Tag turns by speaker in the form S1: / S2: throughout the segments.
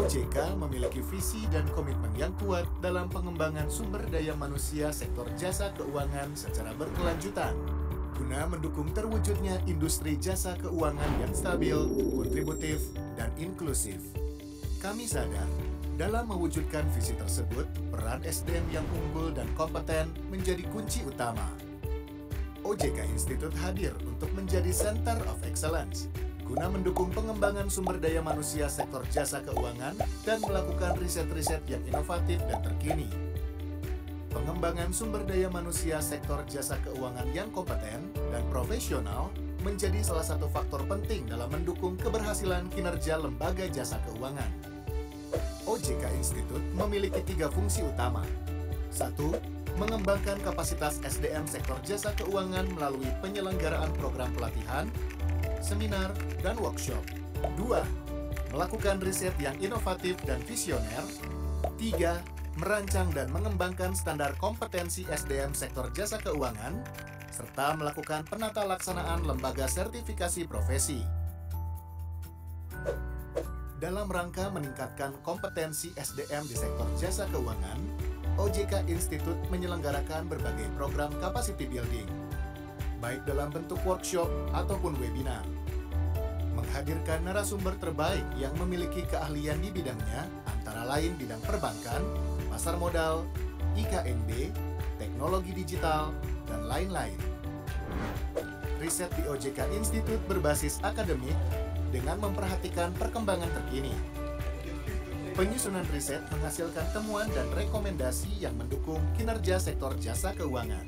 S1: OJK memiliki visi dan komitmen yang kuat dalam pengembangan sumber daya manusia sektor jasa keuangan secara berkelanjutan, guna mendukung terwujudnya industri jasa keuangan yang stabil, kontributif, dan inklusif. Kami sadar, dalam mewujudkan visi tersebut, peran SDM yang unggul dan kompeten menjadi kunci utama. OJK Institute hadir untuk menjadi Center of Excellence, guna mendukung pengembangan sumber daya manusia sektor jasa keuangan dan melakukan riset-riset yang inovatif dan terkini. Pengembangan sumber daya manusia sektor jasa keuangan yang kompeten dan profesional menjadi salah satu faktor penting dalam mendukung keberhasilan kinerja lembaga jasa keuangan. OJK Institute memiliki 3 fungsi utama. 1. Mengembangkan kapasitas SDM sektor jasa keuangan melalui penyelenggaraan program pelatihan, seminar, dan workshop. 2. Melakukan riset yang inovatif dan visioner. 3. Merancang dan mengembangkan standar kompetensi SDM sektor jasa keuangan, serta melakukan penata laksanaan lembaga sertifikasi profesi. Dalam rangka meningkatkan kompetensi SDM di sektor jasa keuangan, OJK Institute menyelenggarakan berbagai program capacity building, baik dalam bentuk workshop ataupun webinar. Menghadirkan narasumber terbaik yang memiliki keahlian di bidangnya, antara lain bidang perbankan, pasar modal, IKNB, teknologi digital, dan lain-lain. Riset di OJK Institute berbasis akademik dengan memperhatikan perkembangan terkini. Penyusunan riset menghasilkan temuan dan rekomendasi yang mendukung kinerja sektor jasa keuangan.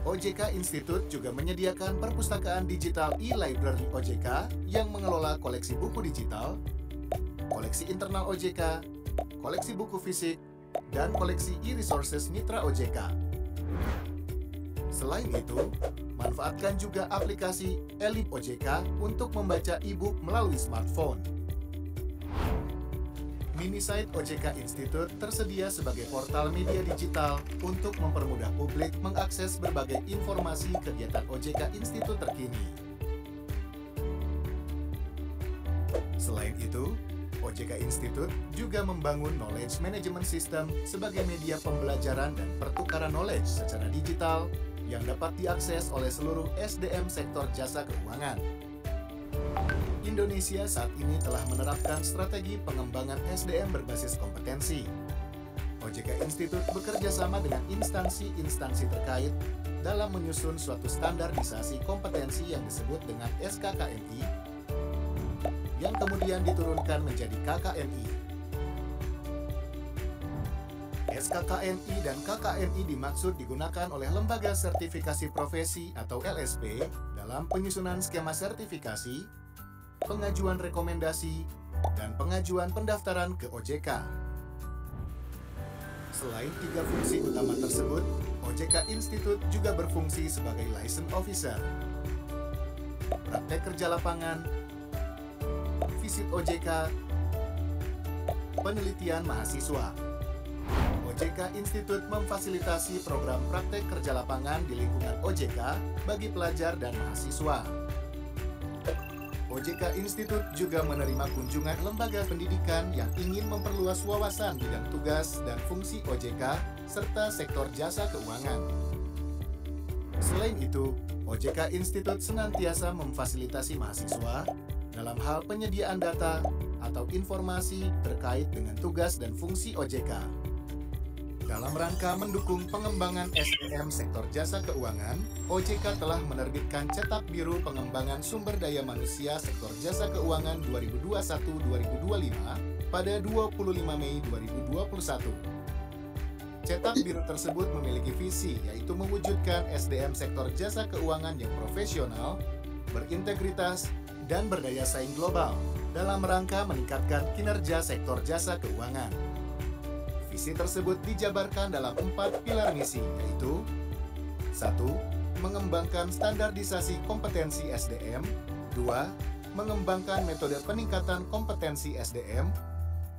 S1: OJK Institute juga menyediakan perpustakaan digital e-library OJK yang mengelola koleksi buku digital, koleksi internal OJK, koleksi buku fisik, dan koleksi e-resources mitra OJK. Selain itu, manfaatkan juga aplikasi Elip OJK untuk membaca e-book melalui smartphone. Minisite OJK Institute tersedia sebagai portal media digital untuk mempermudah publik mengakses berbagai informasi kegiatan OJK Institute terkini. Selain itu, OJK Institute juga membangun knowledge management system sebagai media pembelajaran dan pertukaran knowledge secara digital yang dapat diakses oleh seluruh SDM sektor jasa keuangan. Indonesia saat ini telah menerapkan strategi pengembangan SDM berbasis kompetensi. OJK Institute bekerja sama dengan instansi-instansi terkait dalam menyusun suatu standarisasi kompetensi yang disebut dengan SKKMI, yang kemudian diturunkan menjadi KKMI. SKKMI dan KKMI dimaksud digunakan oleh lembaga sertifikasi profesi atau LSP dalam penyusunan skema sertifikasi, pengajuan rekomendasi, dan pengajuan pendaftaran ke OJK. Selain 3 fungsi utama tersebut, OJK Institute juga berfungsi sebagai license officer, praktek kerja lapangan, visit OJK, penelitian mahasiswa. OJK Institute memfasilitasi program praktek kerja lapangan di lingkungan OJK bagi pelajar dan mahasiswa. OJK Institute juga menerima kunjungan lembaga pendidikan yang ingin memperluas wawasan bidang tugas dan fungsi OJK serta sektor jasa keuangan. Selain itu, OJK Institute senantiasa memfasilitasi mahasiswa dalam hal penyediaan data atau informasi terkait dengan tugas dan fungsi OJK. Dalam rangka mendukung pengembangan SDM sektor jasa keuangan, OJK telah menerbitkan Cetak Biru Pengembangan Sumber Daya Manusia Sektor Jasa Keuangan 2021-2025 pada 25 Mei 2021. Cetak Biru tersebut memiliki visi, yaitu mewujudkan SDM sektor jasa keuangan yang profesional, berintegritas, dan berdaya saing global dalam rangka meningkatkan kinerja sektor jasa keuangan. Visi tersebut dijabarkan dalam 4 pilar misi, yaitu 1. Mengembangkan standarisasi kompetensi SDM. 2. Mengembangkan metode peningkatan kompetensi SDM.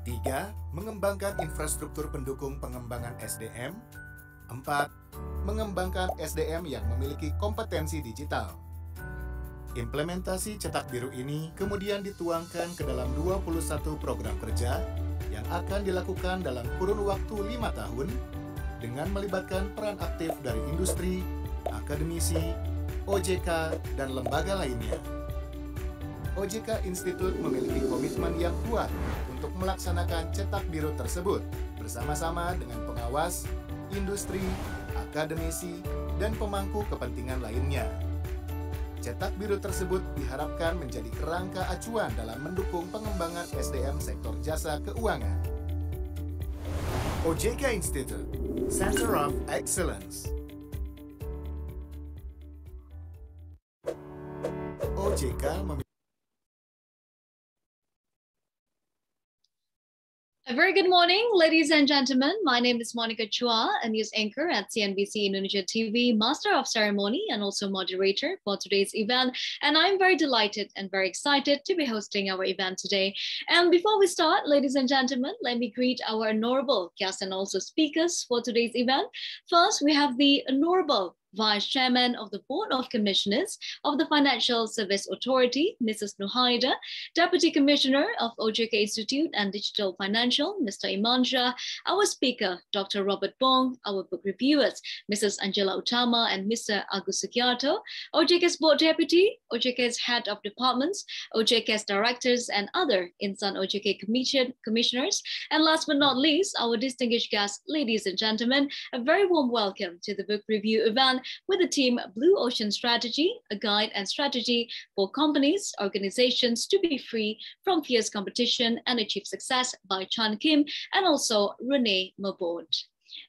S1: 3. Mengembangkan infrastruktur pendukung pengembangan SDM. 4. Mengembangkan SDM yang memiliki kompetensi digital. Implementasi cetak biru ini kemudian dituangkan ke dalam 21 program kerja yang akan dilakukan dalam kurun waktu 5 tahun dengan melibatkan peran aktif dari industri, akademisi, OJK, dan lembaga lainnya. OJK Institute memiliki komitmen yang kuat untuk melaksanakan cetak biru tersebut bersama-sama dengan pengawas, industri, akademisi, dan pemangku kepentingan lainnya. Cetak biru tersebut diharapkan menjadi kerangka acuan dalam mendukung pengembangan SDM sektor jasa keuangan. OJK Institute, Center of Excellence. OJK
S2: A very good morning, ladies and gentlemen. My name is Monica Chua, a news anchor at CNBC Indonesia TV, master of ceremony and also moderator for today's event. And I'm very delighted and very excited to be hosting our event today. And before we start, ladies and gentlemen, let me greet our honorable guests and also speakers for today's event. First, we have the honorable Vice Chairman of the Board of Commissioners of the Financial Service Authority, Mrs. Nuhaida, Deputy Commissioner of OJK Institute and Digital Financial, Mr. Imanja, our speaker, Dr. Robert Bong, our book reviewers, Mrs. Angela Utama and Mr. Agus Sugiarto, OJK's Board Deputy, OJK's Head of Departments, OJK's Directors, and other Insan OJK Commissioners. And last but not least, our distinguished guests, ladies and gentlemen, a very warm welcome to the book review event with the team Blue Ocean Strategy, a guide and strategy for companies, organizations to be free from fierce competition and achieve success by Chan Kim and also Renee Mabord.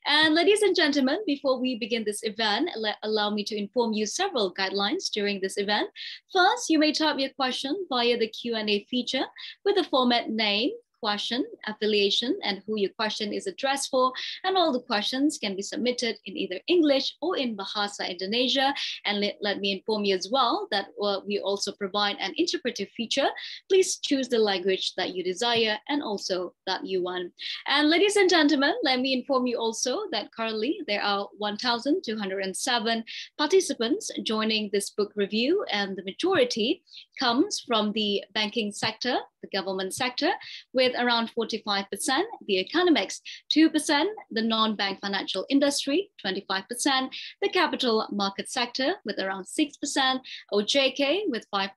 S2: And ladies and gentlemen, before we begin this event, allow me to inform you several guidelines during this event. First, you may type your question via the Q&A feature with the format name, question, affiliation, and who your question is addressed for. And all the questions can be submitted in either English or in Bahasa Indonesia. And let me inform you as well that we also provide an interpretive feature. Please choose the language that you desire and also that you want. And ladies and gentlemen, let me inform you also that currently there are 1,207 participants joining this book review, and the majority comes from the banking sector, the government sector, with around 45%, the economics 2%, the non-bank financial industry 25%, the capital market sector with around 6%, OJK with 5%,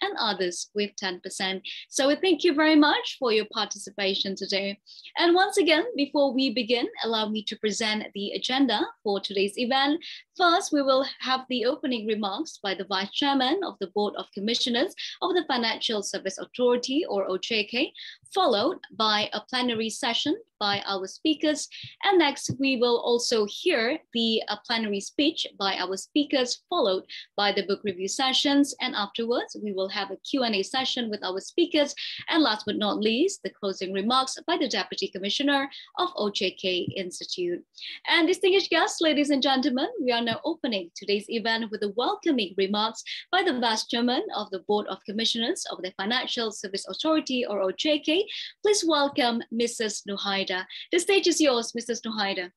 S2: and others with 10%. So we thank you very much for your participation today. And once again, before we begin, allow me to present the agenda for today's event. First, we will have the opening remarks by the Vice Chairman of the Board of Commissioners of the Financial Service Authority, or OJK, followed by a plenary session by our speakers. And next, we will also hear the plenary speech by our speakers, followed by the book review sessions. And afterwards, we will have a Q&A session with our speakers. And last but not least, the closing remarks by the Deputy Commissioner of OJK Institute. And distinguished guests, ladies and gentlemen, we are now opening today's event with the welcoming remarks by the Vice Chairman of the Board of Commissioners of the Financial Service Authority, or OJK. Please welcome Mrs. Nuhaida. The stage is yours, Mrs. Nuhaida.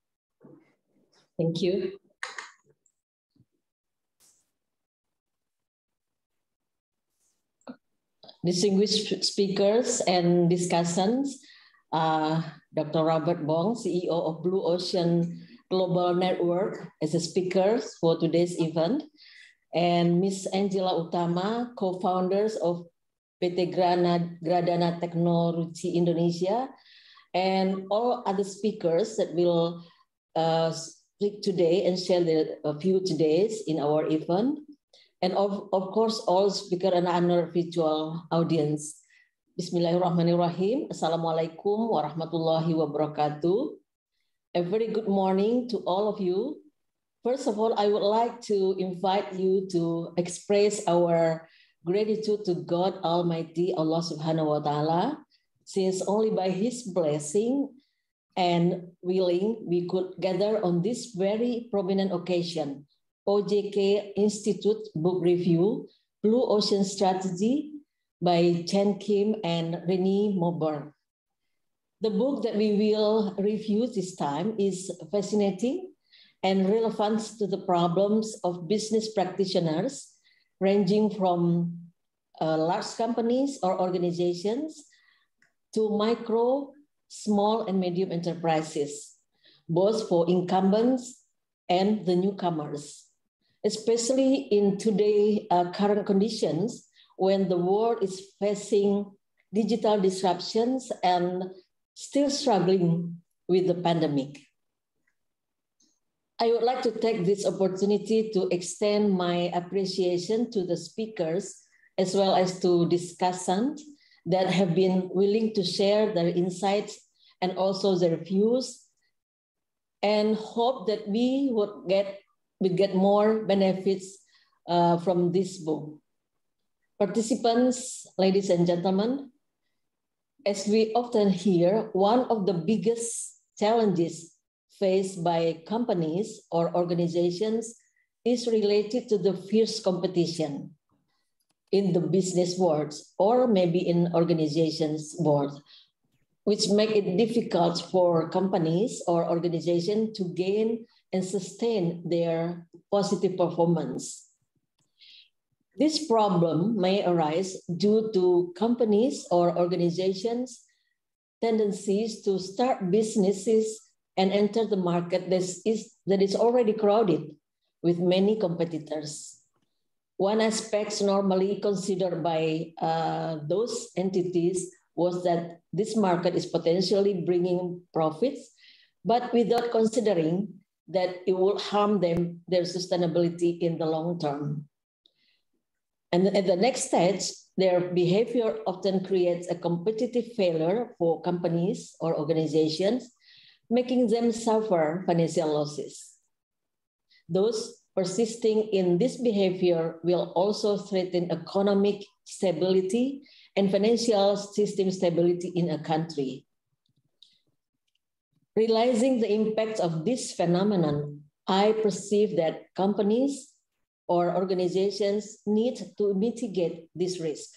S3: Thank you. Distinguished speakers and discussants, Dr. Robert Bong, CEO of Blue Ocean Global Network, as a speaker for today's event, and Ms. Angela Utama, co-founders of PT Gradana Teknologi Indonesia, and all other speakers that will speak today and share their view today in our event. And of course, all speaker and our virtual audience. Bismillahirrahmanirrahim. Assalamualaikum warahmatullahi wabarakatuh. A very good morning to all of you. First of all, I would like to invite you to express our gratitude to God Almighty, Allah Subhanahu wa Ta'ala, since only by His blessing and willing we could gather on this very prominent occasion, OJK Institute Book Review, Blue Ocean Strategy by Chan Kim and Renee Mabord. The book that we will review this time is fascinating and relevant to the problems of business practitioners ranging from large companies or organizations to micro, small, and medium enterprises, both for incumbents and the newcomers, especially in today's current conditions when the world is facing digital disruptions and still struggling with the pandemic. I would like to take this opportunity to extend my appreciation to the speakers as well as to discussants that have been willing to share their insights and also their views, and hope that we would get more benefits from this book. Participants, ladies and gentlemen, as we often hear, one of the biggest challenges faced by companies or organizations is related to the fierce competition in the business world or maybe in organizations world, which make it difficult for companies or organizations to gain and sustain their positive performance. This problem may arise due to companies or organizations' tendencies to start businesses and enter the market that is already crowded with many competitors. One aspect normally considered by those entities was that this market is potentially bringing profits, but without considering that it will harm their sustainability in the long term. And at the next stage, their behavior often creates a competitive failure for companies or organizations, making them suffer financial losses. Those persisting in this behavior will also threaten economic stability and financial system stability in a country. Realizing the impact of this phenomenon, I perceive that companies or organizations need to mitigate this risk,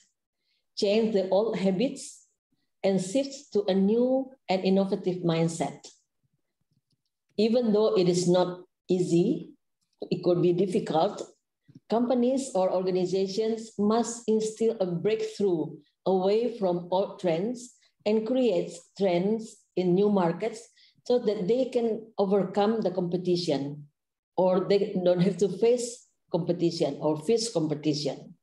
S3: change the old habits, and shift to a new and innovative mindset. Even though it is not easy, it could be difficult, companies or organizations must instill a breakthrough away from old trends and create trends in new markets so that they can overcome the competition, or they don't have to face competition or fierce competition.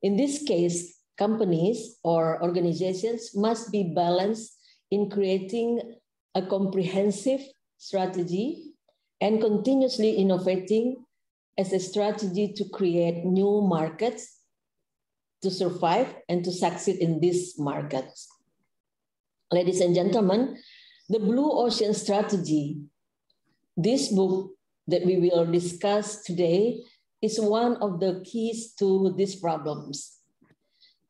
S3: In this case, companies or organizations must be balanced in creating a comprehensive strategy and continuously innovating as a strategy to create new markets, to survive and to succeed in these markets. Ladies and gentlemen, the Blue Ocean Strategy, this book that we will discuss today, is one of the keys to these problems.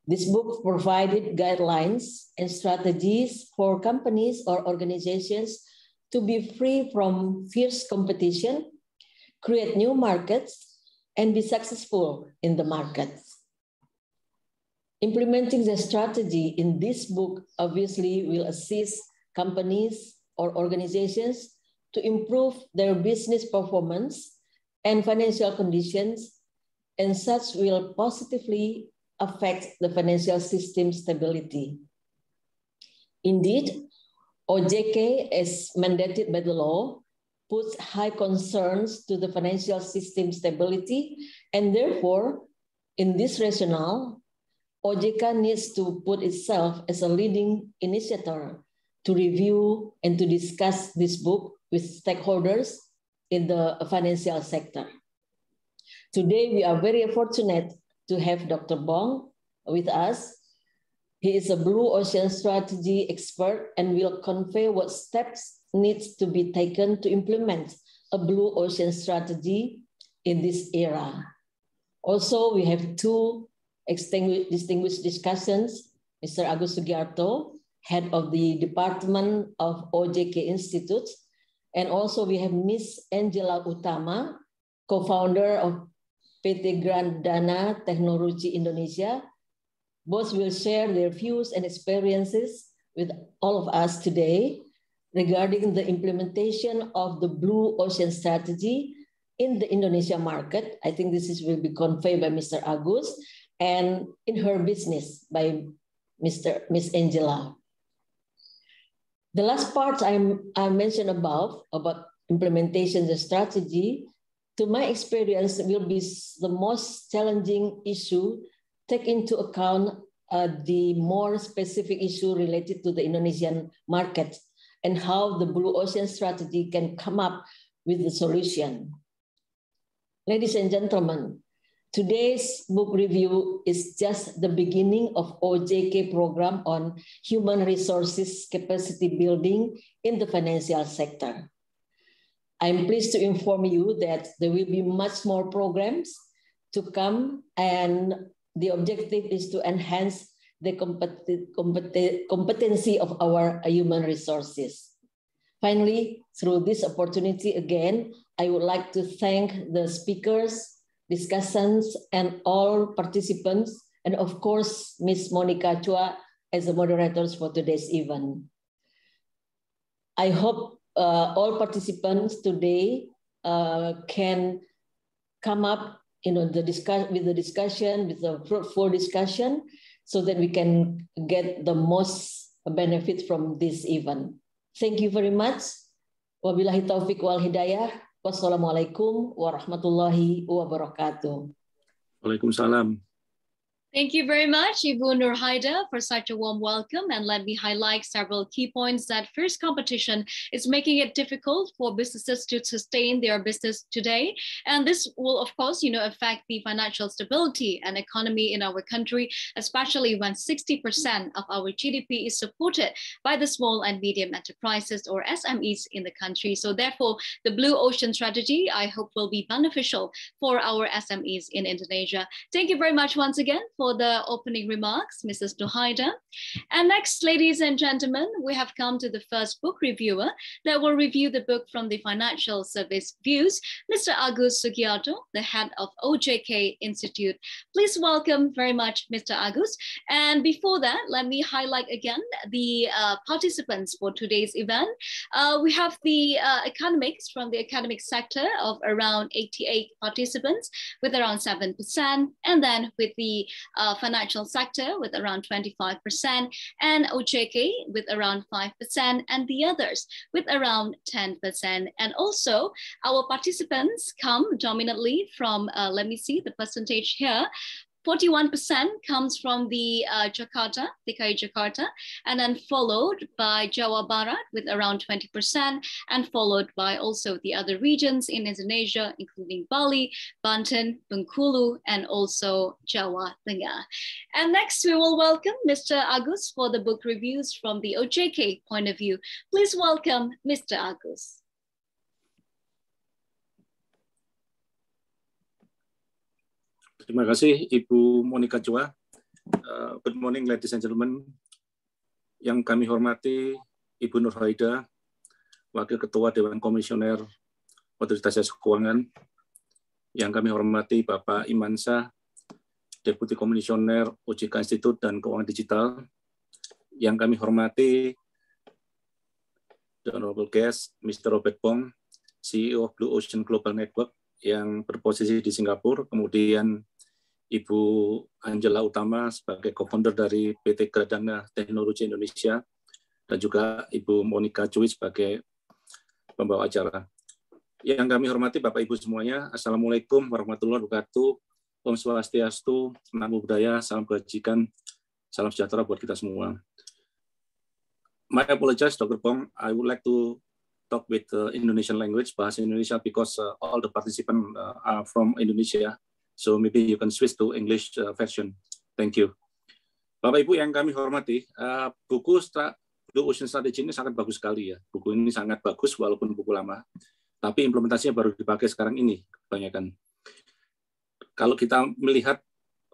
S3: This book provided guidelines and strategies for companies or organizations to be free from fierce competition, create new markets, and be successful in the markets. Implementing the strategy in this book obviously will assist companies or organizations to improve their business performance and financial conditions, and such will positively affect the financial system stability. Indeed, OJK, as mandated by the law, puts high concerns to the financial system stability, and therefore, in this rationale, OJK needs to put itself as a leading initiator to review and to discuss this book with stakeholders in the financial sector. Today, we are very fortunate to have Dr. Bong with us. He is a Blue Ocean Strategy expert and will convey what steps needs to be taken to implement a Blue Ocean Strategy in this era. Also, we have two distinguished discussants, Mr. Agus Sugiarto, head of the Department of OJK Institute, and also we have Ms. Angela Utama, co-founder of PT Grandana Teknologi Indonesia. Both will share their views and experiences with all of us today regarding the implementation of the Blue Ocean Strategy in the Indonesia market. I think will be conveyed by Mr. Agus, and in her business by Miss Angela. The last part I mentioned above about implementation and strategy, to my experience, will be the most challenging issue. Take into account the more specific issue related to the Indonesian market and how the Blue Ocean strategy can come up with the solution. Ladies and gentlemen, today's book review is just the beginning of OJK program on human resources capacity building in the financial sector. I'm pleased to inform you that there will be much more programs to come, and the objective is to enhance the competency of our human resources. Finally, through this opportunity again, I would like to thank the speakers, discussants, and all participants, and of course, Ms. Monica Chua as the moderators for today's event. I hope all participants today can come up, with the fruitful discussion, so that we can get the most benefit from this event. Thank you very much. Wabillahi taufiq wal hidayah. Wassalamualaikum warahmatullahi wabarakatuh.
S4: Waalaikumsalam.
S2: Thank you very much, Ibu Nurhaida, for such a warm welcome. And let me highlight several key points. That first, competition is making it difficult for businesses to sustain their business today. And this will, of course, affect the financial stability and economy in our country, especially when 60% of our GDP is supported by the small and medium enterprises, or SMEs, in the country. So therefore, the Blue Ocean strategy, I hope, will be beneficial for our SMEs in Indonesia. Thank you very much once again for the opening remarks, Mrs. Nurhaida. And next, ladies and gentlemen, we have come to the first book reviewer that will review the book from the financial service views, Mr. Agus Sugiarto, the head of OJK Institute. Please welcome very much, Mr. Agus. And before that, let me highlight again the participants for today's event. We have the academics from the academic sector of around 88 participants with around 7%, and then with the financial sector with around 25%, and OJK with around 5%, and the others with around 10%. And also our participants come dominantly from, let me see the percentage here, 41% comes from the Jakarta, DKI Jakarta, and then followed by Jawa Barat with around 20%, and followed by also the other regions in Indonesia, including Bali, Banten, Bengkulu, and also Jawa Tengah. And next, we will welcome Mr. Agus for the book reviews from the OJK point of view. Please welcome Mr. Agus.
S4: Terima kasih Ibu Monica Chua. Good morning, ladies and gentlemen. Yang kami hormati Ibu Nurhaida, Wakil Ketua Dewan Komisioner Otoritas Jasa Keuangan. Yang kami hormati Bapak Imansyah, Deputi Komisioner OJK Institute dan Keuangan Digital. Yang kami hormati the Honorable Guest, Mr. Robert Bong, CEO of Blue Ocean Global Network yang berposisi di Singapura, kemudian Ibu Angela Utama sebagai co-founder dari PT Keuangan Teknologi Indonesia, dan juga Ibu Monica Chua sebagai pembawa acara. Yang kami hormati Bapak Ibu semuanya, Assalamualaikum warahmatullahi wabarakatuh, Om Swastiastu, Namo Buddhaya, salam kebajikan, salam sejahtera buat kita semua. My apologies, Dr. Bong, I would like to talk with Indonesian language, bahasa Indonesia, because all the participants are from Indonesia. So maybe you can switch to English version. Thank you. Bapak Ibu yang kami hormati, buku Blue Ocean Strategy ini sangat bagus sekali ya. Buku ini sangat bagus walaupun buku lama, tapi implementasinya baru dipakai sekarang ini kebanyakan. Kalau kita melihat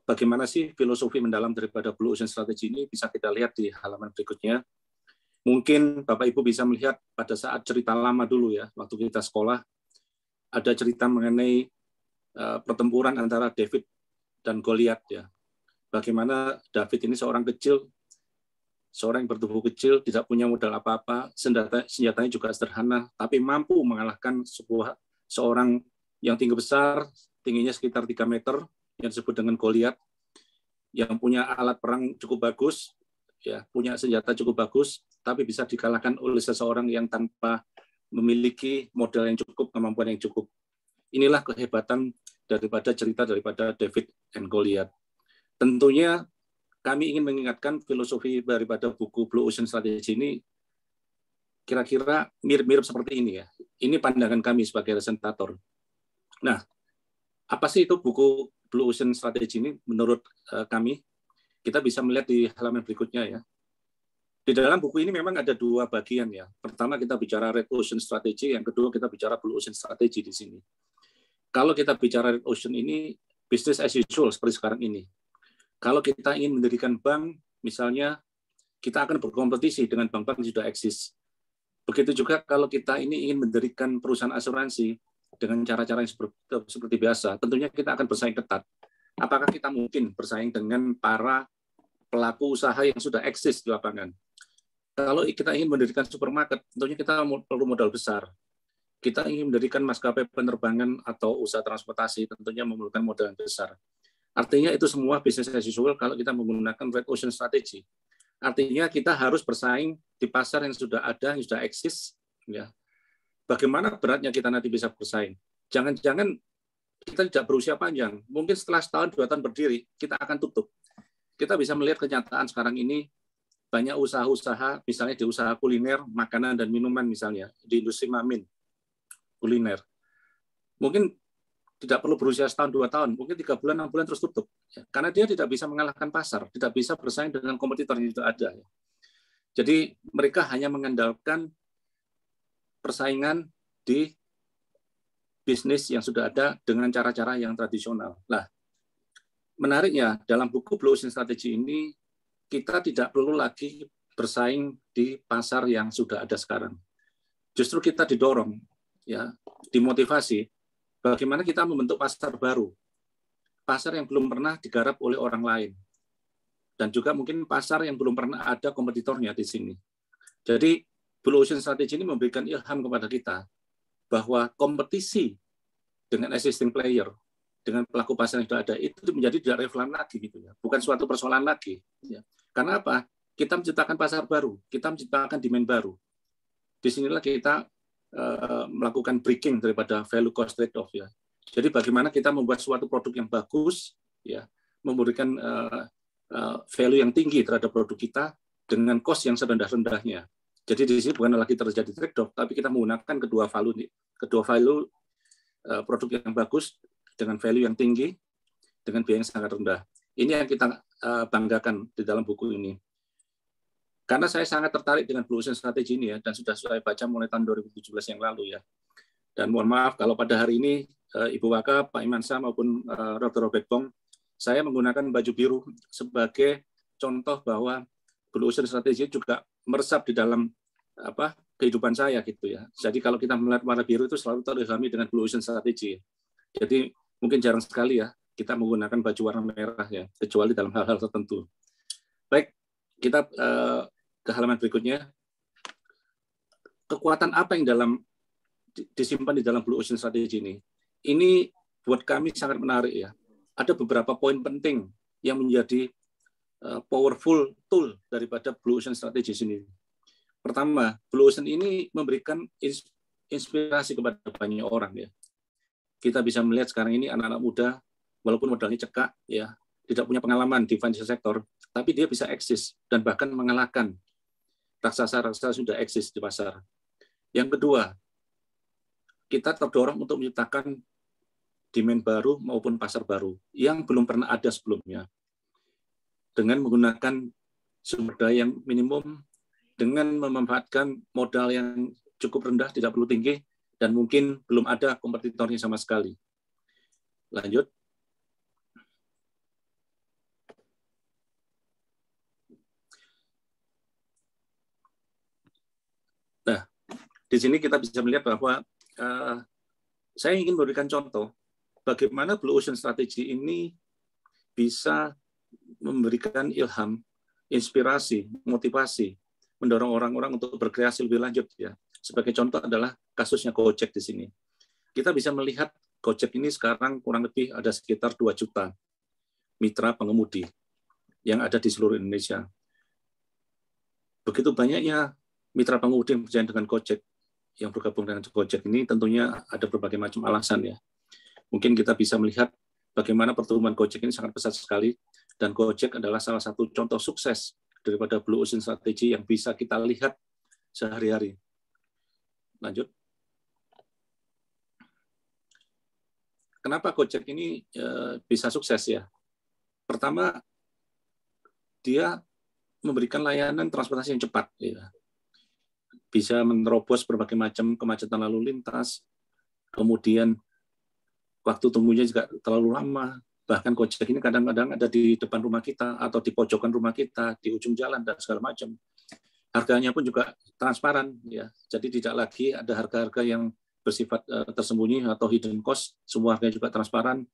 S4: bagaimana sih filosofi mendalam daripada Blue Ocean Strategy ini, bisa kita lihat di halaman berikutnya. Mungkin Bapak Ibu bisa melihat pada saat cerita lama dulu ya, waktu kita sekolah, ada cerita mengenai pertempuran antara David dan Goliat ya. Bagaimana David ini seorang kecil, seorang yang bertubuh kecil, tidak punya modal apa-apa, senjatanya juga sederhana, tapi mampu mengalahkan seorang yang tinggi besar, tingginya sekitar 3 meter, yang disebut dengan Goliat, yang punya alat perang cukup bagus, ya, punya senjata cukup bagus, tapi bisa dikalahkan oleh seseorang yang tanpa memiliki modal yang cukup, kemampuan yang cukup. Inilah kehebatan daripada cerita daripada David and Goliath. Tentunya kami ingin mengingatkan filosofi daripada buku Blue Ocean Strategy ini kira-kira mirip-mirip seperti ini ya. Ini pandangan kami sebagai presentator. Nah, apa sih itu buku Blue Ocean Strategy ini menurut kami? Kita bisa melihat di halaman berikutnya ya. Di dalam buku ini memang ada 2 bagian ya. Pertama kita bicara Red Ocean Strategy, yang kedua kita bicara Blue Ocean Strategy di sini. Kalau kita bicara Red Ocean ini, business as usual seperti sekarang ini. Kalau kita ingin mendirikan bank, misalnya kita akan berkompetisi dengan bank-bank yang sudah eksis. Begitu juga kalau kita ini ingin mendirikan perusahaan asuransi dengan cara-cara yang seperti biasa, tentunya kita akan bersaing ketat. Apakah kita mungkin bersaing dengan para pelaku usaha yang sudah eksis di lapangan? Kalau kita ingin mendirikan supermarket, tentunya kita perlu modal besar. Kita ingin mendirikan maskapai penerbangan atau usaha transportasi, tentunya memerlukan modal yang besar. Artinya itu semua business as usual kalau kita menggunakan Red Ocean Strategy. Artinya kita harus bersaing di pasar yang sudah ada, yang sudah eksis. Ya. Bagaimana beratnya kita nanti bisa bersaing? Jangan-jangan kita tidak berusia panjang. Mungkin setelah setahun, 2 tahun berdiri, kita akan tutup. Kita bisa melihat kenyataan sekarang ini, banyak usaha-usaha, misalnya di usaha kuliner, makanan dan minuman misalnya, di industri mamin, kuliner. Mungkin tidak perlu berusia setahun, 2 tahun, mungkin 3 bulan, 6 bulan terus tutup. Karena dia tidak bisa mengalahkan pasar, tidak bisa bersaing dengan kompetitor yang sudah ada. Jadi mereka hanya mengandalkan persaingan di bisnis yang sudah ada dengan cara-cara yang tradisional. Nah, menariknya dalam buku Blue Ocean Strategy ini, kita tidak perlu lagi bersaing di pasar yang sudah ada sekarang. Justru kita didorong, ya, dimotivasi, bagaimana kita membentuk pasar baru, pasar yang belum pernah digarap oleh orang lain, dan juga mungkin pasar yang belum pernah ada kompetitornya di sini. Jadi Blue Ocean Strategy ini memberikan ilham kepada kita bahwa kompetisi dengan existing player, dengan pelaku pasar yang sudah ada, itu menjadi tidak relevan lagi, gitu ya. Bukan suatu persoalan lagi. Ya. Karena apa? Kita menciptakan pasar baru, kita menciptakan demand baru. Disinilah kita melakukan breaking daripada value cost trade-off ya. Jadi bagaimana kita membuat suatu produk yang bagus, ya, memberikan value yang tinggi terhadap produk kita dengan cost yang serendah-rendahnya. Jadi di sini bukan lagi terjadi trade-off, tapi kita menggunakan kedua value produk yang bagus dengan value yang tinggi dengan biaya yang sangat rendah. Ini yang kita banggakan di dalam buku ini. Karena saya sangat tertarik dengan Blue Ocean Strategy ini ya, dan sudah saya baca mulai tahun 2017 yang lalu ya. Dan mohon maaf kalau pada hari ini Ibu Waka, Pak Imansa maupun Dr. Robert Bong, saya menggunakan baju biru sebagai contoh bahwa Blue Ocean Strategy juga meresap di dalam kehidupan saya gitu ya. Jadi kalau kita melihat warna biru itu selalu terilhami dengan Blue Ocean Strategy. Jadi mungkin jarang sekali ya kita menggunakan baju warna merah ya, kecuali dalam hal-hal tertentu. Baik, kita ke halaman berikutnya. Kekuatan apa yang disimpan di dalam Blue Ocean Strategy ini? Ini buat kami sangat menarik ya. Ada beberapa poin penting yang menjadi powerful tool daripada Blue Ocean Strategy ini. Pertama, Blue Ocean ini memberikan inspirasi kepada banyak orang ya. Kita bisa melihat sekarang ini anak-anak muda, walaupun modalnya cekak ya, tidak punya pengalaman di financial sector, tapi dia bisa eksis dan bahkan mengalahkan raksasa-raksasa sudah eksis di pasar. Yang kedua, kita terdorong untuk menciptakan demand baru maupun pasar baru yang belum pernah ada sebelumnya. Dengan menggunakan sumber daya yang minimum, dengan memanfaatkan modal yang cukup rendah, tidak perlu tinggi, dan mungkin belum ada kompetitornya sama sekali. Lanjut. Nah, di sini kita bisa melihat bahwa saya ingin memberikan contoh bagaimana Blue Ocean Strategy ini bisa memberikan ilham, inspirasi, motivasi, mendorong orang-orang untuk berkreasi lebih lanjut ya. Sebagai contoh adalah kasusnya Gojek di sini. Kita bisa melihat Gojek ini sekarang kurang lebih ada sekitar 2 juta mitra pengemudi yang ada di seluruh Indonesia. Begitu banyaknya mitra pengemudi yang berjalan dengan Gojek, yang bergabung dengan Gojek ini tentunya ada berbagai macam alasan ya. Mungkin kita bisa melihat bagaimana pertumbuhan Gojek ini sangat pesat sekali, dan Gojek adalah salah satu contoh sukses daripada Blue Ocean Strategy yang bisa kita lihat sehari-hari. Lanjut. Kenapa Gojek ini bisa sukses ya? Pertama, dia memberikan layanan transportasi yang cepat, ya. Bisa menerobos berbagai macam kemacetan lalu lintas, kemudian waktu tunggunya juga terlalu lama. Bahkan Gojek ini kadang-kadang ada di depan rumah kita atau di pojokan rumah kita, di ujung jalan dan segala macam. Harganya pun juga transparan, ya. Jadi tidak lagi ada harga-harga yang bersifat tersembunyi atau hidden cost, semua harganya juga transparan.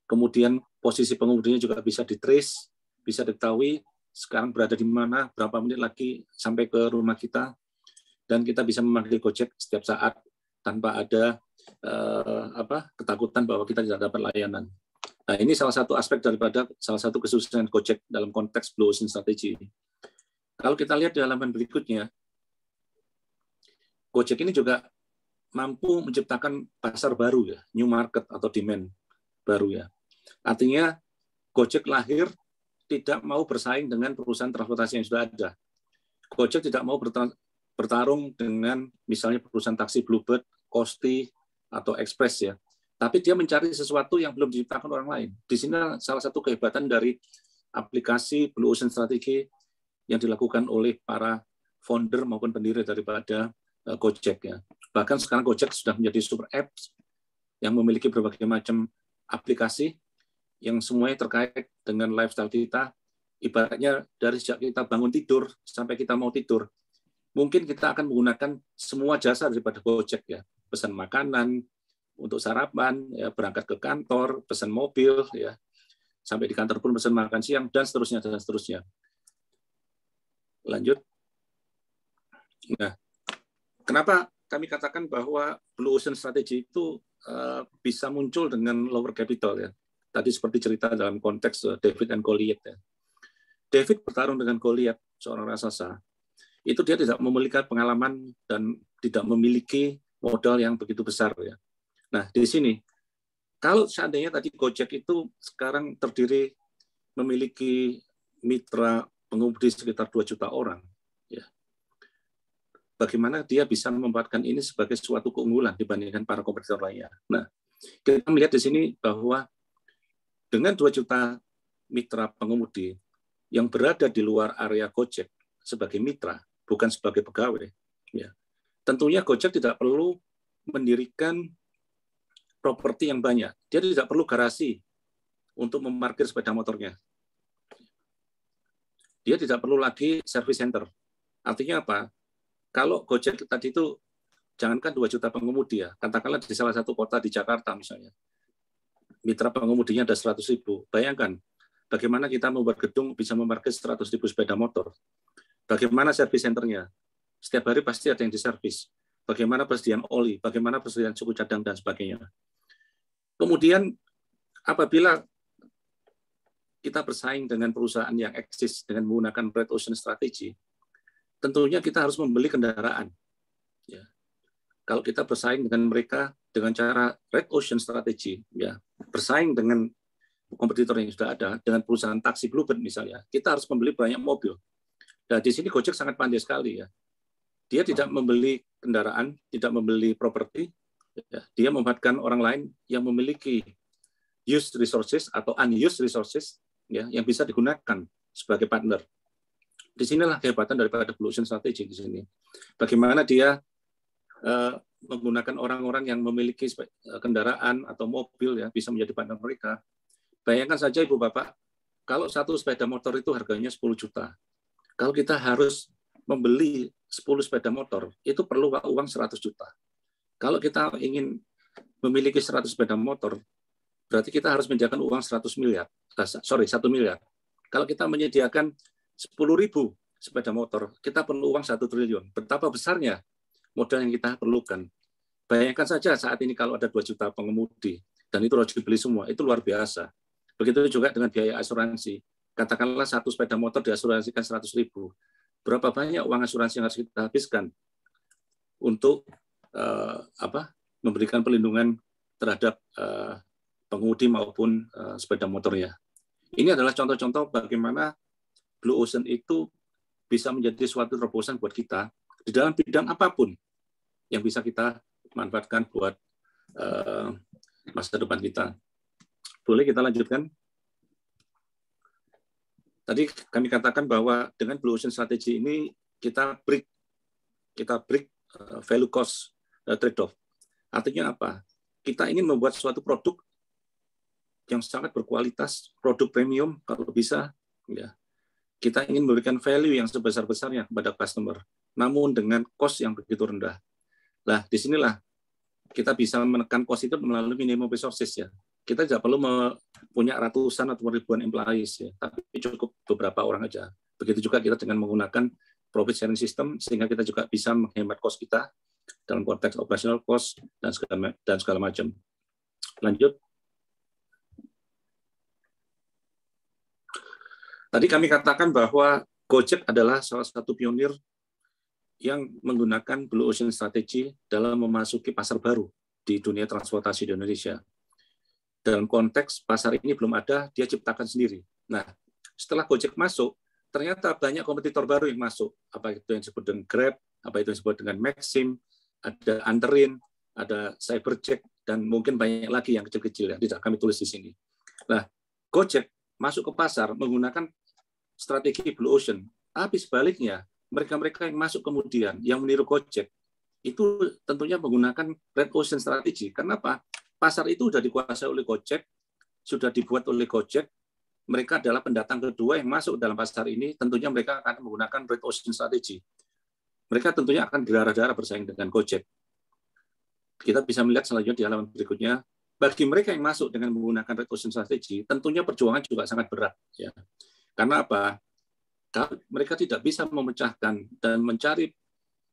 S4: Kemudian posisi pengemudinya juga bisa di-trace, bisa diketahui sekarang berada di mana, berapa menit lagi sampai ke rumah kita, dan kita bisa memanggil Gojek setiap saat tanpa ada ketakutan bahwa kita tidak dapat layanan. Nah, ini salah satu aspek daripada salah satu kesuksesan Gojek dalam konteks Blue Ocean Strategy. Kalau kita lihat di halaman berikutnya, Gojek ini juga mampu menciptakan pasar baru ya, new market atau demand baru ya. Artinya Gojek lahir tidak mau bersaing dengan perusahaan transportasi yang sudah ada. Gojek tidak mau bertarung dengan misalnya perusahaan taksi Bluebird, Kosti, atau Express ya. Tapi dia mencari sesuatu yang belum diciptakan orang lain. Di sini salah satu kehebatan dari aplikasi Blue Ocean Strategy yang dilakukan oleh para founder maupun pendiri daripada Gojek ya. Bahkan sekarang Gojek sudah menjadi super apps yang memiliki berbagai macam aplikasi yang semuanya terkait dengan lifestyle kita. Ibaratnya dari sejak kita bangun tidur sampai kita mau tidur, mungkin kita akan menggunakan semua jasa daripada Gojek ya. Pesan makanan untuk sarapan, ya, berangkat ke kantor, pesan mobil, ya, sampai di kantor pun pesan makan siang, dan seterusnya, dan seterusnya. Lanjut. Nah, kenapa kami katakan bahwa Blue Ocean Strategy itu bisa muncul dengan lower capital ya? Tadi seperti cerita dalam konteks David dan Goliath ya. David bertarung dengan Goliath, seorang raksasa. Itu dia tidak memiliki pengalaman dan tidak memiliki modal yang begitu besar ya. Nah, di sini kalau seandainya tadi Gojek itu sekarang terdiri memiliki mitra pengemudi sekitar 2 juta orang ya. Bagaimana dia bisa memanfaatkan ini sebagai suatu keunggulan dibandingkan para kompetitor lainnya. Nah, kita melihat di sini bahwa dengan 2 juta mitra pengemudi yang berada di luar area Gojek sebagai mitra, bukan sebagai pegawai, ya, tentunya Gojek tidak perlu mendirikan properti yang banyak. Dia tidak perlu garasi untuk memarkir sepeda motornya. Dia tidak perlu lagi service center. Artinya apa? Kalau Gojek tadi itu, jangankan 2 juta pengemudi ya, katakanlah di salah satu kota di Jakarta misalnya, mitra pengemudinya ada 100.000. Bayangkan, bagaimana kita membuat gedung bisa memarkir 100.000 sepeda motor. Bagaimana service centernya? Setiap hari pasti ada yang diservis. Bagaimana persediaan oli, bagaimana persediaan suku cadang, dan sebagainya. Kemudian, apabila kita bersaing dengan perusahaan yang eksis dengan menggunakan Red Ocean Strategy, tentunya kita harus membeli kendaraan. Ya. Kalau kita bersaing dengan mereka dengan cara Red Ocean Strategy, ya, bersaing dengan kompetitor yang sudah ada, dengan perusahaan taksi Bluebird misalnya, kita harus membeli banyak mobil. Nah, di sini Gojek sangat pandai sekali ya. Dia tidak membeli kendaraan, tidak membeli properti, ya. Dia memanfaatkan orang lain yang memiliki used resources atau unused resources ya, yang bisa digunakan sebagai partner. Disinilah kehebatan daripada Blue Ocean Strategy di sini. Bagaimana dia menggunakan orang-orang yang memiliki kendaraan atau mobil ya, bisa menjadi partner mereka. Bayangkan saja Ibu Bapak, kalau satu sepeda motor itu harganya 10 juta. Kalau kita harus membeli 10 sepeda motor, itu perlu uang 100 juta. Kalau kita ingin memiliki 100 sepeda motor, berarti kita harus menyediakan uang 100 miliar. 1 miliar. Kalau kita menyediakan 10.000 sepeda motor, kita perlu uang 1 triliun. Betapa besarnya modal yang kita perlukan. Bayangkan saja saat ini kalau ada 2 juta pengemudi, dan itu harus dibeli semua, itu luar biasa. Begitu juga dengan biaya asuransi. Katakanlah satu sepeda motor diasuransikan 100.000. Berapa banyak uang asuransi yang harus kita habiskan untuk memberikan perlindungan terhadap pengemudi maupun sepeda motornya. Ini adalah contoh-contoh bagaimana Blue Ocean itu bisa menjadi suatu terobosan buat kita di dalam bidang apapun yang bisa kita manfaatkan buat masa depan kita. Boleh kita lanjutkan? Tadi kami katakan bahwa dengan Blue Ocean Strategy ini kita break value cost trade-off. Artinya apa? Kita ingin membuat suatu produk yang sangat berkualitas, produk premium kalau bisa. Ya. Kita ingin memberikan value yang sebesar-besarnya kepada customer, namun dengan cost yang begitu rendah. Nah, disinilah kita bisa menekan cost itu melalui minimum resources ya. Kita tidak perlu punya ratusan atau ribuan employees ya, tapi cukup beberapa orang aja. Begitu juga kita dengan menggunakan profit sharing system sehingga kita juga bisa menghemat cost kita dalam konteks operational cost dan segala macam. Lanjut. Tadi kami katakan bahwa Gojek adalah salah satu pionir yang menggunakan Blue Ocean Strategy dalam memasuki pasar baru di dunia transportasi di Indonesia. Dalam konteks pasar ini belum ada, dia ciptakan sendiri. Nah, setelah Gojek masuk, ternyata banyak kompetitor baru yang masuk. Apa itu yang disebut dengan Grab, apa itu yang disebut dengan Maxim, ada Anterin, ada Cyberjet, dan mungkin banyak lagi yang kecil-kecil yang tidak kami tulis di sini. Nah, Gojek masuk ke pasar menggunakan strategi Blue Ocean. Tapi sebaliknya, mereka-mereka yang masuk kemudian, yang meniru Gojek, itu tentunya menggunakan Red Ocean Strategy. Kenapa? Pasar itu sudah dikuasai oleh Gojek, sudah dibuat oleh Gojek. Mereka adalah pendatang kedua yang masuk dalam pasar ini. Tentunya mereka akan menggunakan Red Ocean Strategy. Mereka tentunya akan berdarah-darah bersaing dengan Gojek. Kita bisa melihat selanjutnya di halaman berikutnya. Bagi mereka yang masuk dengan menggunakan Red Ocean Strategy, tentunya perjuangan juga sangat berat. Ya. Karena apa? Kalau mereka tidak bisa memecahkan dan mencari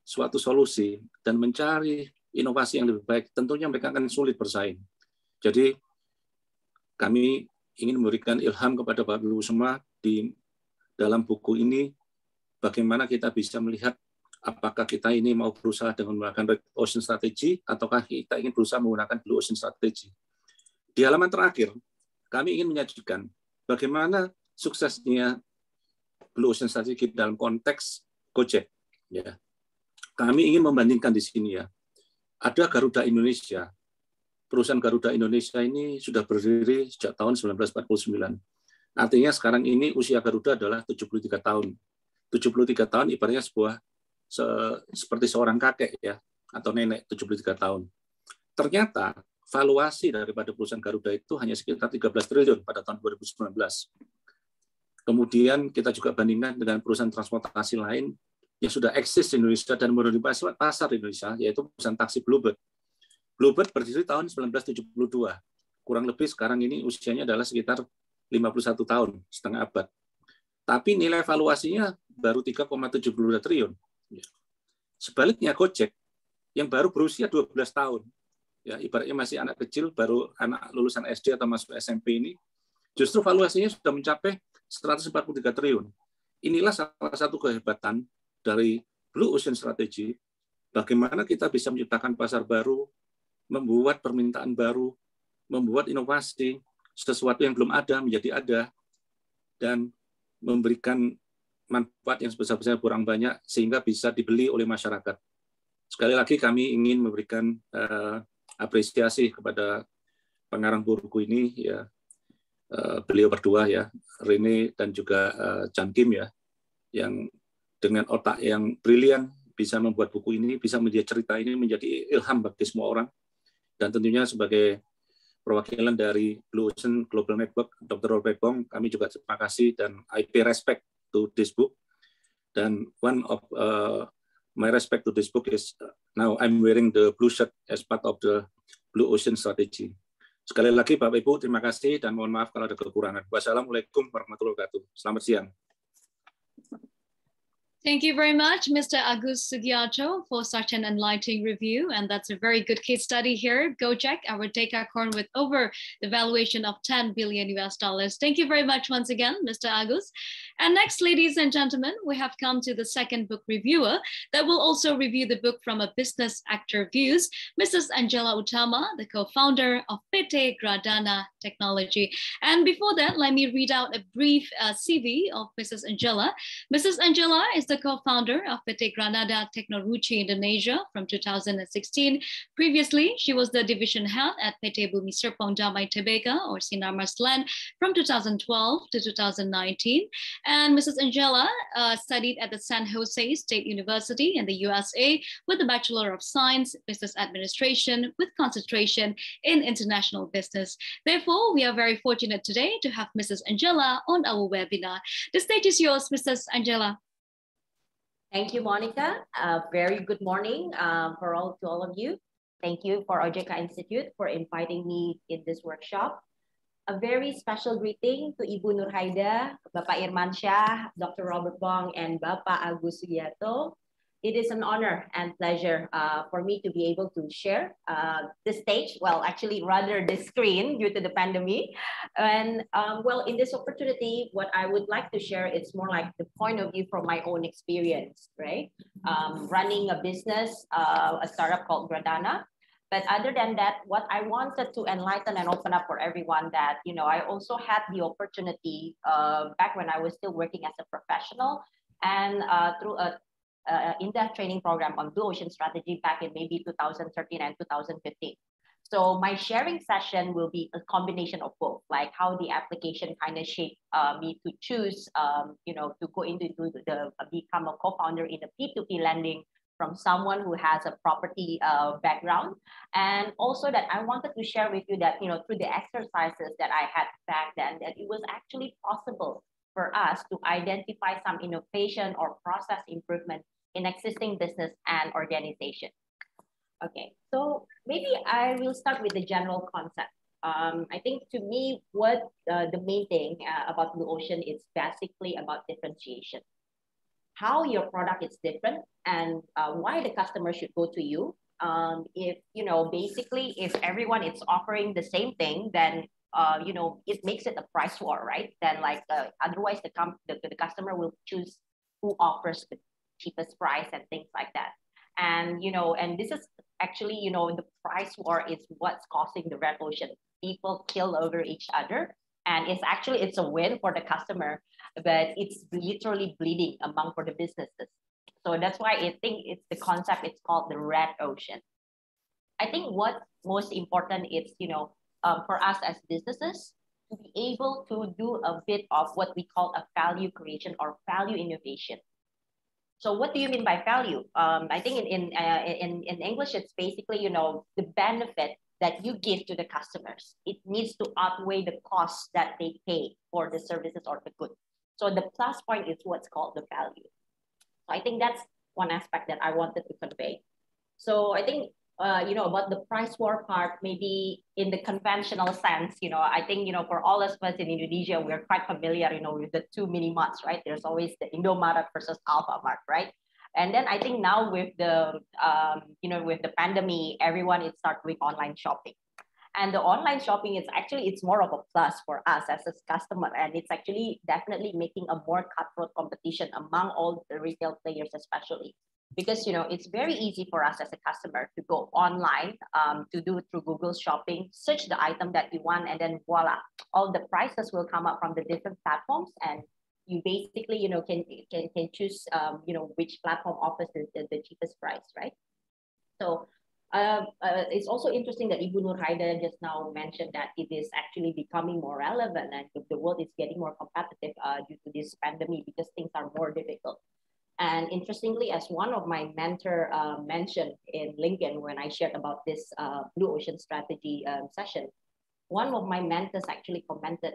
S4: suatu solusi dan mencari inovasi yang lebih baik, tentunya mereka akan sulit bersaing. Jadi kami ingin memberikan ilham kepada Bapak Ibu semua di dalam buku ini, bagaimana kita bisa melihat apakah kita ini mau berusaha dengan menggunakan Red Ocean Strategy, ataukah kita ingin berusaha menggunakan Blue Ocean Strategy. Di halaman terakhir, kami ingin menyajikan bagaimana suksesnya Blue Ocean Strategy dalam konteks Gojek. Ya. Kami ingin membandingkan di sini ya. Ada Garuda Indonesia. Perusahaan Garuda Indonesia ini sudah berdiri sejak tahun 1949. Artinya sekarang ini usia Garuda adalah 73 tahun. 73 tahun ibaratnya seperti seorang kakek ya, atau nenek 73 tahun. Ternyata valuasi daripada perusahaan Garuda itu hanya sekitar 13 triliun pada tahun 2019. Kemudian kita juga bandingkan dengan perusahaan transportasi lain yang sudah eksis di Indonesia dan menerima pasar di Indonesia, yaitu perusahaan taksi Bluebird. Bluebird berdiri tahun 1972. Kurang lebih sekarang ini usianya adalah sekitar 51 tahun, setengah abad. Tapi nilai valuasinya baru 3,72 triliun. Sebaliknya Gojek, yang baru berusia 12 tahun, ya ibaratnya masih anak kecil, baru anak lulusan SD atau masuk SMP ini, justru valuasinya sudah mencapai 143 triliun. Inilah salah satu kehebatan dari Blue Ocean Strategy, bagaimana kita bisa menciptakan pasar baru, membuat permintaan baru, membuat inovasi, sesuatu yang belum ada menjadi ada, dan memberikan manfaat yang sebesar-besarnya kurang banyak sehingga bisa dibeli oleh masyarakat. Sekali lagi kami ingin memberikan apresiasi kepada pengarang buku ini, ya, beliau berdua ya, Rene dan juga Chan Kim ya, yang dengan otak yang brilian bisa membuat buku ini, bisa menjadi cerita ini menjadi ilham bagi semua orang. Dan tentunya sebagai perwakilan dari Blue Ocean Global Network, Dr. Robert Bong, kami juga terima kasih dan I pay respect to this book. Dan one of my respect to this book is now I'm wearing the blue shirt as part of the Blue Ocean Strategy. Sekali lagi Bapak Ibu, terima kasih dan mohon maaf kalau ada kekurangan. Wassalamualaikum warahmatullahi wabarakatuh. Selamat siang.
S2: Thank you very much, Mr. Agus Sugiarto, for such an enlightening review. And that's a very good case study here. Gojek, our decacorn with over the valuation of 10 billion US dollars. Thank you very much once again, Mr. Agus. And next, ladies and gentlemen, we have come to the second book reviewer that will also review the book from a business actor views, Mrs. Angela Utama, the co-founder of PT Gradana Technology. And before that, let me read out a brief CV of Mrs. Angela. Mrs. Angela is the co-founder of PT Granada Technology Indonesia from 2016. Previously, she was the division head at PT Bumi Serpong Damai Tbk or Sinar Maslan from 2012 to 2019. And Mrs. Angela studied at the San Jose State University in the USA with a Bachelor of Science, Business Administration with concentration in international business. Therefore, we are very fortunate today to have Mrs. Angela on our webinar. The stage is yours, Mrs. Angela.
S5: Thank you, Monica. Very good morning to all of you. Thank you for OJK Institute for inviting me in this workshop. A very special greeting to Ibu Nurhaida, Bapak Irmansyah, Dr. Robert Bong, and Bapak Agus Sugiarto. It is an honor and pleasure for me to be able to share the stage, well, actually rather the screen due to the pandemic. And well, in this opportunity, what I would like to share is more like the point of view from my own experience, right? Running a business, a startup called Gradana. But other than that, what I wanted to enlighten and open up for everyone that, you know, I also had the opportunity back when I was still working as a professional and through a in-depth training program on Blue Ocean strategy back in maybe 2013 and 2015. So my sharing session will be a combination of both, like how the application kind of shaped me to choose, you know, to go into become a co-founder in a P2P lending from someone who has a property background. And also that I wanted to share with you that, you know, through the exercises that I had back then, that it was actually possible for us to identify some innovation or process improvement in existing business and organization. Okay, so maybe I will start with the general concept. I think to me, what the main thing about Blue Ocean is basically about differentiation. How your product is different and why the customer should go to you. If, you know, basically if everyone is offering the same thing, then you know, it makes it a price war, right? Then like otherwise the customer will choose who offers the cheapest price and things like that. And, you know, and this is actually, you know, the price war is what's causing the red ocean. People kill over each other. And it's a win for the customer, but it's literally bleeding among for the businesses. So that's why I think it's the concept, it's called the red ocean. I think what's most important is, you know, for us as businesses to be able to do a bit of what we call a value creation or value innovation. So what do you mean by value? I think in English, it's basically, you know, the benefit that you give to the customers. It needs to outweigh the costs that they pay for the services or the goods. So the plus point is what's called the value. So I think that's one aspect that I wanted to convey. So I think, you know, about the price war part, maybe in the conventional sense, you know, I think, you know, for all of us in Indonesia, we're quite familiar, you know, with the two mini marts, right? There's always the Indomaret versus Alfamart, right? And then I think now with the, you know, with the pandemic, everyone is start doing online shopping. And the online shopping is actually, it's more of a plus for us as a customer. And it's actually definitely making a more cutthroat competition among all the retail players, especially. Because, you know, it's very easy for us as a customer to go online, to do through Google Shopping, search the item that you want, and then voila, all the prices will come up from the different platforms, and you basically, you know, can choose, you know, which platform offers the cheapest price, right? So it's also interesting that Ibu Nurhaida just now mentioned that it is actually becoming more relevant, and the world is getting more competitive due to this pandemic because things are more difficult. And interestingly, as one of my mentor mentioned in LinkedIn when I shared about this Blue Ocean strategy session, one of my mentors actually commented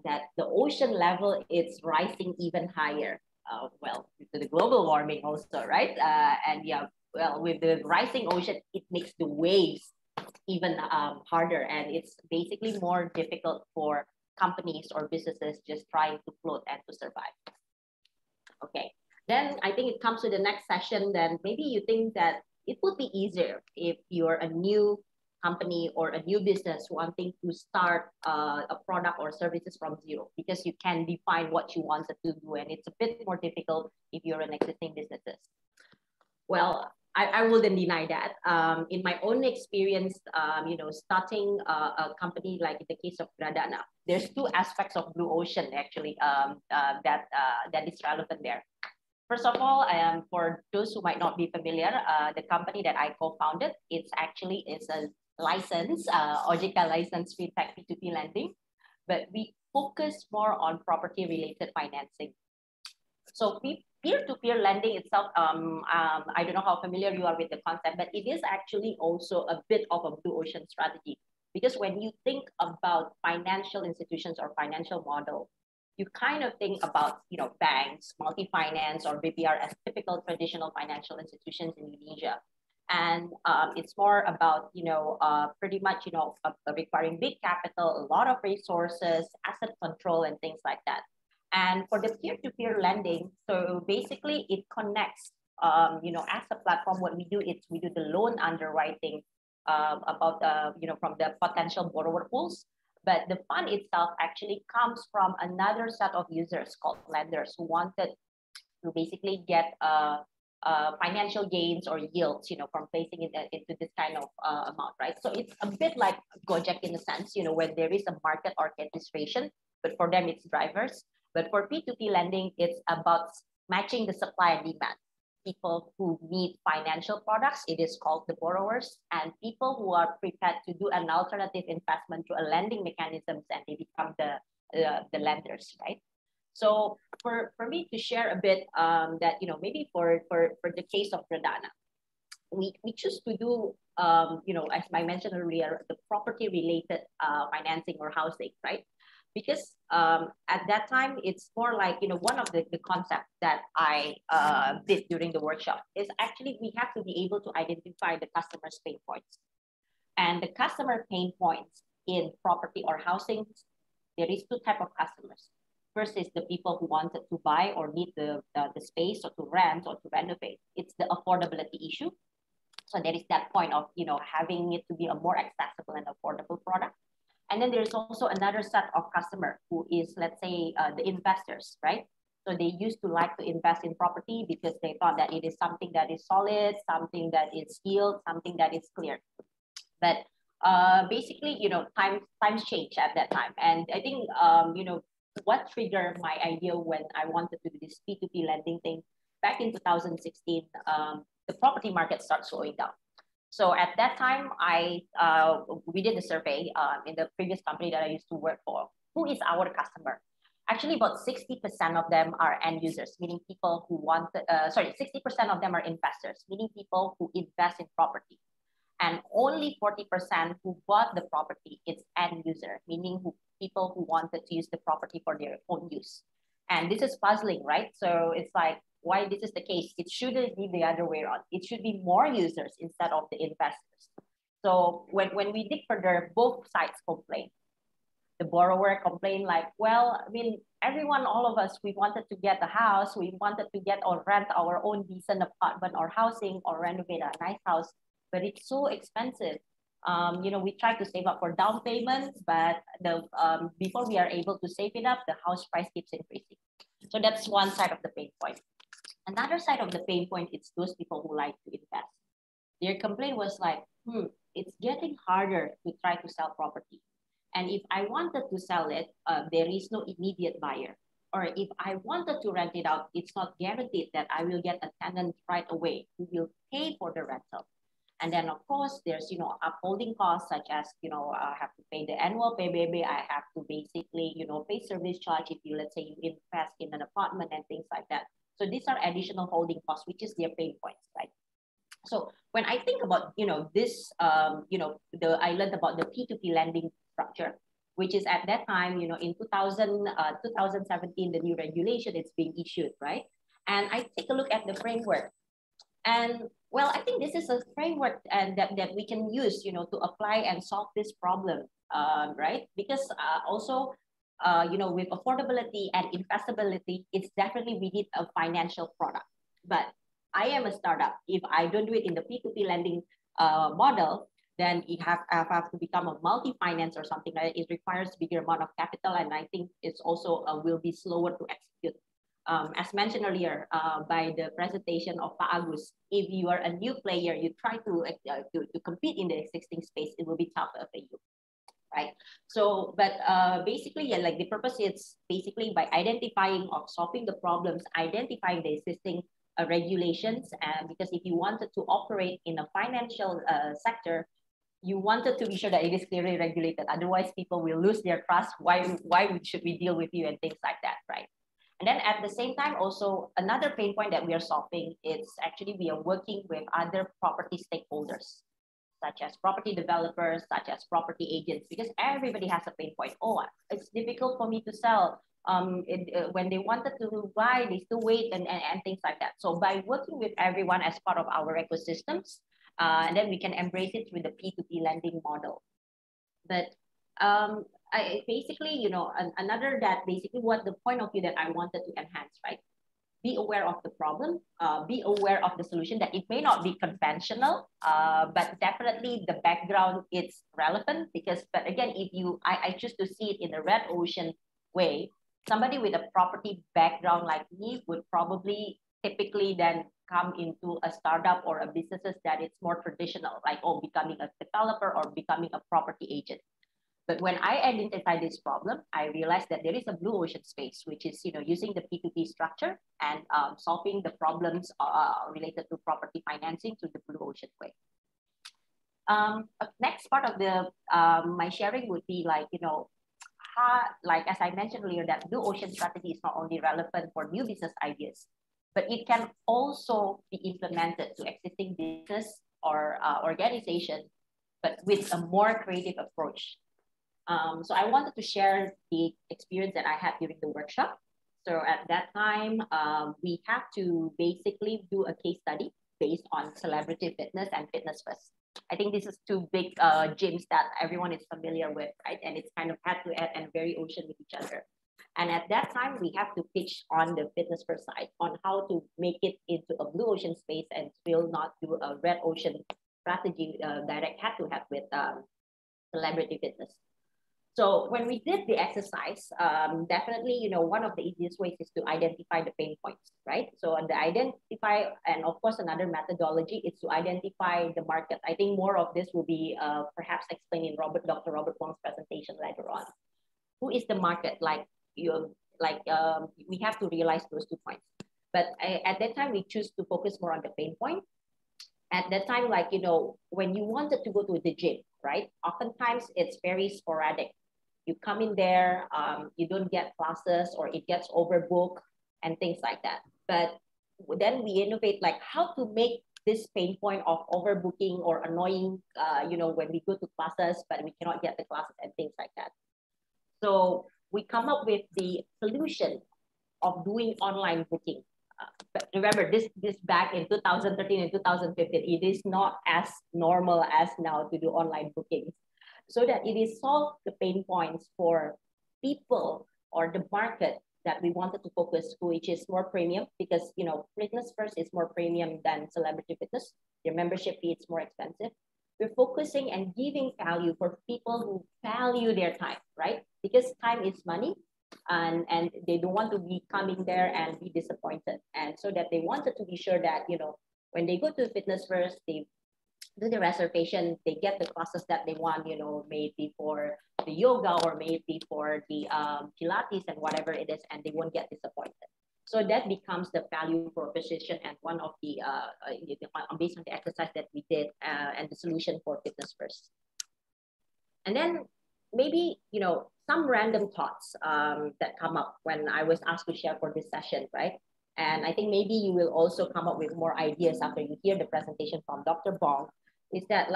S5: that the ocean level is rising even higher. Well, due to the global warming also, right? And yeah, well, with the rising ocean, it makes the waves even harder. And it's basically more difficult for companies or businesses just trying to float and to survive. Okay. Then I think it comes to the next session. Then maybe you think that it would be easier if you're a new company or a new business wanting to start a product or services from zero, because you can define what you wanted to do, and it's a bit more difficult if you're an existing businesses. Well, I wouldn't deny that. In my own experience, starting a company like in the case of Tata, there's two aspects of Blue Ocean actually that is relevant there. First of all, for those who might not be familiar, the company that I co-founded, it's a license, OJK license fintech P2P lending, but we focus more on property-related financing. So peer-to-peer lending itself, I don't know how familiar you are with the concept, but it is actually also a bit of a blue ocean strategy. Because when you think about financial institutions or financial model, you kind of think about banks, multi-finance, or BPR as typical traditional financial institutions in Indonesia. And it's more about pretty much requiring big capital, a lot of resources, asset control, and things like that. And for the peer-to-peer lending, so basically it connects, as a platform, what we do is we do the loan underwriting about from the potential borrower pools. But the fund itself actually comes from another set of users called lenders who wanted to basically get financial gains or yields, from placing it into this kind of amount, right? So it's a bit like Gojek in a sense, when there is a market orchestration, but for them it's drivers. But for P2P lending, it's about matching the supply and demand. People who need financial products, it is called the borrowers, and people who are prepared to do an alternative investment through a lending mechanisms, and they become the lenders, right? So for me to share a bit that, maybe for the case of Tata, we choose to do, as I mentioned earlier, the property related financing or housing, right? Because at that time, it's more like, one of the concepts that I did during the workshop is actually we have to be able to identify the customer's pain points. And the customer pain points in property or housing, there is two types of customers. First is the people who wanted to buy or need the space or to rent or to renovate. It's the affordability issue. So there is that point of, having it to be a more accessible and affordable product. And then there's also another set of customer who is, let's say, the investors, right? So they used to like to invest in property because they thought that it is something that is solid, something that is yield, something that is clear. But basically, times change at that time. And I think, what triggered my idea when I wanted to do this P2P lending thing back in 2016, the property market started slowing down. So at that time, we did a survey in the previous company that I used to work for. Who is our customer? Actually, about 60% of them are end users, meaning people who 60% of them are investors, meaning people who invest in property. And only 40% who bought the property, it's end user, meaning people who wanted to use the property for their own use. And this is puzzling, right? So it's like, why this is the case? It shouldn't be the other way around. It should be more users instead of the investors. So when we dig further, both sides complain. The borrower complained like, well, I mean, everyone, all of us, we wanted to get a house. We wanted to get or rent our own decent apartment or housing or renovate a nice house, but it's so expensive. We try to save up for down payments, but before we are able to save it up, the house price keeps increasing. So that's one side of the pain point. Another side of the pain point is those people who like to invest. Their complaint was like, it's getting harder to try to sell property. And if I wanted to sell it, there is no immediate buyer. Or if I wanted to rent it out, it's not guaranteed that I will get a tenant right away who will pay for the rental. And then, of course, there's, upholding costs such as, I have to pay the annual PBB. I have to basically, pay service charge if let's say, you invest in an apartment and things like that. So these are additional holding costs, which is their pain points, right? So when I think about, this, I learned about the P2P lending structure, which is at that time, in 2017, the new regulation is being issued, right? And I take a look at the framework. And well, I think this is a framework that we can use, to apply and solve this problem, right? Because also with affordability and investability, it's definitely we need a financial product. But I am a startup. If I don't do it in the P2P lending model, then it have to become a multi-finance or something like that. It requires bigger amount of capital, and I think it's also will be slower to execute. As mentioned earlier by the presentation of Pak Agus, if you are a new player, you try to compete in the existing space, it will be tougher for you, right? So, but basically, yeah, like the purpose is basically by identifying or solving the problems, identifying the existing regulations, and because if you wanted to operate in a financial sector, you wanted to be sure that it is clearly regulated. Otherwise, people will lose their trust. Why should we deal with you and things like that, right? And then at the same time, also another pain point that we are solving is actually we are working with other property stakeholders, such as property developers, such as property agents, because everybody has a pain point. Oh, it's difficult for me to sell. When they wanted to buy, they still wait and things like that. So by working with everyone as part of our ecosystems, and then we can embrace it through the P2P lending model. But I basically, another that basically what the point of view that I wanted to enhance, right? Be aware of the problem, be aware of the solution, that it may not be conventional, but definitely the background is relevant because, but again, if I choose to see it in the red ocean way, somebody with a property background like me would probably typically then come into a startup or a businesses that it's more traditional, like becoming a developer or becoming a property agent. But when I identify this problem, I realized that there is a blue ocean space, which is using the P2P structure and solving the problems related to property financing through the blue ocean way. Next part of the my sharing would be like like as I mentioned earlier, that blue ocean strategy is not only relevant for new business ideas, but it can also be implemented to existing business or organization, but with a more creative approach. So I wanted to share the experience that I had during the workshop. So at that time, we have to basically do a case study based on celebrity fitness and fitness first. I think this is two big gyms that everyone is familiar with, right? And it's kind of head to head and very ocean with each other. And at that time, we have to pitch on the fitness first side on how to make it into a blue ocean space and still not do a red ocean strategy direct head to head with celebrity fitness. So when we did the exercise, definitely, one of the easiest ways is to identify the pain points, right? So the identify, and of course, another methodology is to identify the market. I think more of this will be perhaps explained in Dr. Robert Wong's presentation later on. Who is the market? We have to realize those 2 points. But at that time, we choose to focus more on the pain point. At that time, when you wanted to go to the gym, right? Oftentimes, it's very sporadic. You come in there, you don't get classes or it gets overbooked and things like that. But then we innovate how to make this pain point of overbooking or annoying, when we go to classes, but we cannot get the classes and things like that. So we come up with the solution of doing online booking. But remember, this back in 2013 and 2015, it is not as normal as now to do online bookings. So that it is solve the pain points for people or the market that we wanted to focus, which is more premium, because fitness first is more premium than celebrity fitness. Your membership fee is more expensive. We're focusing and giving value for people who value their time, right? Because time is money. And they don't want to be coming there and be disappointed. And so that they wanted to be sure that, when they go to fitness first, they do the reservation, they get the classes that they want, maybe for the yoga or maybe for the Pilates and whatever it is, and they won't get disappointed. So that becomes the value proposition and one of the, based on the exercise that we did and the solution for fitness first. And then maybe, some random thoughts that come up when I was asked to share for this session, right? And I think maybe you will also come up with more ideas after you hear the presentation from Dr. Bong, is that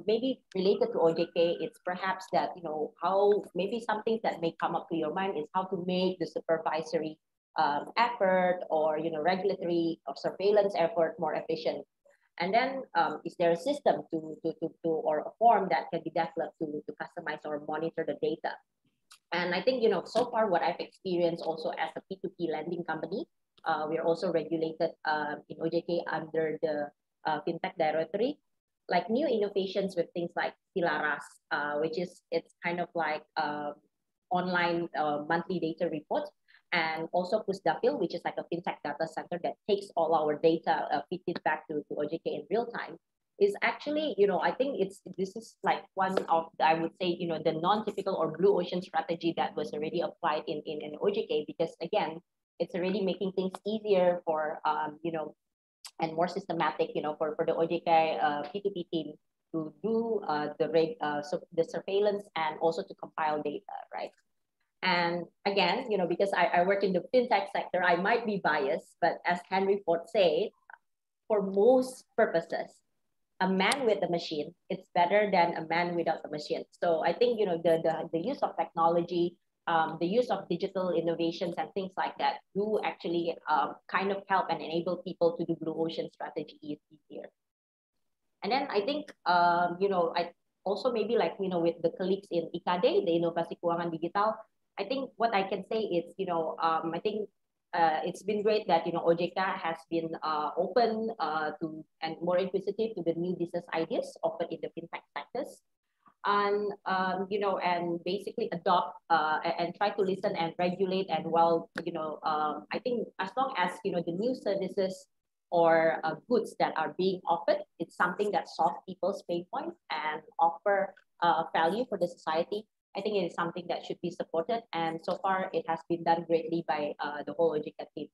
S5: maybe related to OJK, it's perhaps that, how maybe some things that may come up to your mind is how to make the supervisory effort or, regulatory or surveillance effort more efficient. And then is there a system or a form that can be developed to customize or monitor the data? And I think, you know, so far what I've experienced also as a P2P lending company, we're also regulated in OJK under the FinTech Directory, like new innovations with things like Silaras, which is, it's kind of like online monthly data reports, and also Pusdapil, which is like a FinTech data center that takes all our data, feeds it back to OJK in real time, is actually, you know, I think this is like one of, I would say, you know, the non-typical or blue ocean strategy that was already applied in OJK, because again, it's already making things easier for, you know, and more systematic, you know, for the OJK P2P team to do the surveillance and also to compile data, right? And again, you know, because I work in the fintech sector, I might be biased, but as Henry Ford said, for most purposes, a man with a machine, it's better than a man without a machine. So I think, you know, the use of technology, the use of digital innovations and things like that do actually kind of help and enable people to do blue ocean strategy easier. And then I think, you know, I also maybe like, you know, with the colleagues in IKD, the Inovasi Keuangan Digital, I think what I can say is, you know, I think it's been great that, you know, OJK has been open to and more inquisitive to the new business ideas offered in the fintech sectors, and you know, and basically adopt and try to listen and regulate. And while, you know, I think as long as, you know, the new services or goods that are being offered, it's something that solves people's pain points and offer value for the society, I think it is something that should be supported. And so far, it has been done greatly by the whole OJK team.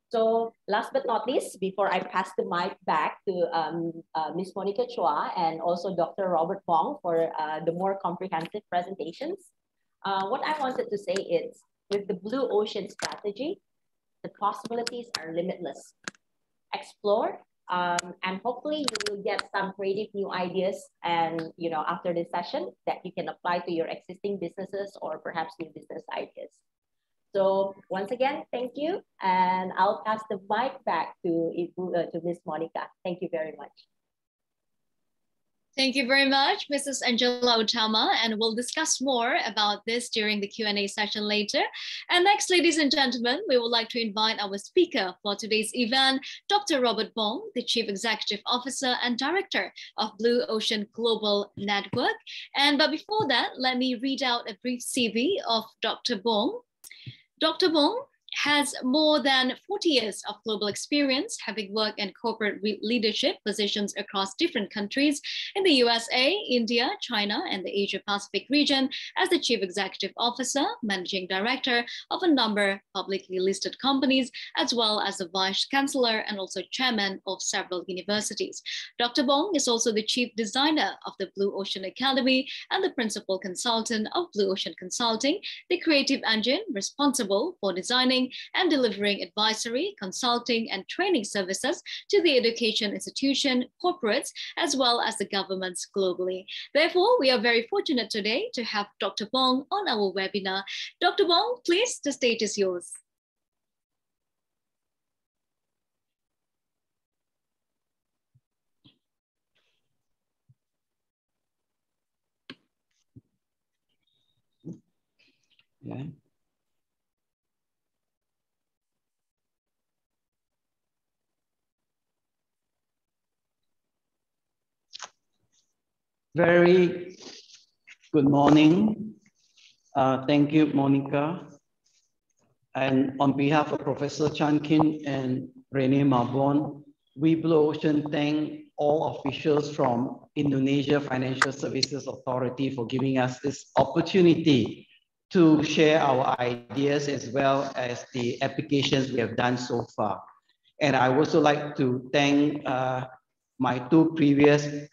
S5: So last but not least, before I pass the mic back to Ms. Monica Chua and also Dr. Robert Bong for the more comprehensive presentations, what I wanted to say is, with the Blue Ocean strategy, the possibilities are limitless. Explore, and hopefully you will get some creative new ideas, and, you know, after this session that you can apply to your existing businesses or perhaps new business ideas. So once again, thank you, and I'll pass the mic back to Ms. Monica. Thank you very much.
S2: Thank you very much, Mrs. Angela Utama, and we'll discuss more about this during the Q&A session later. And next, ladies and gentlemen, we would like to invite our speaker for today's event, Dr. Robert Bong, the Chief Executive Officer and Director of Blue Ocean Global Network. But before that, let me read out a brief CV of Dr. Bong. Dr. Bong has more than 40 years of global experience, having worked in corporate leadership positions across different countries in the USA, India, China, and the Asia-Pacific region as the Chief Executive Officer, Managing Director of a number of publicly listed companies, as well as the Vice Chancellor and also Chairman of several universities. Dr. Bong is also the Chief Designer of the Blue Ocean Academy and the Principal Consultant of Blue Ocean Consulting, the creative engine responsible for designing and delivering advisory, consulting, and training services to the education institution, corporates, as well as the governments globally. Therefore, we are very fortunate today to have Dr. Bong on our webinar. Dr. Bong, please, the stage is yours.
S6: Yeah. Very good morning. Thank you, Monica. And on behalf of Professor Chan Kin and Rene Marbon, we Blue Ocean thank all officials from Indonesia Financial Services Authority for giving us this opportunity to share our ideas as well as the applications we have done so far. And I also like to thank my two previous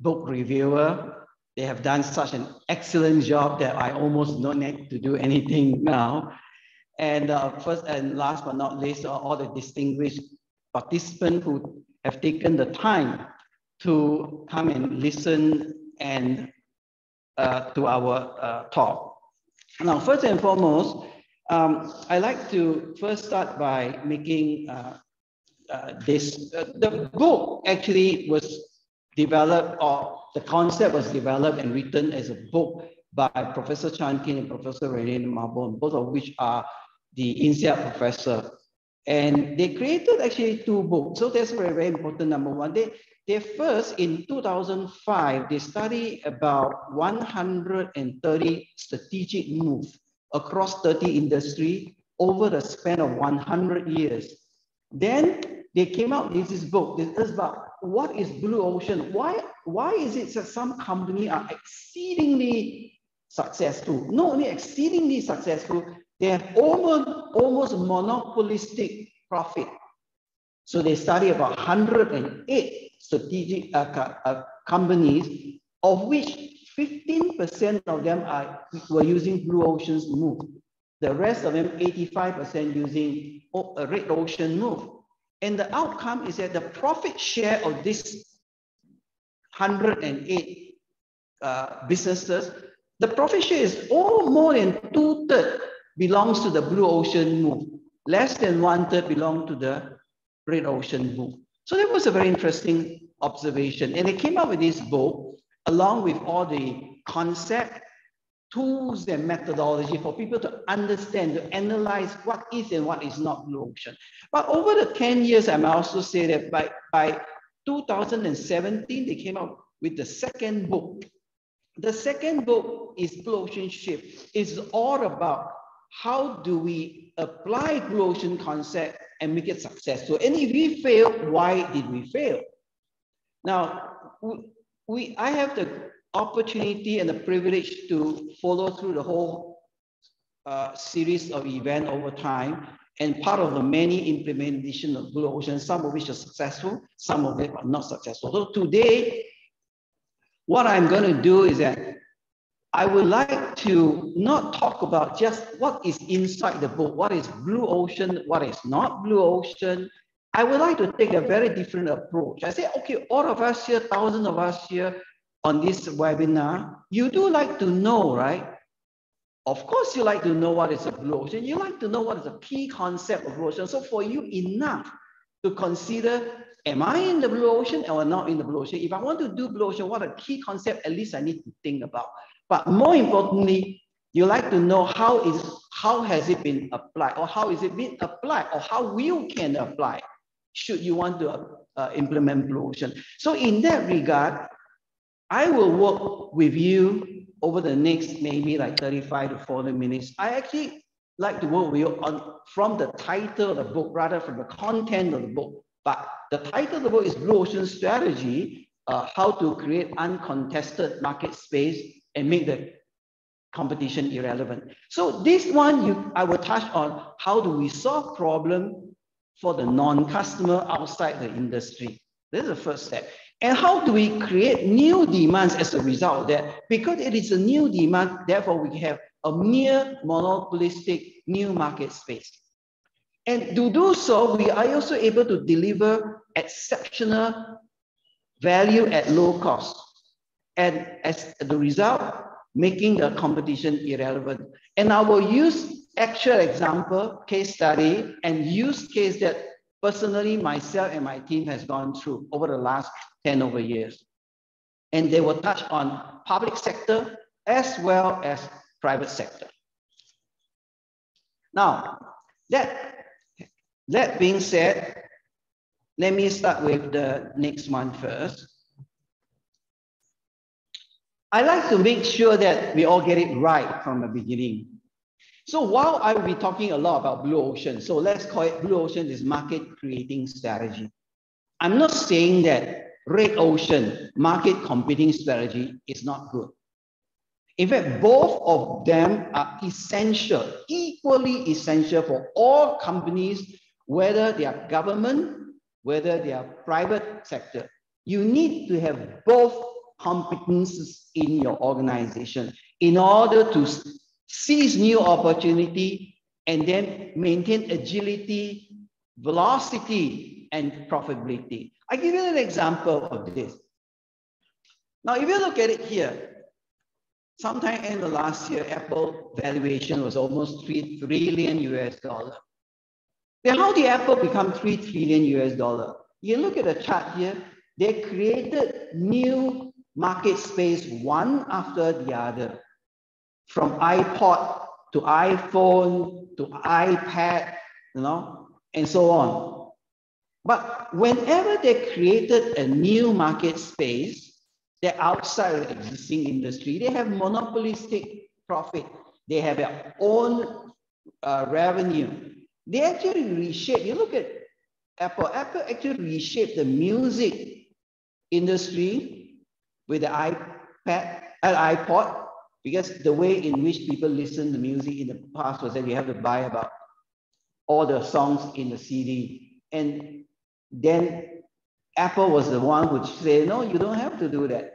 S6: book reviewer. They have done such an excellent job that I almost don't need to do anything now. And first and last but not least, all the distinguished participants who have taken the time to come and listen and to our talk. Now, first and foremost, I'd like to first start by making the book actually was developed, or the concept was developed and written as a book by Professor Chan Kin and Professor Rene Marbon, both of which are the INSEAD professor. And they created actually 2 books. So that's very, very important. Number one, they first, in 2005, they studied about 130 strategic moves across 30 industries over the span of 100 years. Then they came out with this book. This is about what is blue ocean. Why is it that some companies are exceedingly successful? Not only exceedingly successful, they have almost monopolistic profit. So they study about 108 strategic companies, of which 15% of them were using blue ocean's move. The rest of them, 85% using a red ocean move. And the outcome is that the profit share of this 108 businesses, the profit share is all more than 2/3 belongs to the blue ocean move. Less than 1/3 belong to the red ocean move. So that was a very interesting observation. And they came up with this book along with all the concept, tools, and methodology for people to understand, to analyze what is and what is not blue ocean. But over the 10 years, I might also say that by 2017, they came out with the second book. The second book is Blue Ocean Shift. It's all about how do we apply blue ocean concept and make it successful. And if we fail, why did we fail? Now, I have the opportunity and the privilege to follow through the whole series of events over time, and part of the many implementation of blue ocean, some of which are successful, some of them are not successful. So today, what I'm going to do is that I would like to not talk about just what is inside the book, what is blue ocean, what is not blue ocean. I would like to take a very different approach. I say, okay, all of us here, thousands of us here on this webinar, you do like to know, right? Of course, you like to know what is a blue ocean. You like to know what is a key concept of blue ocean. So for you, enough to consider, am I in the blue ocean or not in the blue ocean? If I want to do blue ocean, what a key concept at least I need to think about. But more importantly, you like to know how has it been applied, or how is it being applied, or how you can apply should you want to implement blue ocean. So in that regard, I will work with you over the next maybe like 35 to 40 minutes. I actually like to work with you from the title of the book rather from the content of the book. But the title of the book is Blue Ocean Strategy, how to create uncontested market space and make the competition irrelevant. So this one, I will touch on how do we solve problem for the non-customer outside the industry. This is the first step. And how do we create new demands as a result of that? Because it is a new demand, therefore we have a mere monopolistic new market space. And to do so, we are also able to deliver exceptional value at low cost. And as the result, making the competition irrelevant. And I will use actual example, case study, and use case that personally myself and my team has gone through over the last 10 over years. And they will touch on public sector as well as private sector. Now, that being said, let me start with the next one first. I like to make sure that we all get it right from the beginning. So while I will be talking a lot about blue ocean, so let's call it blue ocean is market creating strategy. I'm not saying that red ocean market competing strategy is not good. In fact, both of them are essential, equally essential for all companies, whether they are government, whether they are private sector. You need to have both competences in your organization in order to seize new opportunity and then maintain agility, velocity, and profitability. I give you an example of this. Now, if you look at it here, sometime in the last year, Apple valuation was almost $3 trillion US. Then how did Apple become $3 trillion US? You look at the chart here, they created new market space one after the other. from iPod to iPhone to iPad, you know, and so on. But whenever they created a new market space, they're outside of the existing industry, they have monopolistic profit. They have their own revenue. They actually reshape. You look at Apple. Apple actually reshaped the music industry with the iPad and iPod, because the way in which people listen to music in the past was that you have to buy about all the songs in the CD. And then Apple was the one who said, no, you don't have to do that.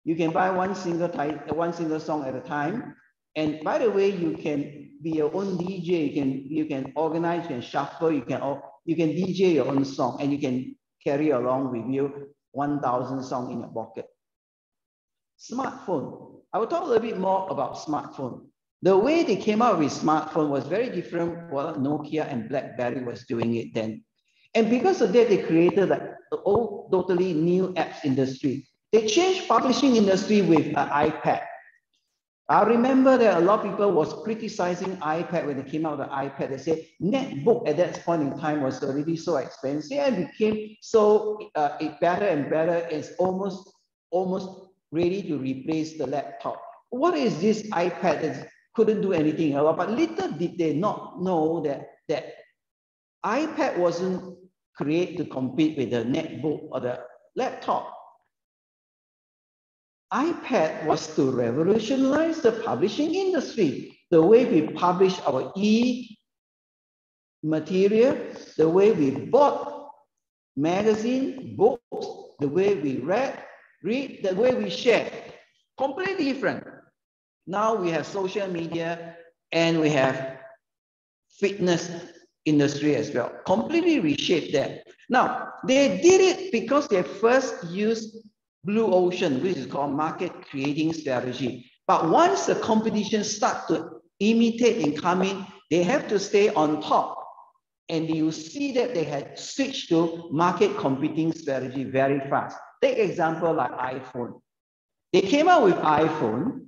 S6: You can buy one single song at a time. And by the way, you can be your own DJ. You can organize, you can shuffle, you can DJ your own song, and you can carry along with you 1,000 songs in your pocket. Smartphone. I will talk a little bit more about smartphone. The way they came out with smartphone was very different from what Nokia and BlackBerry was doing it then. And because of that, they created a totally new apps industry. They changed publishing industry with an iPad. I remember that a lot of people was criticizing iPad when they came out with the iPad. They said netbook at that point in time was already so expensive and became so better and better. It's almost ready to replace the laptop. What is this iPad that couldn't do anything? But little did they not know that iPad wasn't created to compete with the netbook or the laptop. iPad was to revolutionize the publishing industry, the way we publish our e-material, the way we bought magazine, books, the way we read, the way we share. Completely different. Now we have social media and we have fitness industry as well. Completely reshaped that. Now, they did it because they first used Blue Ocean, which is called market creating strategy. But once the competition starts to imitate and come in, they have to stay on top. And you see that they had switched to market competing strategy very fast. Take example like iPhone. They came out with iPhone.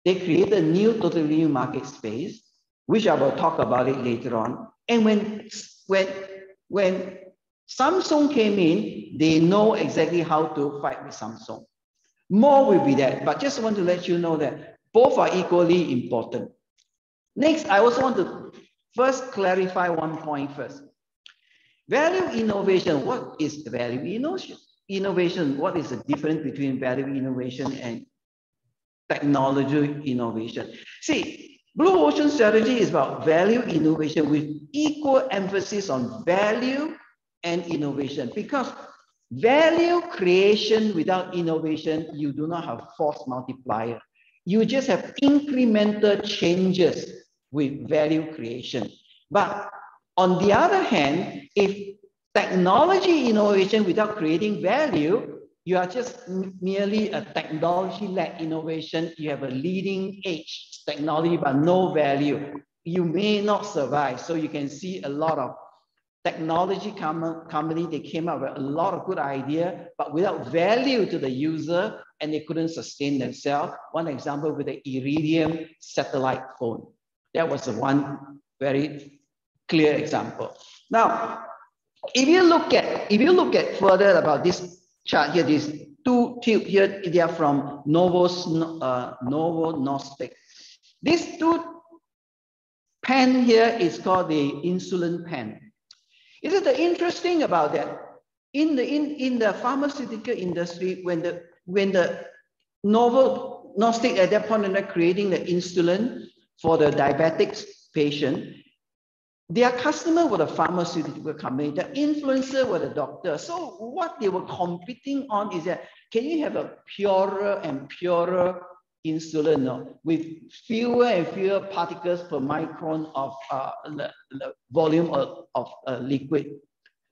S6: They created a totally new market space, which I will talk about it later on. And when Samsung came in, they know exactly how to fight with Samsung. More will be that, but just want to let you know that both are equally important. Next, I also want to first clarify one point first. Value innovation. What is value innovation? What is the difference between value innovation and technology innovation? See, Blue Ocean strategy is about value innovation with equal emphasis on value and innovation, because value creation without innovation, you do not have force multiplier. You just have incremental changes with value creation. But on the other hand, if technology innovation without creating value, you are just merely a technology-led innovation. You have a leading edge technology, but no value. You may not survive. So you can see a lot of technology company, they came up with a lot of good idea, but without value to the user, and they couldn't sustain themselves. One example with the Iridium satellite phone. That was the one very clear example. Now, if you look at further about this chart here, these two tubes here, they are from Novo Nordisk. These two pen here is called the Insulin Pen. Isn't it interesting about that? In the pharmaceutical industry, when the Novo Nordisk at that point in time creating the insulin for the diabetic patient, their customer were the pharmaceutical company, the influencer were the doctor. So what they were competing on is that, can you have a purer and purer insulin with fewer and fewer particles per micron of the volume of liquid.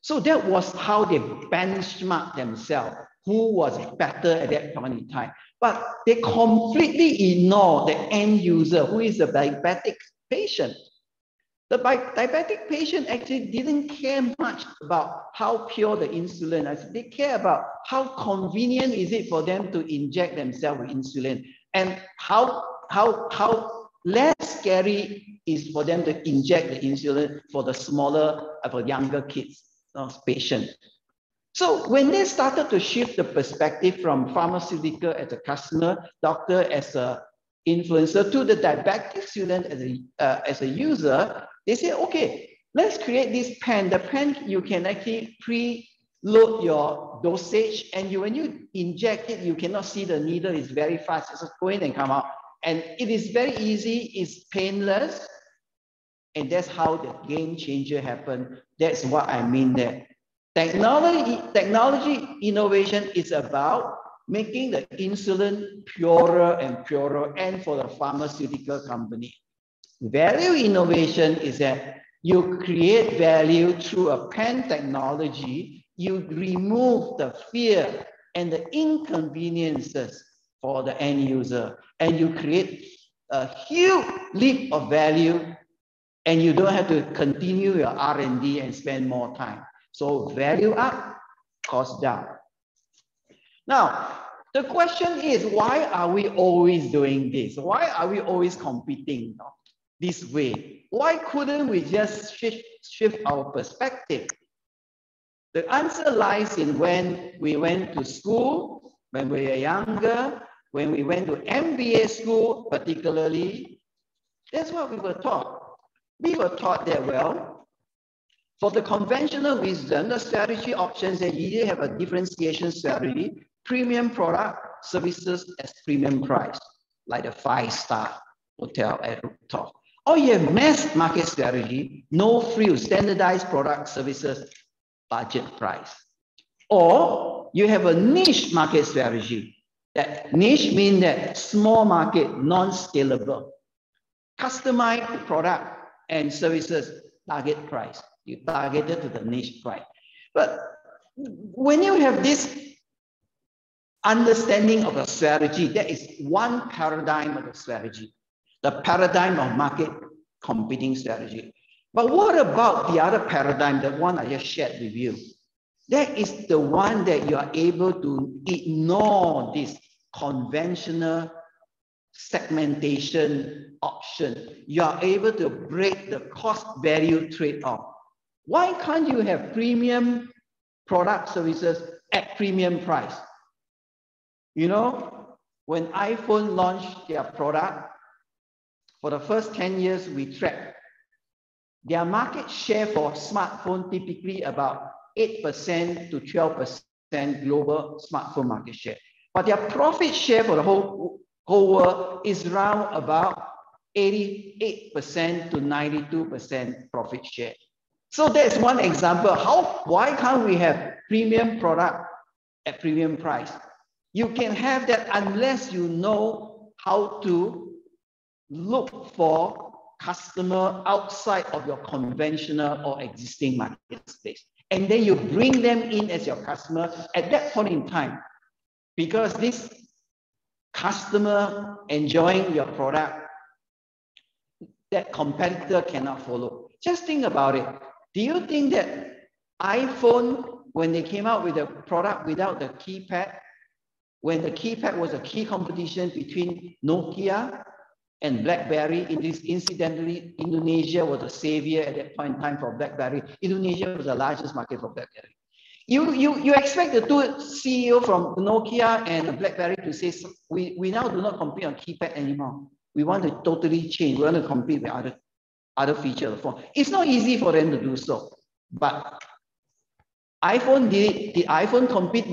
S6: So that was how they benchmarked themselves, who was better at that point in time. But they completely ignored the end user, who is the diabetic patient. The diabetic patient actually didn't care much about how pure the insulin is. They care about how convenient is it for them to inject themselves with insulin, and how less scary is for them to inject the insulin for the smaller, for younger kids, patients. So when they started to shift the perspective from pharmaceutical as a customer, doctor as a influencer, to the diabetic student as a user, they say, okay, let's create this pen. The pen, you can actually preload your dosage, and when you inject it, you cannot see the needle. It's very fast. It's just go in and come out. And it is very easy. It's painless. And that's how the game changer happened. That's what I mean there. Technology innovation is about making the insulin purer and purer, and for the pharmaceutical company. Value innovation is that you create value through a pen technology. You remove the fear and the inconveniences for the end user, and you create a huge leap of value, and you don't have to continue your R&D and spend more time. So value up, cost down. Now, the question is, why are we always doing this? Why are we always competing this way? Why couldn't we just shift our perspective? The answer lies in when we went to school, when we were younger, when we went to MBA school particularly. That's what we were taught. We were taught that, well, for the conventional wisdom, the strategy options that you either have a differentiation strategy, premium product, services as premium price, like the 5-star hotel at rooftop. Or you have mass market strategy, no frills, standardized product, services, budget price. Or you have a niche market strategy. That niche means that small market, non-scalable, customized product and services, target price. You targeted to the niche price. But when you have this understanding of a strategy, that is one paradigm of the strategy, the paradigm of market competing strategy. But what about the other paradigm, the one I just shared with you? That is the one that you are able to ignore this conventional segmentation option. You are able to break the cost-value trade-off. Why can't you have premium product services at premium price? You know, when iPhone launched their product, for the first 10 years, we tracked their market share for smartphone, typically about 8% to 12% global smartphone market share. But their profit share for the whole world is around about 88% to 92% profit share. So that's one example. Why can't we have premium product at premium price? You can have that unless you know how to look for customer outside of your conventional or existing market space. And then you bring them in as your customer at that point in time. Because this customer enjoying your product, that competitor cannot follow. Just think about it. Do you think that iPhone, when they came out with a product without the keypad, when the keypad was a key competition between Nokia and BlackBerry, incidentally, Indonesia was a savior at that point in time for BlackBerry. Indonesia was the largest market for BlackBerry. You expect the two CEO from Nokia and BlackBerry to say, we now do not compete on keypad anymore. We want to totally change. We want to compete with other features of the phone. It's not easy for them to do so. But iPhone did it. Did iPhone compete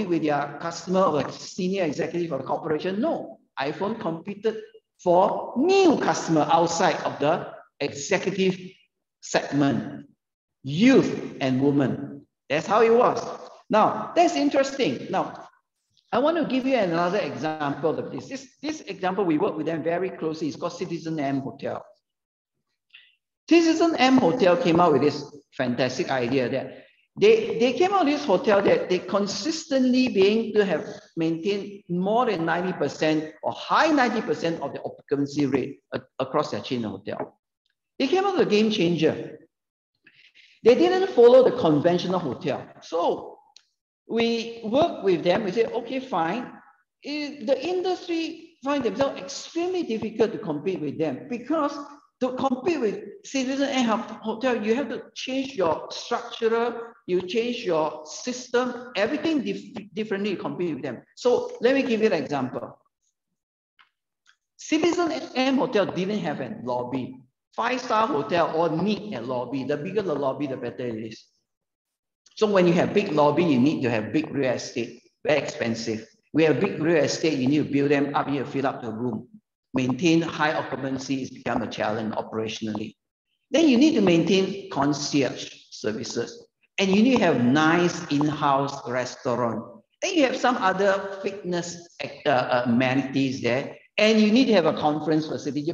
S6: with their customer or senior executive of the corporation? No. iPhone competed for new customer outside of the executive segment, youth and women. That's how it was. Now, that's interesting. Now, I want to give you another example of this. This example, we work with them very closely. It's called Citizen M Hotel. Citizen M Hotel came out with this fantastic idea that they came out with this hotel that they consistently being to have maintained more than 90% or high 90% of the occupancy rate across their chain of hotel. They came out with a game changer. They didn't follow the conventional hotel. So we worked with them. We said, okay, fine. The industry find themselves extremely difficult to compete with them, because to compete with Citizen M Hotel, you have to change your structure, you change your system, everything differently to compete with them. So let me give you an example. Citizen M Hotel didn't have a lobby. 5-star hotel all need a lobby. The bigger the lobby, the better it is. So when you have big lobby, you need to have big real estate, very expensive. We have big real estate, you need to build them up, you need to fill up the room. Maintain high occupancy has become a challenge operationally. Then you need to maintain concierge services. And you need to have nice in-house restaurant. Then you have some other fitness amenities there. And you need to have a conference facility.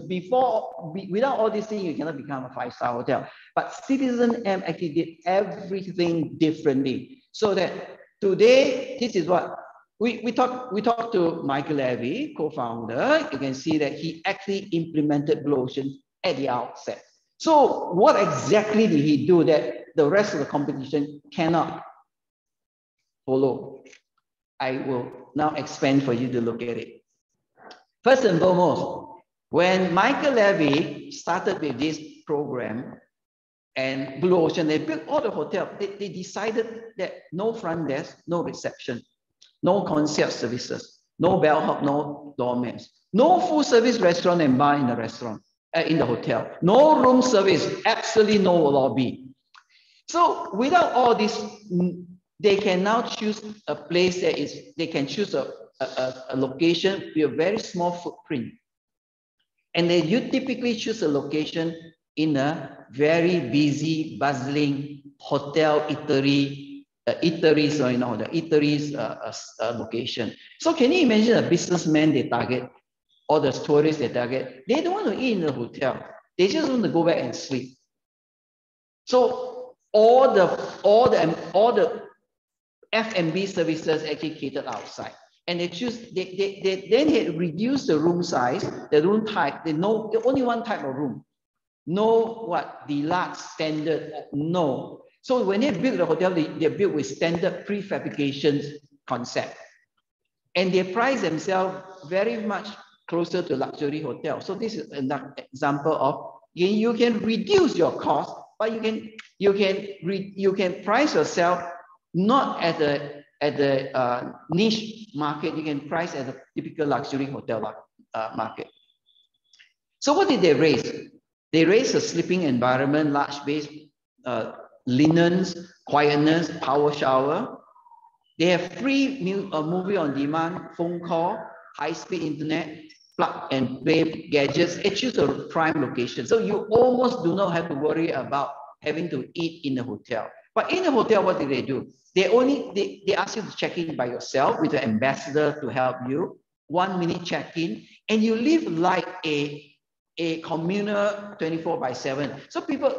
S6: Without all these things, you cannot become a 5-star hotel. But Citizen M actually did everything differently. So that today, this is what we talked to Michael Levy, co-founder. You can see that he actually implemented Blue Ocean at the outset. So what exactly did he do that the rest of the competition cannot follow? I will now expand for you to look at it. First and foremost, when Michael Levy started with this program and Blue Ocean, they built all the hotels. They decided that no front desk, no reception, no concierge services, no bellhop, no doormans, no full service restaurant and bar in the restaurant, in the hotel, no room service, absolutely no lobby. So without all this, they can now choose a place that is, they can choose a location with a very small footprint. And then you typically choose a location in a very busy, bustling hotel eateries, the eateries location. So can you imagine a businessman they target, or the tourists they target? They don't want to eat in the hotel. They just want to go back and sleep. So all the F&B services actually catered outside. And they then had reduced the room size, the room type. They know only one type of room. No deluxe, standard, no. So when they built the hotel, they built with standard prefabrications concept. And they price themselves very much closer to luxury hotel. So this is an example of you can reduce your cost, but you can price yourself not at the niche market. You can price at a typical luxury hotel market. So what did they raise? They raised a sleeping environment, large base, linens, quietness, power shower. They have free movie on demand, phone call, high-speed internet, plug and play gadgets. It choose a prime location. So you almost do not have to worry about having to eat in the hotel. But in the hotel, what do? They ask you to check in by yourself with an ambassador to help you, 1 minute check-in, and you live like a communal 24/7. So people,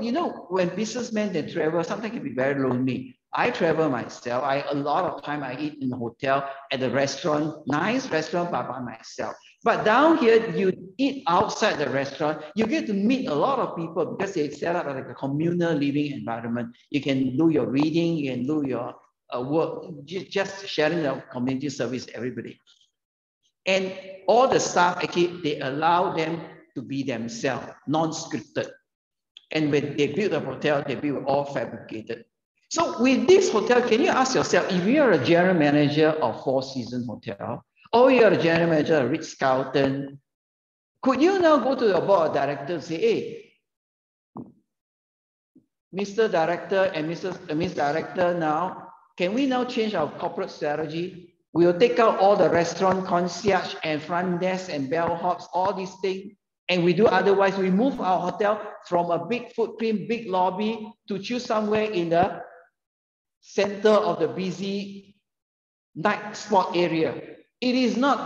S6: when businessmen they travel, sometimes can be very lonely. I travel myself. A lot of time I eat in the hotel, at the restaurant, nice restaurant, but by myself. But down here, you eat outside the restaurant, you get to meet a lot of people because they set up like a communal living environment. You can do your reading, you can do your work, just sharing the community service, everybody. And all the staff, actually, they allow them to be themselves, non-scripted. And when they build a hotel, they build all fabricated. So with this hotel, can you ask yourself, if you're a general manager of Four Seasons Hotel, or you're a general manager of Ritz-Carlton, could you now go to your board of directors and say, hey, Mr. Director and Miss Director now, can we now change our corporate strategy? We'll take out all the restaurant concierge and front desk and bellhops, all these things, and we do otherwise. We move our hotel from a big footprint, big lobby to choose somewhere in the center of the busy night spot area. It is not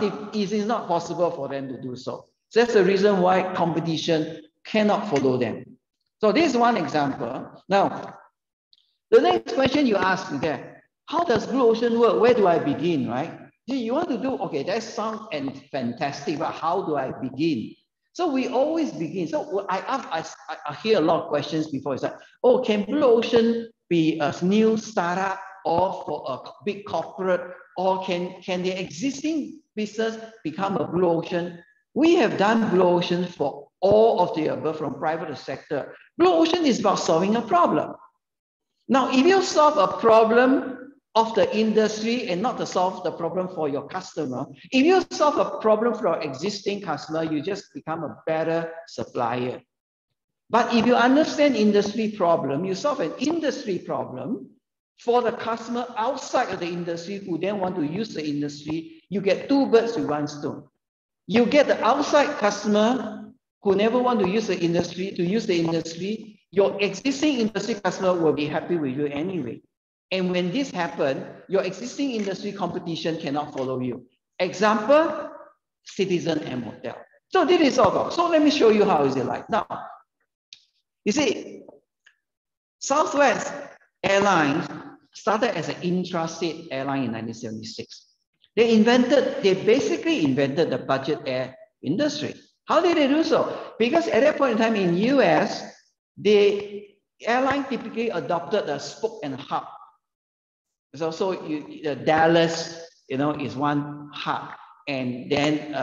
S6: possible for them to do so. So that's the reason why competition cannot follow them. So this is one example. Now, the next question you ask me there, how does Blue Ocean work? Where do I begin, right? You want to do, okay, that sounds fantastic, but how do I begin? So we always begin. So I hear a lot of questions before. It's like, oh, can Blue Ocean be a new startup or for a big corporate, or can the existing business become a blue ocean? We have done blue ocean for all of the above, from private sector. Blue ocean is about solving a problem. Now, if you solve a problem of the industry and not to solve the problem for your customer, if you solve a problem for your existing customer, you just become a better supplier. But if you understand industry problem, you solve an industry problem for the customer outside of the industry who then want to use the industry, you get two birds with one stone. You get the outside customer who never want to use the industry to use the industry. Your existing industry customer will be happy with you anyway. And when this happens, your existing industry competition cannot follow you. Example, Citizen and Motel. So this is all about. So let me show you how is it like. Now, you see, Southwest Airlines started as an intrastate airline in 1976. They basically invented the budget air industry. How did they do so? Because at that point in time in US, the airline typically adopted a spoke and hub. So Dallas, is one hub, and then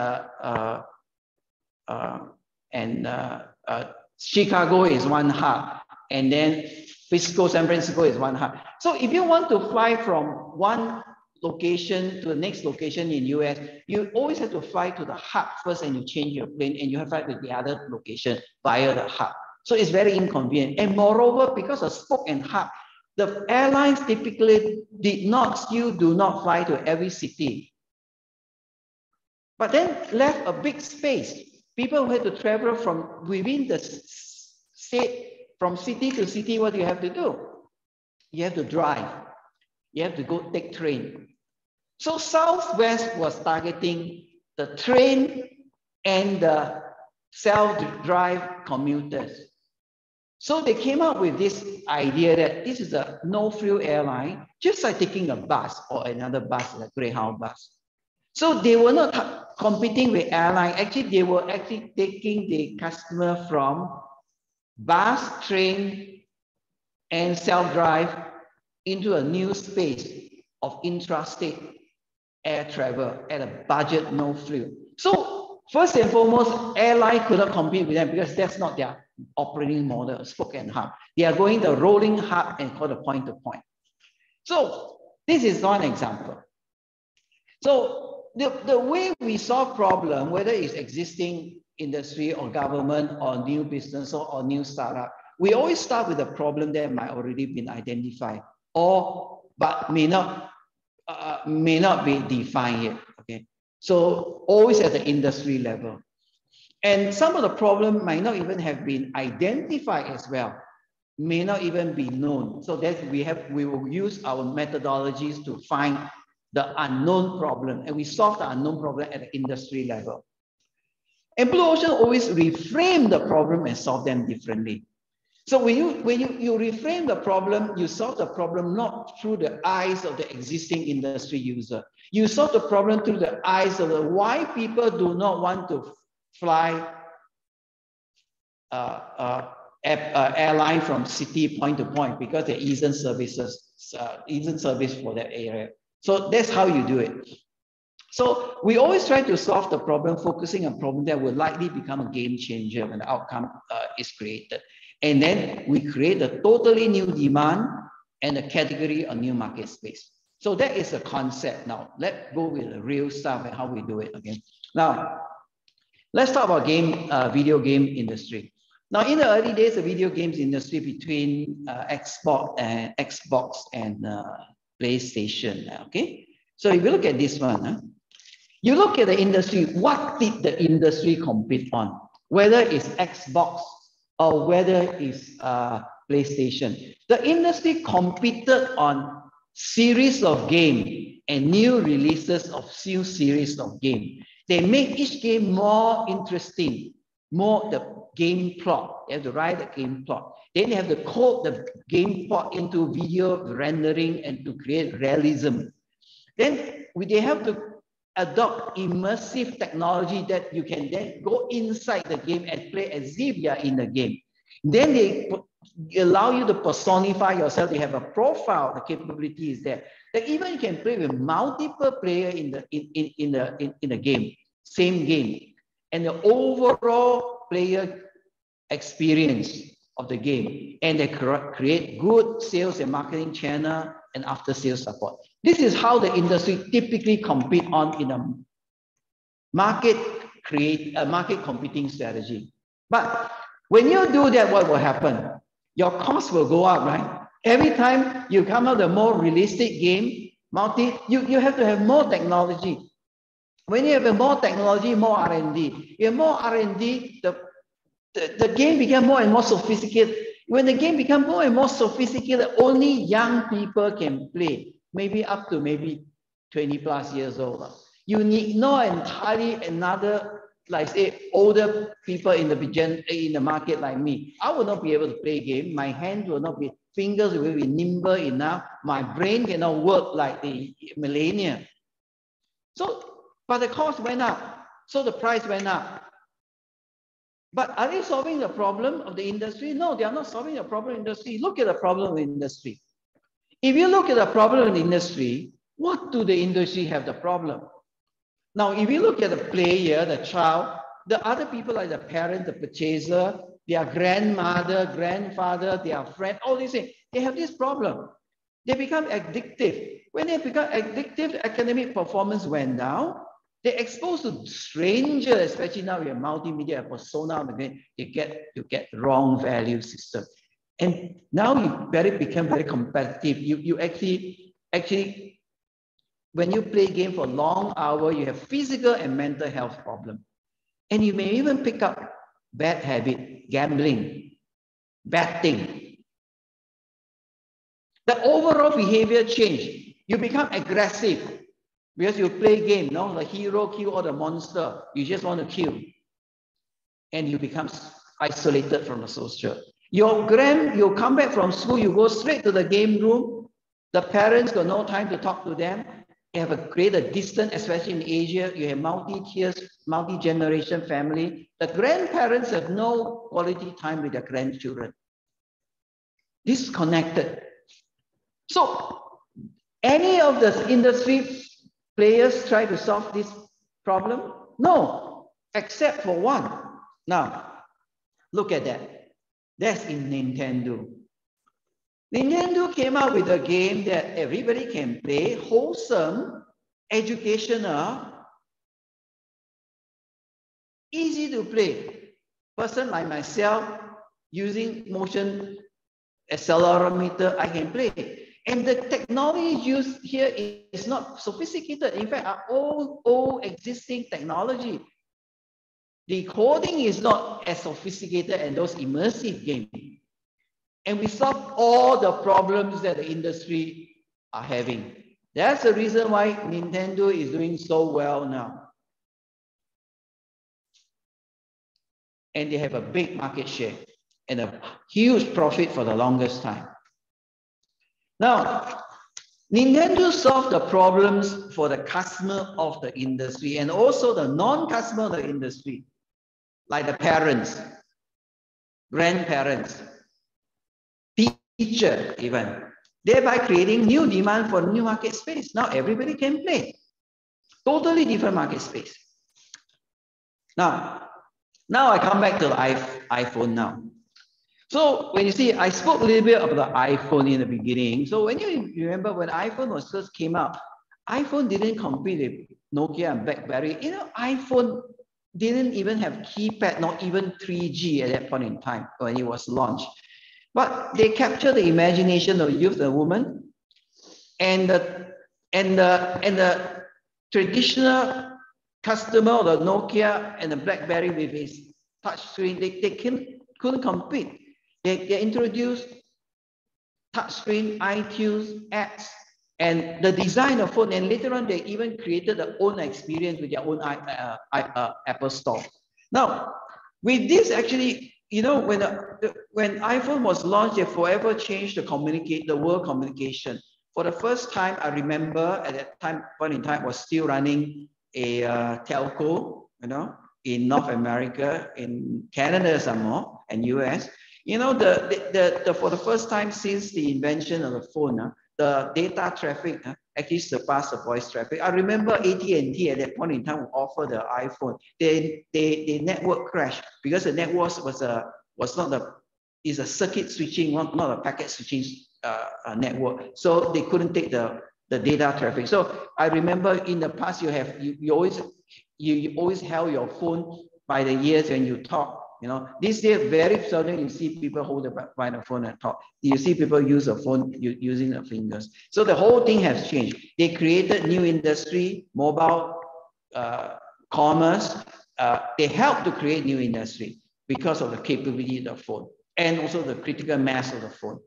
S6: Chicago is one hub, and then San Francisco is one hub. So if you want to fly from one location to the next location in US, you always have to fly to the hub first, and you change your plane, and you have to fly to the other location via the hub. So it's very inconvenient. And moreover, because of spoke and hub, the airlines typically do not fly to every city, but then left a big space. People who had to travel from within the state, from city to city. What do you have to do? You have to drive. You have to go take train. So Southwest was targeting the train and the self-drive commuters. So they came up with this idea that this is a no-frill airline, just like taking a bus or another bus, like Greyhound bus. So they were not competing with airline. Actually, they were actually taking the customer from bus, train, and self-drive into a new space of intrastate air travel at a budget, no frill. So first and foremost, airline could not compete with them because that's not their operating model, spoke and hub. They are going the rolling hub and call the point to point. So this is one example. So the way we solve problem, whether it's existing industry or government or new business or new startup, we always start with a problem that might already been identified but may not be defined yet. Okay, so always at the industry level. And some of the problem might not even have been identified as well, may not even be known. So that we will use our methodologies to find the unknown problem, and we solve the unknown problem at the industry level. And Blue Ocean always reframe the problem and solve them differently. So when you reframe the problem, you solve the problem not through the eyes of the existing industry user. You solve the problem through the eyes of why people do not want to fly airline from city point to point, because there isn't service for that area. So that's how you do it. So we always try to solve the problem, focusing on problem that will likely become a game changer when the outcome is created. And then we create a totally new demand and a category, a new market space. So that is a concept. Now let's go with the real stuff and how we do it again. Now let's talk about video game industry. Now in the early days, the video games industry between Xbox and PlayStation. Okay, so if you look at this one, you look at the industry. What did the industry compete on? Whether it's Xbox or whether it's PlayStation, the industry competed on series of game and new releases of new series of game. They make each game more interesting, more the game plot. They have to write the game plot. Then they have to code the game plot into video rendering and to create realism. Then they have to adopt immersive technology that you can then go inside the game and play as if you are in the game. Then they allow you to personify yourself. You have a profile. The capability is there. That even you can play with multiple players in the game, same game, and the overall player experience of the game, and they create good sales and marketing channel and after sales support. This is how the industry typically compete on in a market competing strategy. But when you do that, what will happen? Your cost will go up, right? Every time you come out with a more realistic game, you have to have more technology. When you have more technology, more R&D. You have more R&D, the game becomes more and more sophisticated. When the game becomes more and more sophisticated, only young people can play, maybe up to maybe 20 plus years old. You need no entirely another, like say, older people in the market like me. I will not be able to play game. My hands will not be, fingers will be nimble enough. My brain cannot work like the millennial. So, but the cost went up. So the price went up. But are they solving the problem of the industry? No, they are not solving the problem of the industry. Look at the problem of the industry. If you look at the problem of the industry, what do the industry have the problem? Now, if you look at the player, the child, the other people like the parent, the purchaser, their grandmother, grandfather, their friend, all these things, they have this problem. They become addictive. When they become addictive, academic performance went down. They're exposed to strangers, especially now we have multimedia persona, you get wrong value system. And now you become very competitive. You actually, when you play game for long hours, you have physical and mental health problem. And you may even pick up bad habit, gambling, betting. The overall behavior change. You become aggressive. Because you play game, no? The hero kill all the monster. You just want to kill. And you become isolated from the social. You come back from school, you go straight to the game room. The parents got no time to talk to them. They have created a distance, especially in Asia. You have multi-tiers, multi-generation family. The grandparents have no quality time with their grandchildren. Disconnected. So, any of the industry players try to solve this problem? No, except for one. Now, look at that. That's in Nintendo. Nintendo came out with a game that everybody can play, wholesome, educational, easy to play. Person like myself, using motion accelerometer, I can play. And the technology used here is not sophisticated. In fact, our old existing technology. The coding is not as sophisticated as those immersive games. And we solve all the problems that the industry are having. That's the reason why Nintendo is doing so well now. And they have a big market share and a huge profit for the longest time. Now, Nintendo solved the problems for the customer of the industry and also the non-customer of the industry, like the parents, grandparents, teacher even, thereby creating new demand for new market space. Now everybody can play. Totally different market space. Now I come back to the iPhone now. So when you see, I spoke a little bit about the iPhone in the beginning. So when you remember when iPhone was first came out, iPhone didn't compete with Nokia and BlackBerry. You know, iPhone didn't even have keypad, not even 3G at that point in time when it was launched. But they captured the imagination of youth and women, and the traditional customer of the Nokia and the BlackBerry with its touchscreen, they couldn't compete. They introduced touchscreen, iTunes, apps, and the design of phone. And later on, they even created their own experience with their own Apple Store. Now, with this, actually, you know, when iPhone was launched, it forever changed the world communication. For the first time, I remember at that point in time, was still running a telco, you know, in North America, in Canada some more, and US. You know, for the first time since the invention of the phone, the data traffic actually surpassed the voice traffic. I remember AT&T at that point in time offered the iPhone. The network crashed because the network is a circuit switching, not a packet switching network. So they couldn't take the data traffic. So I remember in the past you always held your phone by the ears when you talk. You know, these days very seldom you see people hold by the phone and talk. You see people use a phone using their fingers. So the whole thing has changed. They created new industry, mobile commerce. They helped to create new industry because of the capability of the phone and also the critical mass of the phone.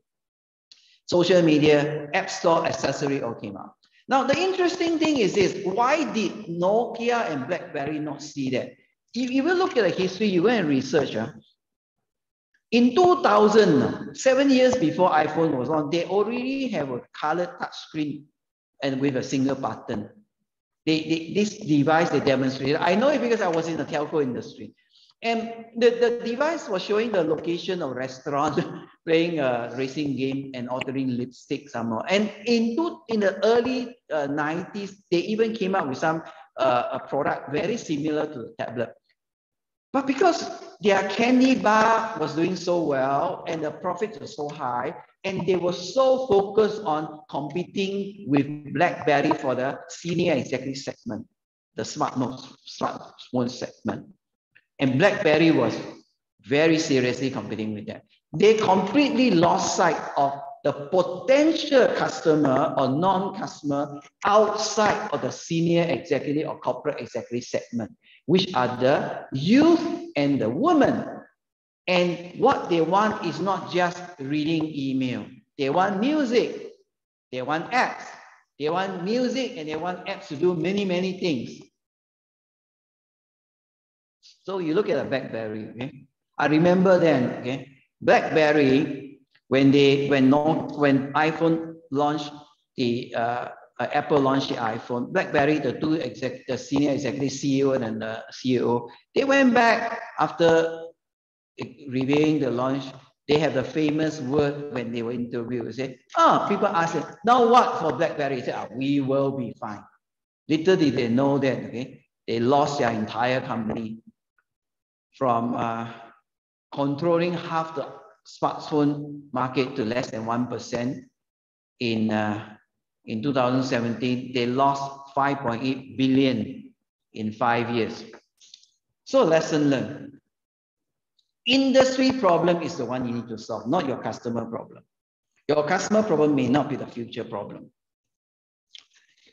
S6: Social media, app store, accessory all came out. Now the interesting thing is this: why did Nokia and BlackBerry not see that? If you will look at the history, you go and research. In 2000, 7 years before iPhone was on, they already have a colored touch screen and with a single button. This device they demonstrated. I know it because I was in the telco industry. And the device was showing the location of restaurant, playing a racing game and ordering lipstick somehow. And in the early 90s, they even came up with some a product very similar to the tablet. But because their candy bar was doing so well and the profits were so high, and they were so focused on competing with BlackBerry for the senior executive segment, the smartphone segment. And BlackBerry was very seriously competing with them. They completely lost sight of the potential customer or non-customer outside of the senior executive or corporate executive segment, which are the youth and the women. And what they want is not just reading email. They want music. They want apps. They want music and they want apps to do many, many things. So you look at a BlackBerry, okay? I remember then, okay, BlackBerry, when iPhone launched Apple launched the iPhone, BlackBerry, the senior executive CEO and the CEO, they went back after reviewing the launch. They have the famous word when they were interviewed. They say, people ask them, now what for BlackBerry? They say, we will be fine. Little did they know that, okay, they lost their entire company from controlling half the smartphone market to less than 1% in 2017. They lost 5.8 billion in 5 years. So lesson learned. Industry problem is the one you need to solve, not your customer problem. Your customer problem may not be the future problem.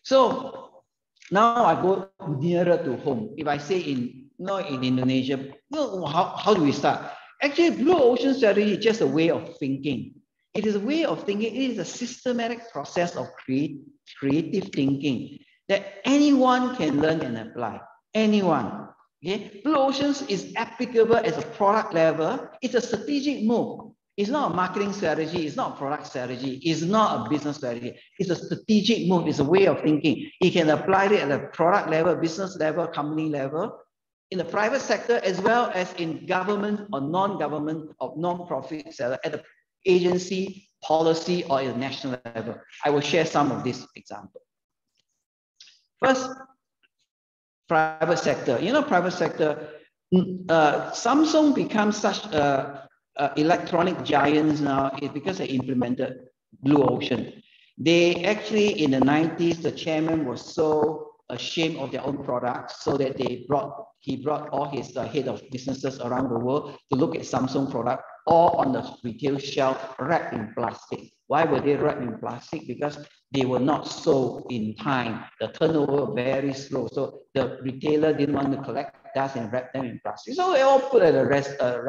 S6: So now I go nearer to home. If I say in Indonesia, how do we start? Actually, Blue Ocean strategy is just a way of thinking. It is a way of thinking. It is a systematic process of creative thinking that anyone can learn and apply. Anyone. Okay? Blue Oceans is applicable as a product level. It's a strategic move. It's not a marketing strategy. It's not a product strategy. It's not a business strategy. It's a strategic move. It's a way of thinking. You can apply it at a product level, business level, company level, in the private sector, as well as in government or non-government or non-profit sector, at the agency, policy, or at the national level. I will share some of these examples. First, private sector. You know, private sector, Samsung becomes such electronic giants now because they implemented Blue Ocean. They actually, in the 90s, the chairman was so ashamed of their own products, so that he brought all his head of businesses around the world to look at Samsung product, all on the retail shelf, wrapped in plastic. Why were they wrapped in plastic? Because they were not sold in time. The turnover was very slow, so the retailer didn't want to collect dust and wrap them in plastic. So they all put at the rest at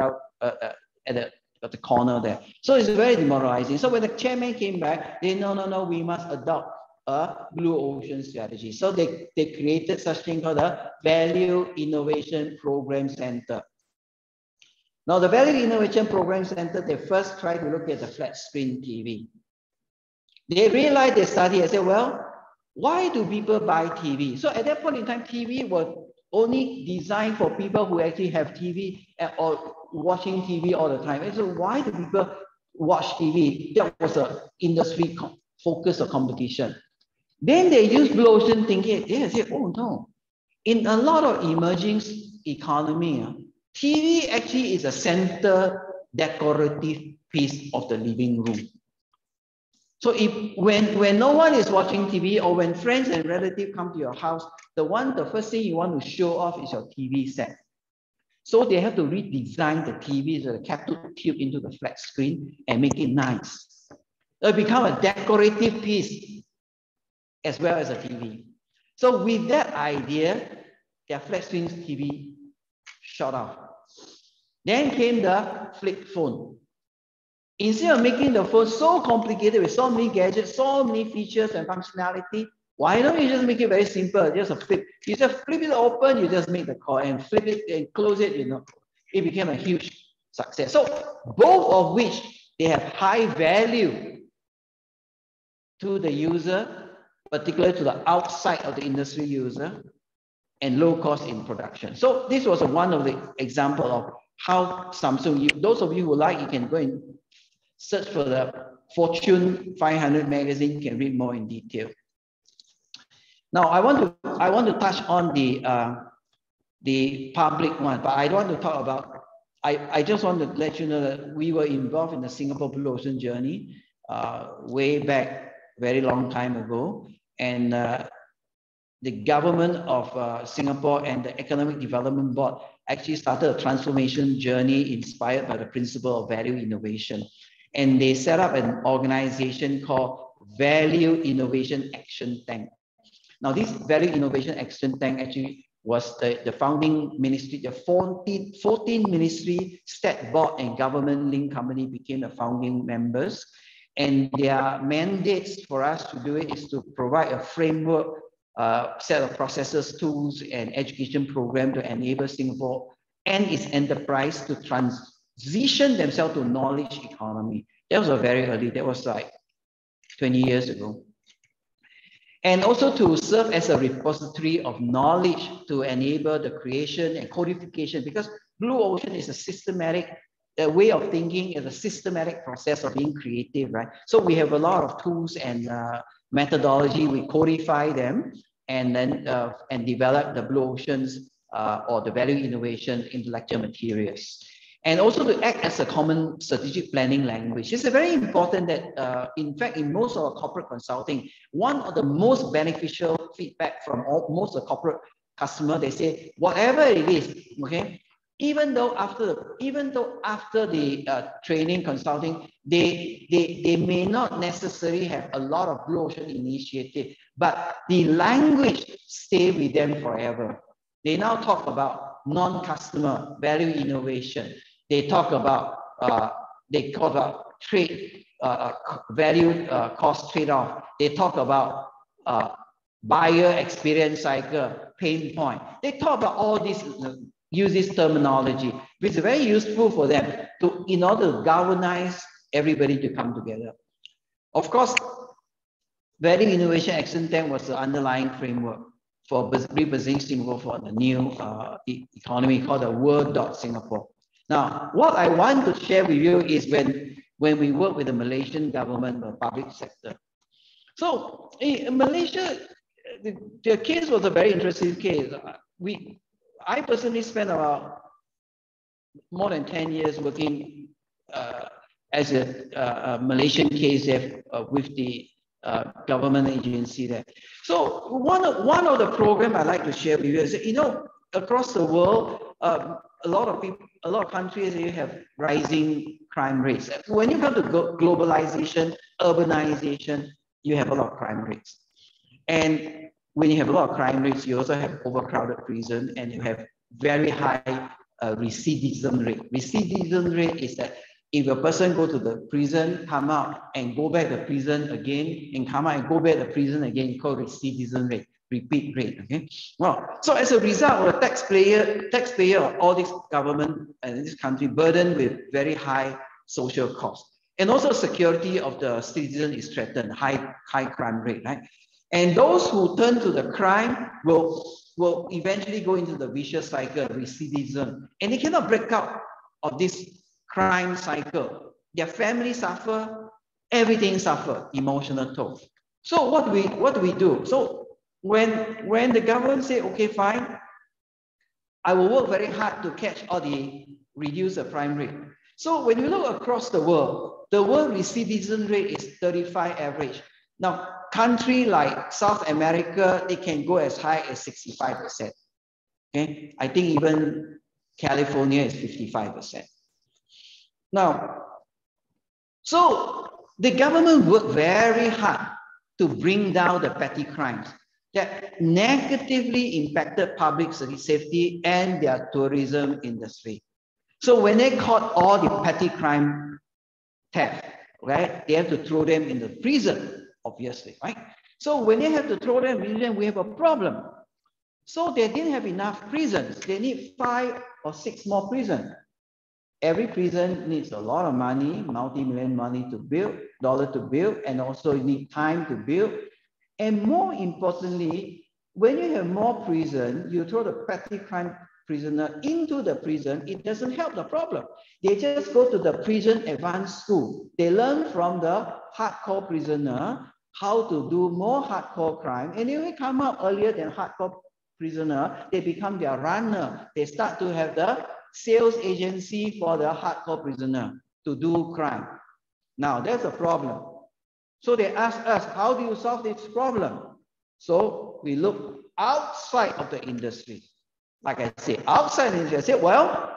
S6: the corner there. So it's very demoralizing. So when the chairman came back, they no, we must adopt a Blue Ocean strategy. So they created such thing called the Value Innovation Program Center. Now the Value Innovation Program Center, they first tried to look at the flat screen TV. They realized, they studied and said, well, why do people buy TV? So at that point in time, TV was only designed for people who actually have TV or watching TV all the time. And so why do people watch TV? That was an industry focus or competition. Then they use blue ocean thinking, they say, oh no, in a lot of emerging economy, TV actually is a center decorative piece of the living room. So when no one is watching TV, or when friends and relatives come to your house, the first thing you want to show off is your TV set. So they have to redesign the TV, so the cathode tube into the flat screen and make it nice. It become a decorative piece as well as a TV. So with that idea, their flat screen TV shot off. Then came the flip phone. Instead of making the phone so complicated with so many gadgets, so many features and functionality, why don't you just make it very simple? Just a flip. You just flip it open, you just make the call, and flip it and close it, it became a huge success. So both of which, they have high value to the user, particularly to the outside of the industry user, and low cost in production. So this was one of the example of how Samsung, those of you who like, you can go and search for the Fortune 500 magazine, can read more in detail. Now I want to touch on the public one, but I don't want to talk about. I just want to let you know that we were involved in the Singapore Blue Ocean journey way back, very long time ago, and the government of Singapore and the Economic Development Board actually started a transformation journey inspired by the principle of value innovation. And they set up an organization called Value Innovation Action Tank. Now, this Value Innovation Action Tank actually was the founding ministry, the 14 ministry, state board, and government-linked company became the founding members. And their mandates for us to do it is to provide a framework, set of processes, tools, and education program to enable Singapore and its enterprise to transition themselves to knowledge economy. That was very early. That was like 20 years ago. And also to serve as a repository of knowledge to enable the creation and codification, because Blue Ocean is a systematic way of thinking, is a systematic process of being creative, right? So we have a lot of tools and methodology. We codify them and then and develop the Blue Oceans or the value innovation intellectual materials. And also to act as a common strategic planning language. It's very important that, in fact, in most of our corporate consulting, one of the most beneficial feedback from most of the corporate customers, they say, whatever it is, okay, even though after the training consulting, they may not necessarily have a lot of Blue Ocean initiative, but the language stay with them forever. They now talk about non-customer value innovation. They talk about trade value cost trade-off. They talk about buyer experience cycle, pain point. They talk about all this, use this terminology, which is very useful for them in order to galvanize everybody to come together. Of course, Value Innovation Action Tank was the underlying framework for repositioning Singapore for the new economy called the World.Singapore. Now, what I want to share with you is when we work with the Malaysian government or public sector. So in Malaysia, the case was a very interesting case. I personally spent about more than 10 years working as a Malaysian case there with the government agency there. So one of the programs I like to share with you is, across the world, a lot of countries, you have rising crime rates. When you come to globalization, urbanization, you have a lot of crime rates. And when you have a lot of crime rates, you also have overcrowded prison, and you have very high recidivism rate. Recidivism rate is that if a person go to the prison, come out and go back to prison again, and come out and go back to prison again, called recidivism rate, repeat rate. Okay. Well, so as a result, the taxpayer of all this government and this country burdened with very high social costs, and also security of the citizen is threatened, high crime rate, right? And those who turn to the crime will eventually go into the vicious cycle, recidivism, and they cannot break out of this crime cycle. Their family suffer, everything suffer, emotional toll. So what do we do? So when the government say, okay, fine, I will work very hard to catch all the reduce the crime rate. So when you look across the world recidivism rate is 35 average. Now, country like South America, they can go as high as 65%. Okay, I think even California is 55%. Now, so the government worked very hard to bring down the petty crimes that negatively impacted public safety and their tourism industry. So when they caught all the petty crime theft, right, they have to throw them in the prison, obviously, right? So when they have to throw them in prison, we have a problem. So they didn't have enough prisons. They need 5 or 6 more prisons. Every prison needs a lot of money, multi-million money to build, dollar to build, and also you need time to build. And more importantly, when you have more prison, you throw the petty crime prisoner into the prison, it doesn't help the problem. They just go to the prison advanced school. They learn from the hardcore prisoner how to do more hardcore crime, and when they come out earlier than hardcore prisoner, they become their runner. They start to have the sales agency for the hardcore prisoner to do crime. Now that's a problem. So they ask us, how do you solve this problem? So we look outside of the industry. Like I say, outside the industry, I say, well,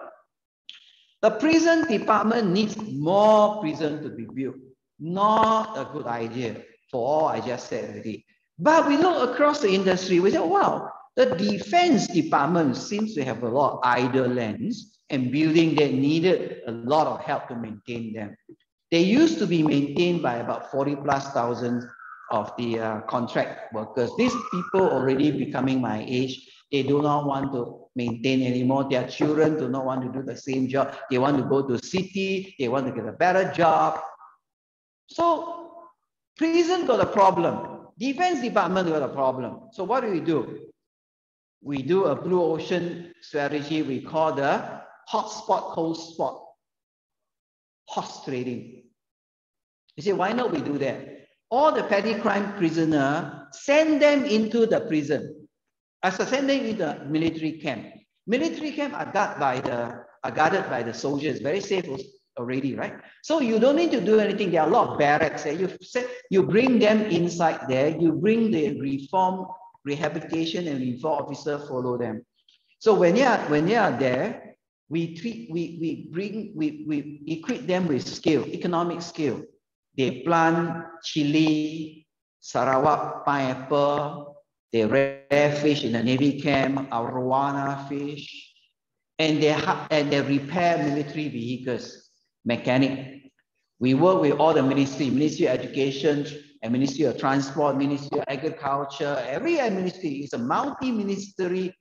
S6: the prison department needs more prison to be built. Not a good idea for all I just said already. But we look across the industry, we say, wow, the defense department seems to have a lot of idle lands and building that needed a lot of help to maintain them. They used to be maintained by about 40,000+ of the contract workers. These people already becoming my age. They do not want to maintain anymore. Their children do not want to do the same job. They want to go to city. They want to get a better job. So prison got a problem. Defense department got a problem. So what do? We do a blue ocean strategy we call the hotspot, cold spot, horse trading. You say, why not we do that? All the petty crime prisoner, send them into the prison. Send them into the military camp. Military camp are guarded by the soldiers, very safe already, right? So you don't need to do anything. There are a lot of barracks there. You bring them inside there. You bring the rehabilitation and reform officer follow them. So when they are there, we equip them with skill, economic skill. They plant chili, Sarawak pineapple, they rear fish in the Navy camp, arowana fish, and they repair military vehicles, mechanic. We work with all the Ministry of Education, and Ministry of Transport, Ministry of Agriculture. Every ministry is a multi-ministry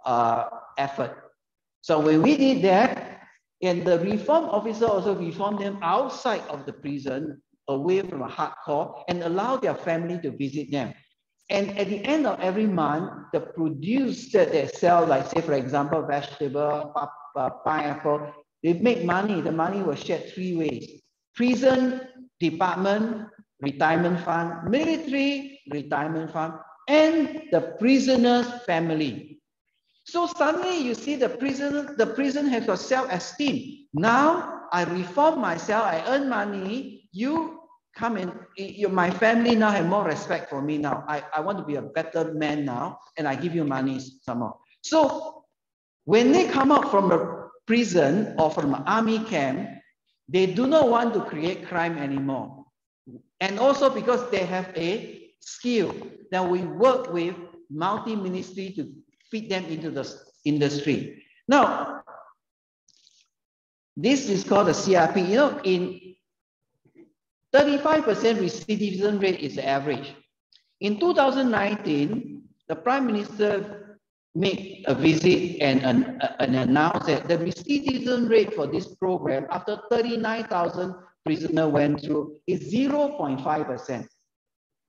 S6: effort. So when we did that, and the reform officer also reformed them outside of the prison, away from a hardcore, and allow their family to visit them. And at the end of every month, the produce that they sell, like say, for example, vegetable, pineapple, they make money. The money was shared 3 ways. Prison department, retirement fund, military retirement fund, and the prisoner's family. So suddenly you see the prison has a self-esteem. Now I reform myself, I earn money, you come in, my family now have more respect for me now. I want to be a better man now, and I give you money some more. So when they come out from the prison or from the army camp, they do not want to create crime anymore. And also because they have a skill that we work with multi-ministry to feed them into the industry. Now, this is called the CRP. You know, in 35% recidivism rate is the average. In 2019, the Prime Minister made a visit and announced that the recidivism rate for this program, after 39,000 prisoners went through, is 0.5%.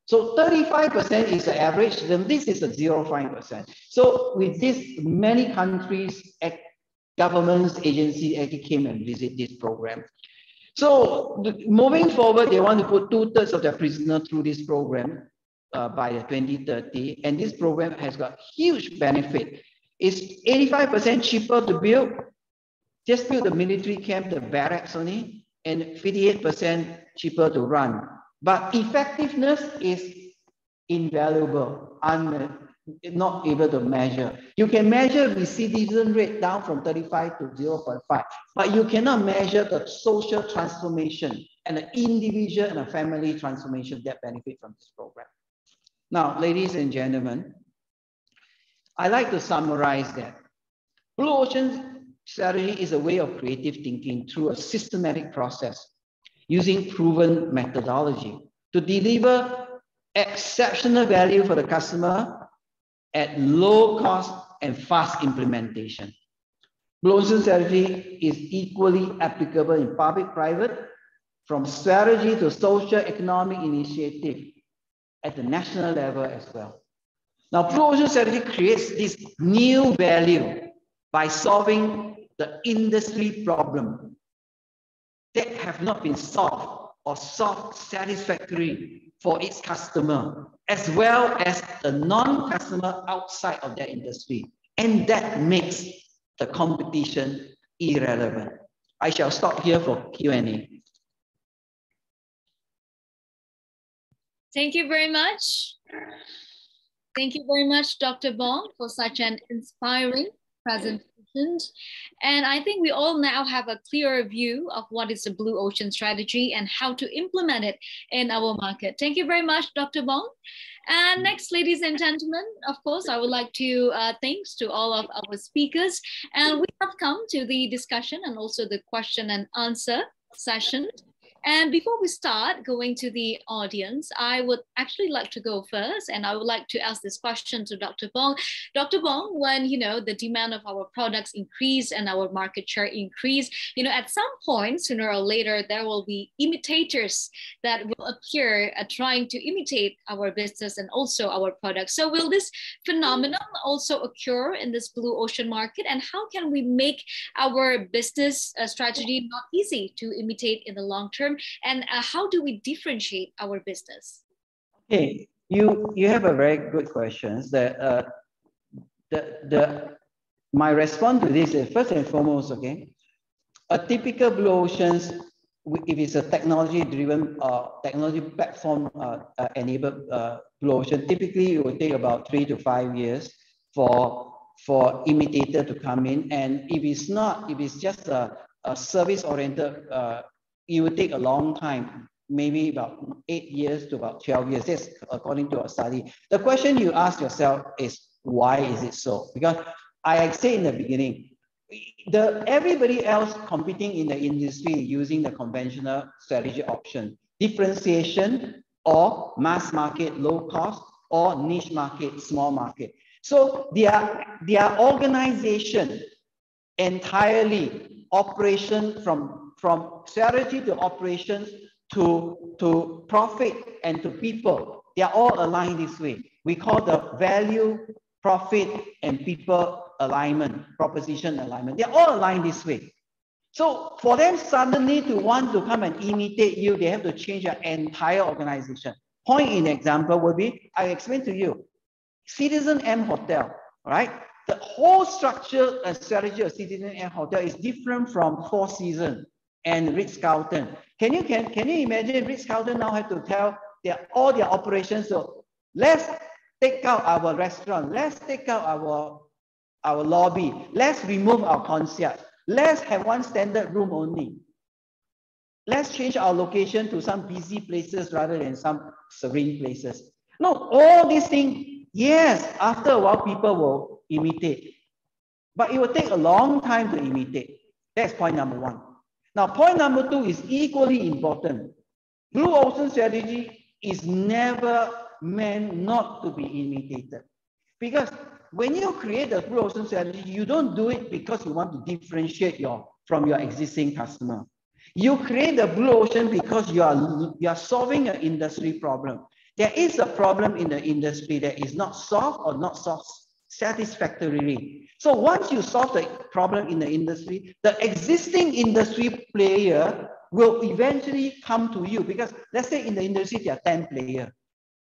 S6: So 35% is the average, then this is a 0.5%. So with this, many countries, governments, agencies actually came and visit this program. So moving forward, they want to put 2/3 of their prisoners through this program by 2030. And this program has got huge benefit. It's 85% cheaper to build. Just build the military camp, the barracks only, and 58% cheaper to run. But effectiveness is invaluable, not able to measure. You can measure the citizen rate down from 35 to 0.5, but you cannot measure the social transformation and the individual and the family transformation that benefit from this program. Now, ladies and gentlemen, I like to summarize that. Blue Ocean strategy is a way of creative thinking through a systematic process using proven methodology to deliver exceptional value for the customer at low cost and fast implementation. Blue Ocean strategy is equally applicable in public-private, from strategy to social economic initiative at the national level as well. Now, Blue Ocean strategy creates this new value by solving the industry problem that have not been solved or solved satisfactorily for its customer, as well as the non-customer outside of that industry. And that makes the competition irrelevant. I shall stop here for Q&A.
S2: Thank you very much. Thank you very much, Dr. Bong, for such an inspiring presentation. And I think we all now have a clearer view of what is the Blue Ocean strategy and how to implement it in our market. Thank you very much, Dr. Bong. And next, ladies and gentlemen, of course, I would like to thanks to all of our speakers. And we have come to the discussion and also the question and answer session. And before we start going to the audience, I would actually like to go first, and I would like to ask this question to Dr. Bong. Dr. Bong, when the demand of our products increase and our market share increase, at some point, sooner or later, there will be imitators that will appear trying to imitate our business and also our products. So will this phenomenon also occur in this Blue Ocean market? And how can we make our business strategy not easy to imitate in the long term? And how do we differentiate our business?
S6: Okay, you have a very good question. My response to this is, first and foremost, okay, a typical Blue Oceans, if it's a technology-driven, technology platform enabled Blue Ocean, typically it will take about 3 to 5 years for imitator to come in. And if it's just a service-oriented, it will take a long time, maybe about 8 years to about 12 years. That's according to a study. The question you ask yourself is, why is it so? Because I say in the beginning, everybody else competing in the industry using the conventional strategy option, differentiation or mass market, low cost, or niche market, small market. So their organization entirely operation from strategy to operations to profit and to people, they are all aligned this way. We call the value, profit, and people alignment, proposition alignment. They are all aligned this way. So for them suddenly to want to come and imitate you, they have to change their entire organization. Point in example would be, I explained to you, Citizen M Hotel, right? The whole structure and strategy of Citizen M Hotel is different from Four Seasons and Ritz-Carlton. Can you imagine Ritz-Carlton now have to tell all their operations, so let's take out our restaurant, let's take out our lobby, let's remove our concierge, let's have one standard room only. Let's change our location to some busy places rather than some serene places. No, all these things, yes, after a while people will imitate, but it will take a long time to imitate. That's point number one. Now, point number two is equally important. Blue Ocean strategy is never meant not to be imitated. Because when you create a Blue Ocean strategy, you don't do it because you want to differentiate from your existing customer. You create a Blue Ocean because you are solving an industry problem. there is a problem in the industry that is not solved or not solved satisfactorily. So once you solve the problem in the industry, the existing industry player will eventually come to you, because let's say in the industry there are 10 players.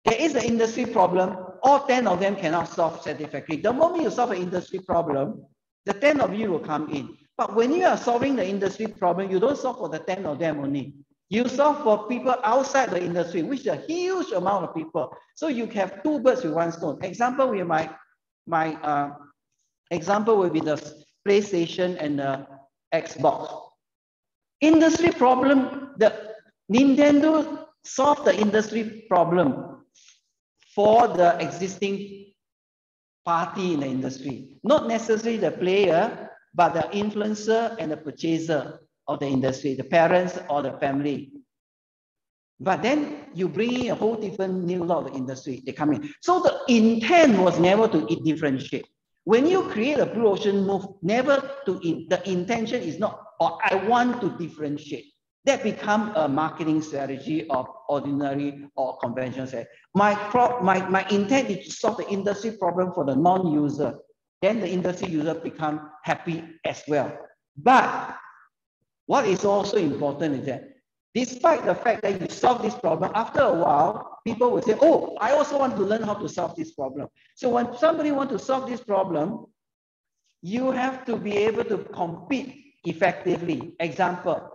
S6: There is an industry problem, all 10 of them cannot solve satisfactorily. The moment you solve an industry problem, the 10 of you will come in. But when you are solving the industry problem, you don't solve for the 10 of them only. You solve for people outside the industry, which is a huge amount of people. So you have two birds with one stone. Example, example will be the PlayStation and the Xbox. Industry problem, the Nintendo solved the industry problem for the existing party in the industry. Not necessarily the player, but the influencer and the purchaser of the industry, the parents or the family. But then you bring in a whole different new law of the industry, they come in. So the intent was never to differentiate. When you create a blue ocean move, the intention is not, or I want to differentiate. That becomes a marketing strategy of ordinary or conventional strategy. My intent is to solve the industry problem for the non-user. Then the industry user become happy as well. But what is also important is that despite the fact that you solve this problem, after a while, people will say, oh, I also want to learn how to solve this problem. So when somebody wants to solve this problem, you have to be able to compete effectively. Example,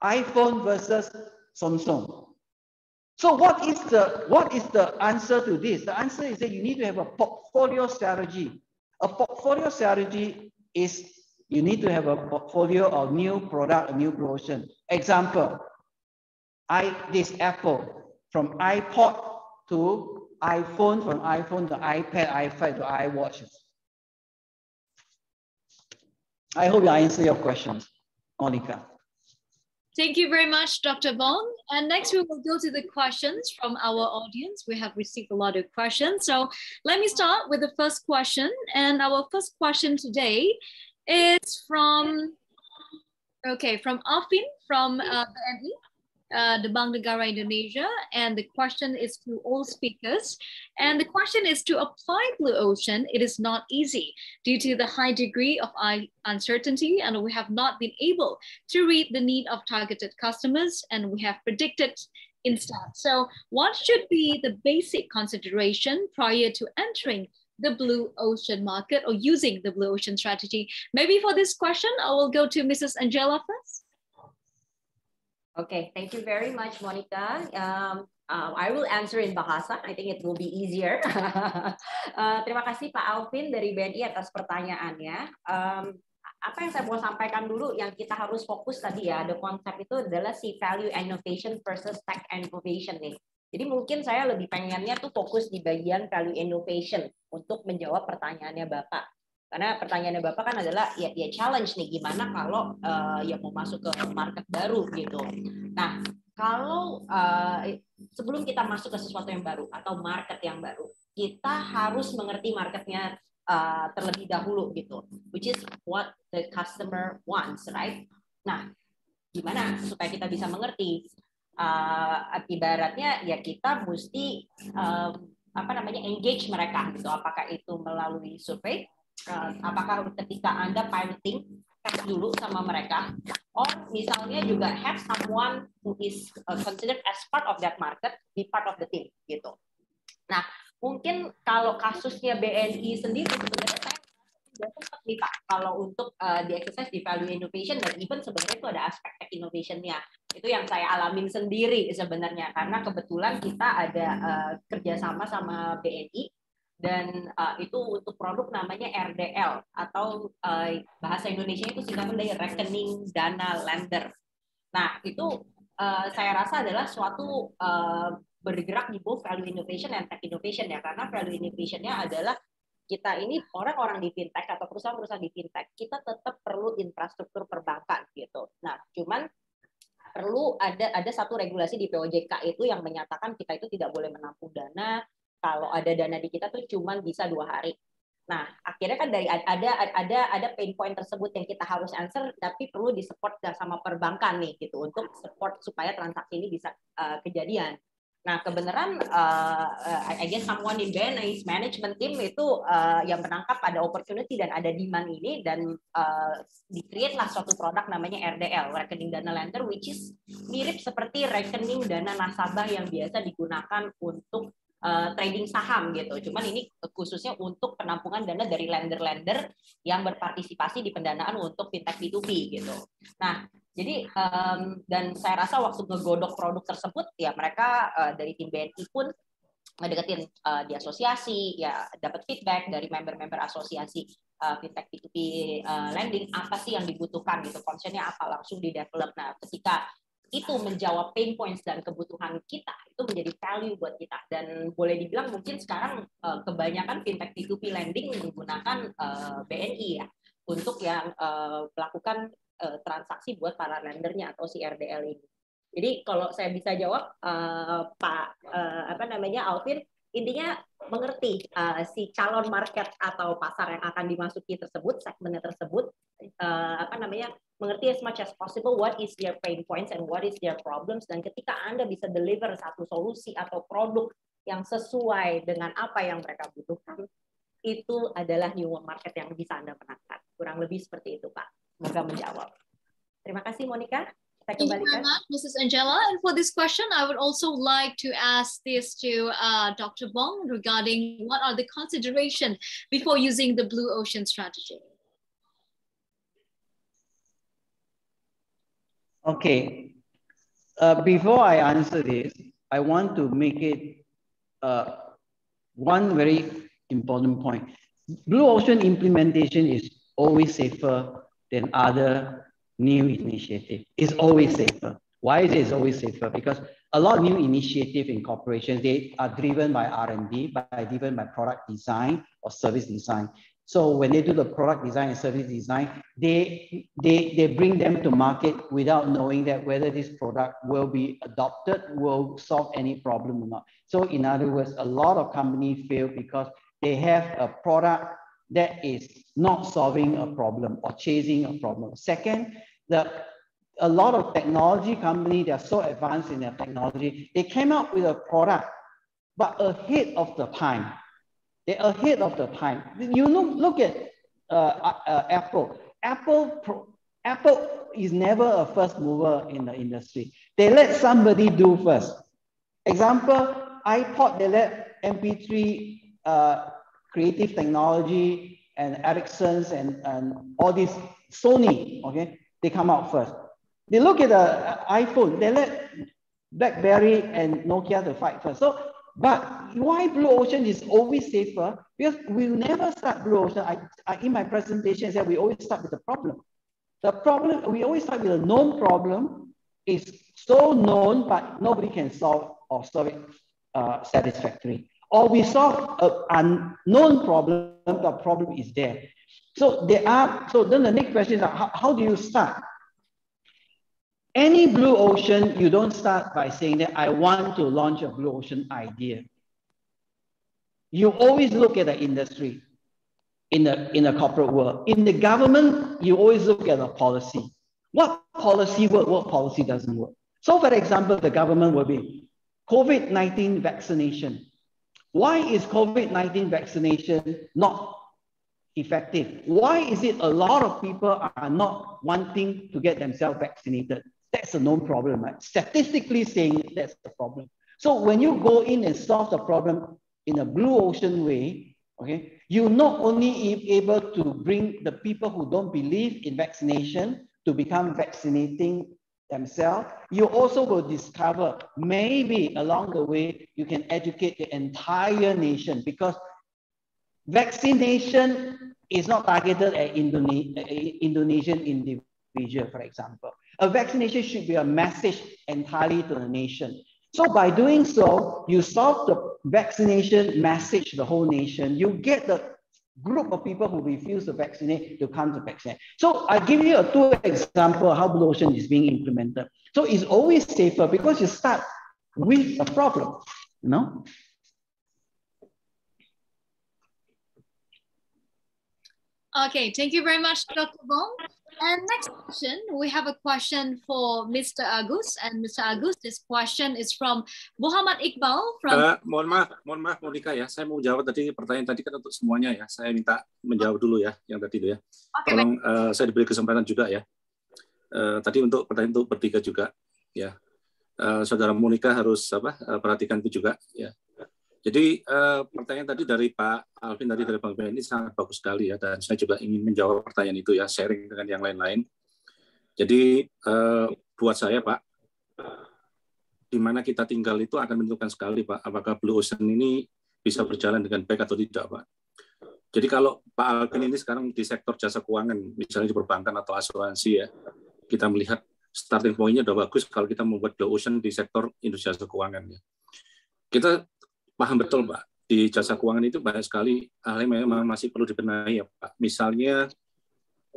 S6: iPhone versus Samsung. So what is the answer to this? The answer is that you need to have a portfolio strategy. A portfolio strategy is you need to have a portfolio of new product, a new version. Example, this Apple, from iPod to iPhone, from iPhone to iPad, iPad to iWatch. I hope I answer your questions, Monica.
S2: Thank you very much, Dr. Bong. And next we will go to the questions from our audience. We have received a lot of questions. So let me start with the first question. And our first question today is from Alvin from BNI, the Bank Negara Indonesia. And the question is to all speakers. And the question is, to apply Blue Ocean, it is not easy due to the high degree of uncertainty, and we have not been able to read the need of targeted customers, and we have predicted instead. So what should be the basic consideration prior to entering the Blue Ocean market or using the Blue Ocean strategy? Maybe for this question, I will go to Mrs. Angela first.
S5: Okay, thank you very much, Monica. I will answer in bahasa. I think it will be easier. Terima kasih Pak Alvin dari BNI atas pertanyaannya. Apa yang saya mau sampaikan dulu, yang kita harus fokus tadi ya, ada konsep itu adalah si value innovation versus tech innovation nih. Jadi mungkin saya lebih pengennya tuh fokus di bagian value innovation untuk menjawab pertanyaannya Bapak. Karena pertanyaannya Bapak kan adalah ya challenge nih, gimana kalau ya mau masuk ke market baru gitu. Nah, kalau sebelum kita masuk ke sesuatu yang baru atau market yang baru, kita harus mengerti marketnya terlebih dahulu gitu, which is what the customer wants, right? Nah, gimana supaya kita bisa mengerti? Ibaratnya ya kita mesti engage mereka gitu. Apakah itu melalui survei? Apakah ketika Anda piloting tes dulu sama mereka, or misalnya juga have someone who is considered as part of that market, be part of the team gitu. Nah, mungkin kalau kasusnya BNI sendiri sebenarnya saya sudah sempat nih Pak, kalau untuk di exercise di value innovation, dan even sebenarnya itu ada aspek tech innovation-nya. Itu yang saya alamin sendiri sebenarnya, karena kebetulan kita ada kerjasama sama BNI, dan itu untuk produk namanya RDL, atau bahasa Indonesia itu singkatan dari rekening dana lender. Nah, itu saya rasa adalah suatu bergerak di both value innovation and tech innovation ya, karena value innovation-nya adalah kita ini orang-orang di fintech atau perusahaan-perusahaan di fintech, kita tetap perlu infrastruktur perbankan gitu. Nah, cuman perlu ada satu regulasi di POJK itu yang menyatakan kita itu tidak boleh menampung dana. Kalau ada dana di kita tuh cuman bisa 2 hari. Nah, akhirnya kan dari ada pain point tersebut yang kita harus answer, tapi perlu disupport sama perbankan nih gitu untuk support supaya transaksi ini bisa kejadian. Nah, kebenaran, I guess someone in BNI's management team itu yang menangkap ada opportunity dan ada demand ini, dan di-create lah suatu produk namanya RDL, rekening dana lender, which is mirip seperti rekening dana nasabah yang biasa digunakan untuk trading saham gitu. Cuman ini khususnya untuk penampungan dana dari lender-lender yang berpartisipasi di pendanaan untuk fintech B2B gitu. Nah, jadi dan saya rasa waktu ngegodok produk tersebut ya mereka dari tim BNI pun ngedeketin di asosiasi, ya dapat feedback dari member-member asosiasi fintech B2B lending, apa sih yang dibutuhkan gitu, concernnya apa, langsung di develop. Nah, ketika itu menjawab pain points dan kebutuhan kita, itu menjadi value buat kita. Dan boleh dibilang mungkin sekarang kebanyakan fintech B2B lending menggunakan BNI ya untuk yang melakukan transaksi buat para lendernya atau si RDL ini. Jadi kalau saya bisa jawab, Pak Alvin, intinya mengerti si calon market atau pasar yang akan dimasuki tersebut, segmennya tersebut, mengerti as much as possible what is their pain points and what is their problems, dan ketika Anda bisa deliver satu solusi atau produk yang sesuai dengan apa yang mereka butuhkan, itu adalah new market yang bisa Anda menangkan. Kurang lebih seperti itu, Pak. Semoga menjawab. Terima kasih, Monica.
S2: Thank you very much, Mrs. Angela. And for this question, I would also like to ask this to Dr. Bong regarding what are the considerations before using the Blue Ocean strategy.
S6: Okay. Before I answer this, I want to make it one very important point. Blue Ocean implementation is always safer than other new initiative. It's always safer. Why is it always safer? Because a lot of new initiative in corporations, they are driven by R&D, driven by product design or service design. So when they do the product design and service design, they bring them to market without knowing that whether this product will be adopted, will solve any problem or not. So in other words, a lot of companies fail because they have a product that is not solving a problem or chasing a problem. Second, a lot of technology companies, they are so advanced in their technology, they came up with a product, but ahead of the time. They're ahead of the time. You look at Apple. Apple is never a first mover in the industry. They let somebody do first. Example, iPod, they let MP3 creative technology and Ericsson's and all these, Sony, okay, they come out first. They look at the iPhone, they let BlackBerry and Nokia to fight first. So, but why Blue Ocean is always safer? Because we never start Blue Ocean. In my presentation, I said we always start with the problem. The problem, we always start with a known problem. It's so known, but nobody can solve or solve it satisfactorily. Or we solve an unknown problem, the problem is there. So then the next question is, how do you start? Any Blue Ocean, you don't start by saying that I want to launch a Blue Ocean idea. You always look at the industry in the corporate world. In the government, you always look at the policy. What policy works, what policy doesn't work. So for example, the government will be COVID-19 vaccination. Why is COVID-19 vaccination not effective? Why is it a lot of people are not wanting to get themselves vaccinated? That's a known problem, right? Statistically saying that's the problem. So when you go in and solve the problem in a Blue Ocean way, okay, you're not only able to bring the people who don't believe in vaccination to become vaccinating themselves, you also will discover maybe along the way you can educate the entire nation, because vaccination is not targeted at Indonesian individual, for example. A vaccination should be a message entirely to the nation. So by doing so, you solve the vaccination message to the whole nation. You get the group of people who refuse to vaccinate to come to vaccinate. So I give you two examples how Blue Ocean is being implemented. So it's always safer because you start with a problem, you know?
S2: Okay, thank you very much, Dr. Bong. And next question, we have a question for Mr. Agus. And Mr. Agus, this question is from Muhammad Iqbal.
S4: Mohon maaf Monica ya, saya mau jawab tadi pertanyaan tadi kan untuk semuanya ya. Saya minta menjawab dulu ya, yang tadi itu ya. Tolong saya diberi kesempatan juga ya. Tadi untuk pertanyaan untuk bertiga juga ya. Saudara Monica harus perhatikan itu juga ya. Jadi pertanyaan tadi dari Pak Alvin tadi dari Bang Ben ini sangat bagus sekali ya, dan saya juga ingin menjawab pertanyaan itu ya, sharing dengan yang lain-lain. Jadi buat saya Pak, di mana kita tinggal itu akan menentukan sekali Pak, apakah Blue Ocean ini bisa berjalan dengan baik atau tidak Pak. Jadi kalau Pak Alvin ini sekarang di sektor jasa keuangan, misalnya di perbankan atau asuransi ya, kita melihat starting point-nya udah bagus kalau kita membuat Blue Ocean di sektor industri jasa keuangan ya. Kita paham betul Pak, di jasa keuangan itu banyak sekali hal yang memang masih perlu dibenahi ya Pak. Misalnya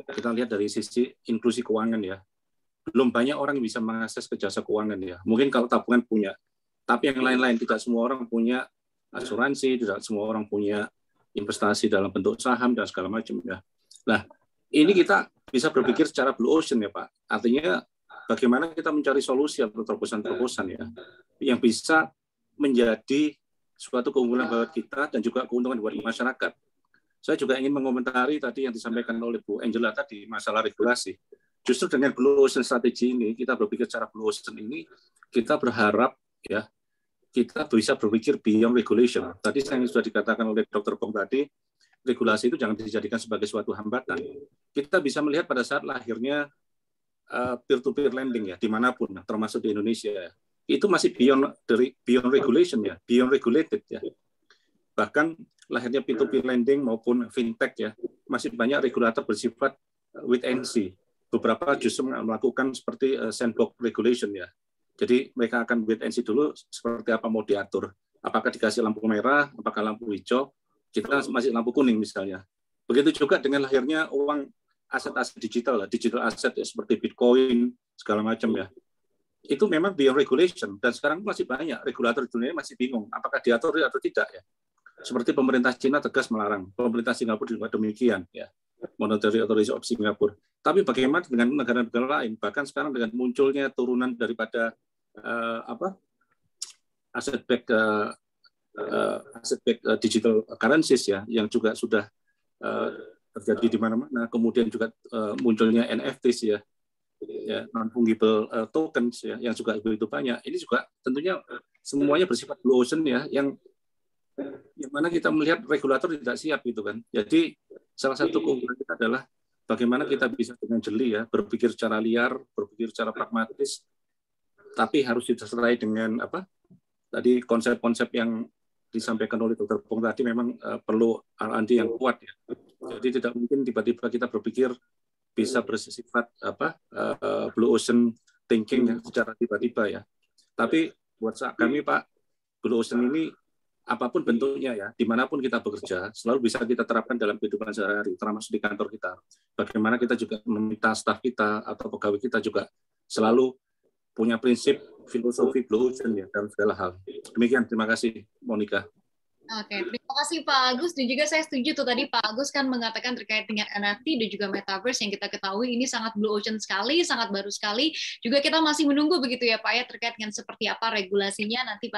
S4: kita lihat dari sisi inklusi keuangan ya, belum banyak orang yang bisa mengakses ke jasa keuangan ya. Mungkin kalau tabungan punya, tapi yang lain-lain tidak semua orang punya asuransi, tidak semua orang punya investasi dalam bentuk saham dan segala macam ya. Nah, ini kita bisa berpikir secara Blue Ocean ya Pak. Artinya bagaimana kita mencari solusi atau terobosan-terobosan ya, yang bisa menjadi suatu keunggulan buat kita dan juga keuntungan buat masyarakat. Saya juga ingin mengomentari tadi yang disampaikan oleh Bu Angela tadi masalah regulasi. Justru dengan Blue Ocean strategi ini, kita berpikir secara Blue Ocean ini, kita berharap ya kita bisa berpikir beyond regulation. Tadi yang sudah dikatakan oleh Dr. Bong tadi, regulasi itu jangan dijadikan sebagai suatu hambatan. Kita bisa melihat pada saat lahirnya peer-to-peer lending ya, dimanapun, termasuk di Indonesia. Itu masih beyond regulation ya, beyond regulated ya. Bahkan lahirnya peer-to-peer lending maupun fintech ya, masih banyak regulator bersifat wait and see. Beberapa justru melakukan seperti sandbox regulation ya. Jadi mereka akan wait and see dulu seperti apa mau diatur. Apakah dikasih lampu merah, apakah lampu hijau, kita masih lampu kuning misalnya. Begitu juga dengan lahirnya uang aset-aset digital aset ya, seperti Bitcoin, segala macam ya. Itu memang beyond regulation, dan sekarang masih banyak regulator di dunia masih bingung apakah diatur atau tidak ya. Seperti pemerintah Cina tegas melarang, pemerintah Singapura juga demikian ya, Monetary Authority of Singapore. Tapi bagaimana dengan negara-negara lain? Bahkan sekarang dengan munculnya turunan daripada aset-backed digital currencies ya, yang juga sudah terjadi di mana-mana. Kemudian juga munculnya NFTs ya, non-fungible tokens ya, yang juga begitu banyak. Ini juga tentunya semuanya bersifat Blue Ocean ya, yang mana kita melihat regulator tidak siap gitu kan. Jadi salah satu keunggulan kita adalah bagaimana kita bisa dengan jeli ya, berpikir secara liar, berpikir secara pragmatis, tapi harus disertai dengan tadi konsep-konsep yang disampaikan oleh Dr. Pong tadi memang perlu R&D yang kuat ya. Jadi tidak mungkin tiba-tiba kita berpikir bisa bersifat Blue Ocean thinking ya, secara tiba-tiba ya. Tapi buat kami Pak, Blue Ocean ini apapun bentuknya ya, dimanapun kita bekerja, selalu bisa kita terapkan dalam kehidupan sehari-hari, termasuk di kantor kita. Bagaimana kita juga meminta staf kita atau pegawai kita juga selalu punya prinsip filosofi Blue Ocean ya dalam segala hal. Demikian, terima kasih Monica.
S2: Oke, terima kasih Pak Agus. Dan juga saya setuju tuh tadi Pak Agus kan mengatakan terkait dengan NFT dan juga Metaverse yang kita ketahui ini sangat Blue Ocean sekali, sangat baru sekali. Juga kita masih menunggu begitu ya Pak ya, terkait dengan seperti apa regulasinya. Nanti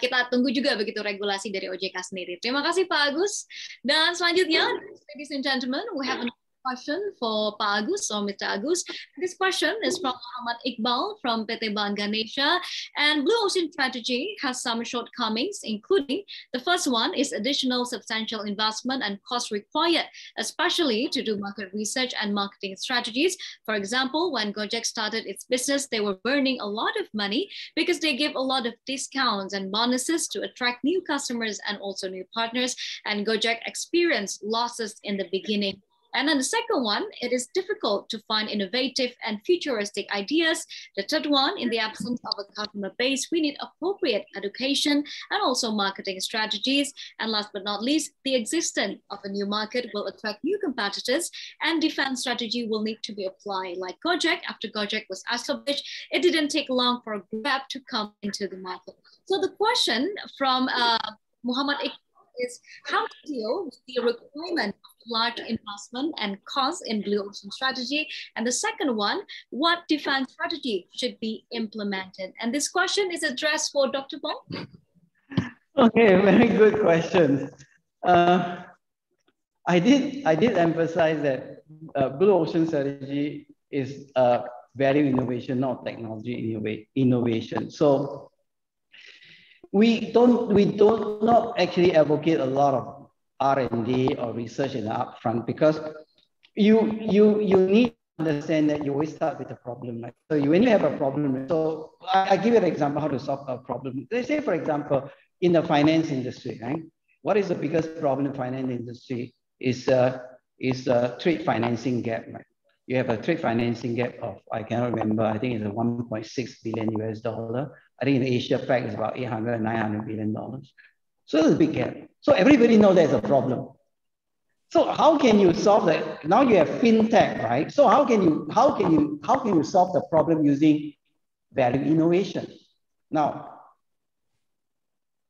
S2: kita tunggu juga begitu regulasi dari OJK sendiri. Terima kasih Pak Agus. Dan selanjutnya, ladies and gentlemen, we have another question for Pak Agus or Mr. Agus. This question is from Muhammad Iqbal from PT Bank Ganesha. And Blue Ocean strategy has some shortcomings, including the first one is additional substantial investment and cost required, especially to do market research and marketing strategies. For example, when Gojek started its business, they were burning a lot of money because they gave a lot of discounts and bonuses to attract new customers and also new partners. And Gojek experienced losses in the beginning. And then the second one, it is difficult to find innovative and futuristic ideas. The third one, in the absence of a customer base, we need appropriate education and also marketing strategies. And last but not least, the existence of a new market will attract new competitors, and defense strategy will need to be applied. Like Gojek, after Gojek was established, it didn't take long for Grab to come into the market. So the question from Muhammad is how to deal with the requirement of large investment and cost in Blue Ocean strategy. And the second one, what defense strategy should be implemented? And this question is addressed for Dr. Bong.
S6: Okay, very good question. I did emphasize that Blue Ocean strategy is value innovation, not technology innovation. So we don't not actually advocate a lot of R&D or research in the upfront, because you need to understand that you always start with a problem. Right? So when you have a problem, so I give you an example how to solve a problem. Let's say, for example, in the finance industry, right? What is the biggest problem in the finance industry is trade financing gap, right? You have a trade financing gap of, I cannot remember, I think it's a 1.6 billion US dollar. I think in Asia Pac is about 800, 900 billion dollars. So it's a big gap. So everybody knows there's a problem. So how can you solve that? Now you have fintech, right? So how can you solve the problem using value innovation? Now,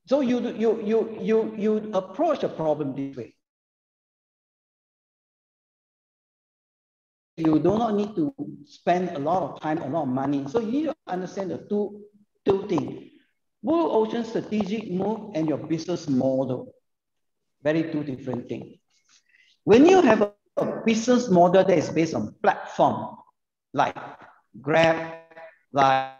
S6: so you approach a problem this way. You do not need to spend a lot of time, a lot of money. So you need to understand the two things. Blue Ocean strategic move and your business model. Very two different things. When you have a business model that is based on platform, like Grab, like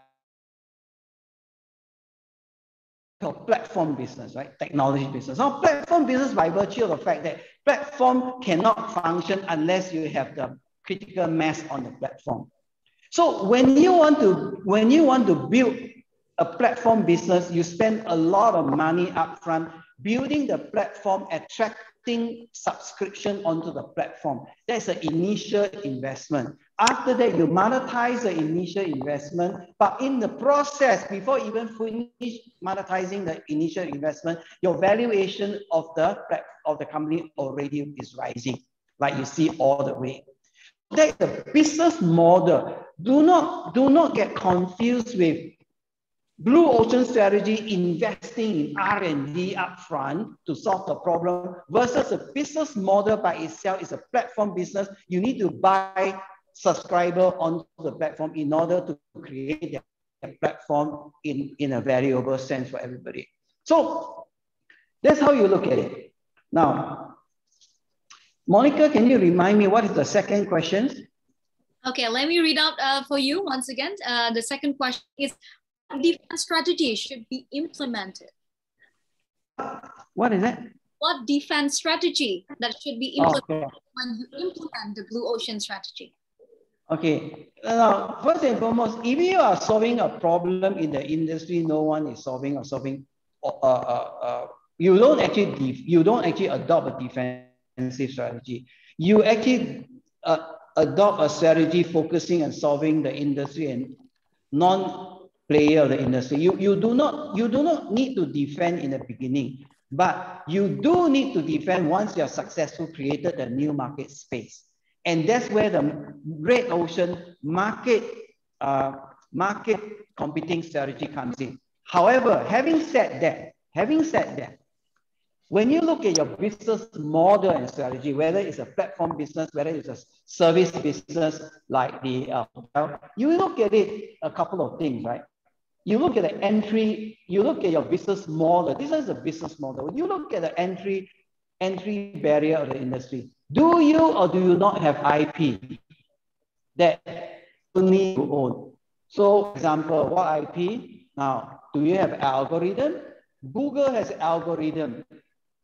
S6: platform business, right? Technology business. Now, platform business, by virtue of the fact that platform cannot function unless you have the critical mass on the platform. So when you want to build a platform business, you spend a lot of money upfront building the platform, attracting subscription onto the platform. That's an initial investment. After that, you monetize the initial investment, but in the process, before even finish monetizing the initial investment, your valuation of the company already is rising, like you see all the way. That's the business model. Do not get confused with Blue Ocean strategy investing in R&D upfront to solve the problem versus a business model by itself is a platform business. You need to buy subscriber onto the platform in order to create a platform in a valuable sense for everybody. So that's how you look at it. Now, Monica, can you remind me what is the second question?
S2: Okay, let me read out for you once again. The second question is, what defense strategy should be implemented?
S6: What is that?
S2: What defense strategy that should be implemented when you implement the Blue Ocean strategy?
S6: Okay. First and foremost, if you are solving a problem in the industry no one is solving, you don't actually adopt a defensive strategy. You actually adopt a strategy focusing on solving the industry and non-player of the industry. You do not need to defend in the beginning, but you do need to defend once you are successful, created a new market space. And that's where the Red Ocean market competing strategy comes in. However, having said that, when you look at your business model and strategy, whether it's a platform business, whether it's a service business like the you look at it a couple of things, right? You look at the entry, you look at your business model. This is a business model. You look at the entry barrier of the industry. Do you or do you not have IP that only you own? So, for example, what IP? Now, do you have algorithm? Google has algorithm,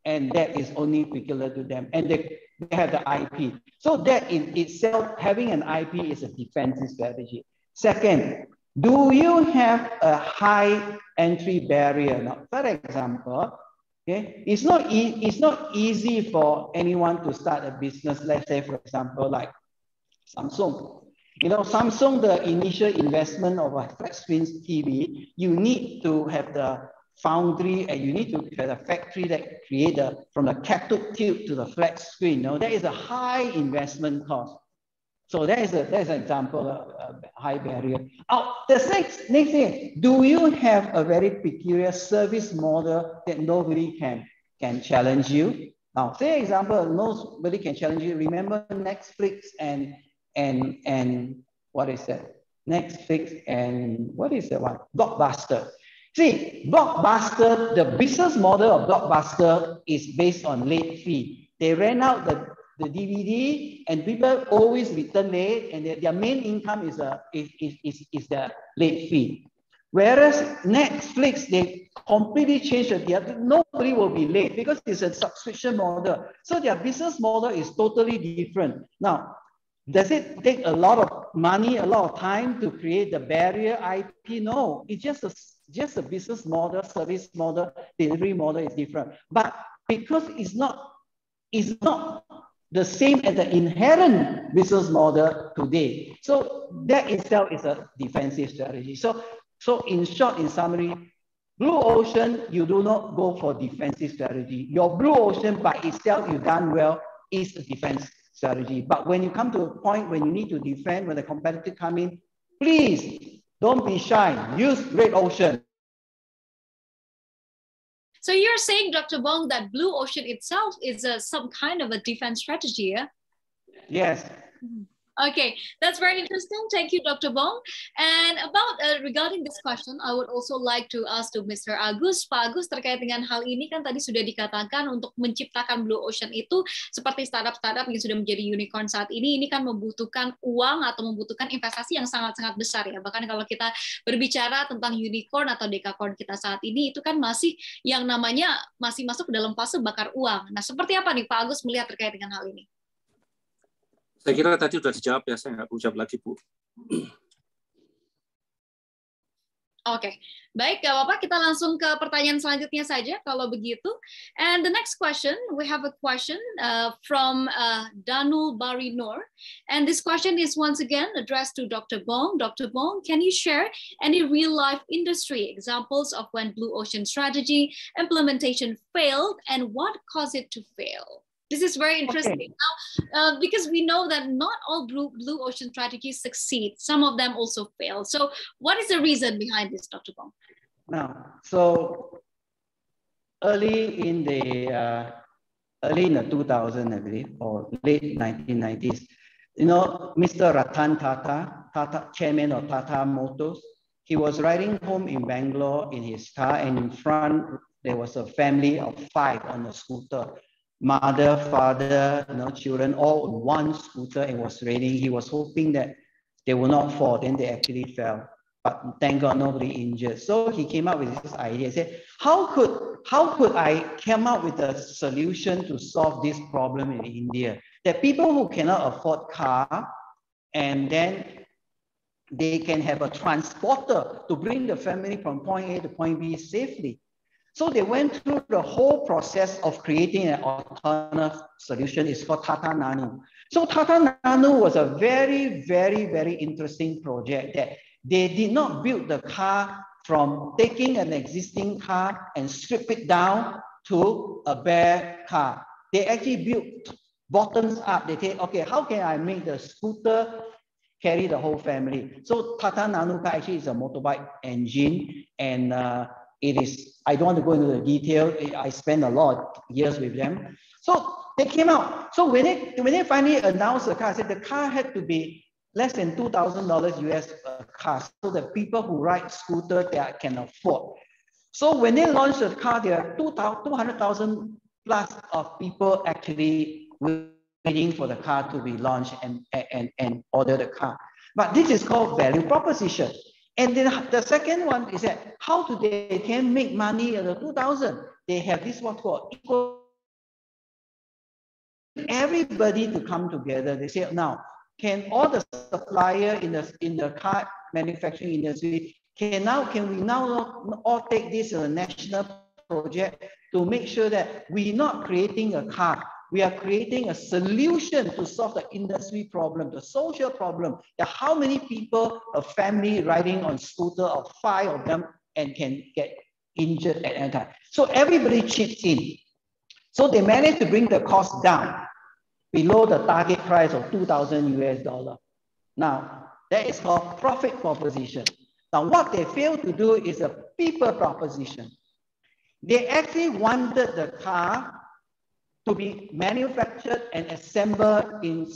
S6: and that is only particular to them, and they have the IP. So that in itself, having an IP is a defensive strategy. Second, do you have a high entry barrier? Now, for example, okay, it's not easy for anyone to start a business. Let's say, for example, like Samsung. You know, Samsung, the initial investment of a flat screen TV, you need to have the foundry and you need to have a factory that create from the cathode tube to the flat screen. Now, that is a high investment cost. So that's an example of a high barrier. The next thing, do you have a very peculiar service model that nobody can? can challenge you. Now, say example, nobody can challenge you. Remember Netflix and what is that? Netflix and what is that one? Blockbuster. See, Blockbuster, the business model of Blockbuster is based on late fee. They rent out the DVD and people always return late, and their main income is the late fee. Whereas Netflix, they completely changed it. Nobody will be late because it's a subscription model. So their business model is totally different. Now, does it take a lot of money, a lot of time to create the barrier IP? No, it's just a business model, service model, delivery model is different. But because it's not the same as the inherent business model today. So that itself is a defensive strategy. So in short, in summary, Blue Ocean, you do not go for defensive strategy. Your Blue Ocean by itself, you've done well, is a defense strategy. But when you come to a point when you need to defend, when the competitor come in, please don't be shy. Use Red Ocean.
S2: So you're saying, Dr. Bong, that Blue Ocean itself is some kind of a defense strategy, yeah?
S6: Yes.
S2: Okay, that's very interesting. Thank you, Dr. Bong. And about regarding this question, I would also like to ask to Mr. Agus. Pak Agus, terkait dengan hal ini kan tadi sudah dikatakan untuk menciptakan Blue Ocean itu seperti startup-startup yang sudah menjadi unicorn saat ini kan membutuhkan uang atau membutuhkan investasi yang sangat-sangat besar ya. Bahkan kalau kita berbicara tentang unicorn atau dekakorn kita saat ini itu kan masih yang namanya masih masuk ke dalam fase bakar uang. Nah, seperti apa nih Pak Agus melihat terkait dengan hal ini?
S4: Saya kira tadi sudah dijawab ya, saya nggak perlu jawab lagi, Bu.
S2: Oke, baik, gak apa-apa. Kita langsung ke pertanyaan selanjutnya saja kalau begitu. And the next question, we have a question from Danul Barinor. And this question is once again addressed to Dr. Bong. Dr. Bong, can you share any real-life industry examples of when Blue Ocean strategy implementation failed and what caused it to fail? This is very interesting. Okay. Now, because we know that not all Blue Ocean strategies succeed. Some of them also fail. So what is the reason behind this, Dr. Bong?
S6: Now, so early in the 2000s, I believe, or late 1990s, you know, Mr. Ratan Tata, chairman of Tata Motors, he was riding home in Bangalore in his car, and in front, there was a family of 5 on a scooter. Mother, father, children, all on one scooter. It was raining. He was hoping that they will not fall. Then they actually fell. But thank God, nobody injured. So he came up with this idea. He said, how could I come up with a solution to solve this problem in India? That people who cannot afford car, and then they can have a transporter to bring the family from point A to point B safely. So they went through the whole process of creating an alternative solution. It's called Tata Nano. So Tata Nano was a very, very, very interesting project that they did not build the car from taking an existing car and strip it down to a bare car. They actually built bottoms up. They say, okay, how can I make the scooter carry the whole family? So Tata Nano car actually is a motorbike engine, and it is, I don't want to go into the detail. I spent a lot of years with them. So they came out. So when they finally announced the car, I said the car had to be less than $2,000 US a car, so the people who ride scooter that can afford. So when they launched the car, there are 200,000 plus of people actually waiting for the car to be launched and order the car. But this is called value proposition. And then the second one is that how do they can make money at the 2000? They have this what's called equal. Everybody to come together. They say, now, can all the supplier in the car manufacturing industry, can we now all take this as a national project to make sure that we're not creating a car, we are creating a solution to solve the industry problem, the social problem, that how many people, a family riding on scooter of 5 of them and can get injured at any time. So everybody chips in. So they managed to bring the cost down below the target price of $2,000 US. Now, that is called profit proposition. Now, what they fail to do is a people proposition. They actually wanted the car to be manufactured and assembled in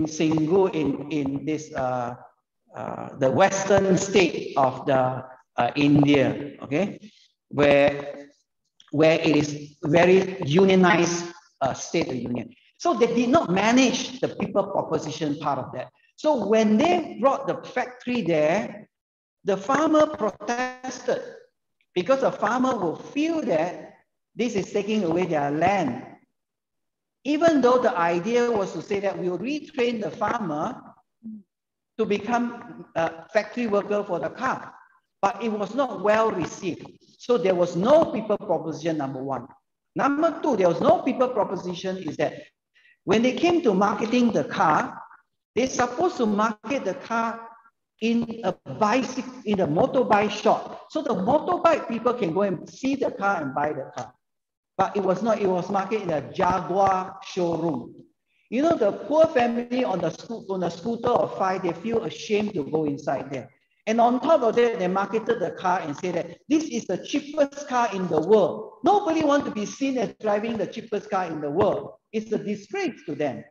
S6: Singapore, in this the western state of the India, okay, where it is very unionized state of union. So they did not manage the people proposition part of that. So when they brought the factory there, the farmer protested because the farmer will feel that this is taking away their land. Even though the idea was to say that we will retrain the farmer to become a factory worker for the car, but it was not well received. So there was no people proposition, number one. Number two, there was no people proposition is that when they came to marketing the car, they're supposed to market the car in a bicycle, in a motorbike shop. So the motorbike people can go and see the car and buy the car. But it was not, it was marketed in a Jaguar showroom. You know, the poor family on a scooter or 5, they feel ashamed to go inside there. And on top of that, they marketed the car and said that this is the cheapest car in the world. Nobody wants to be seen as driving the cheapest car in the world. It's a disgrace to them.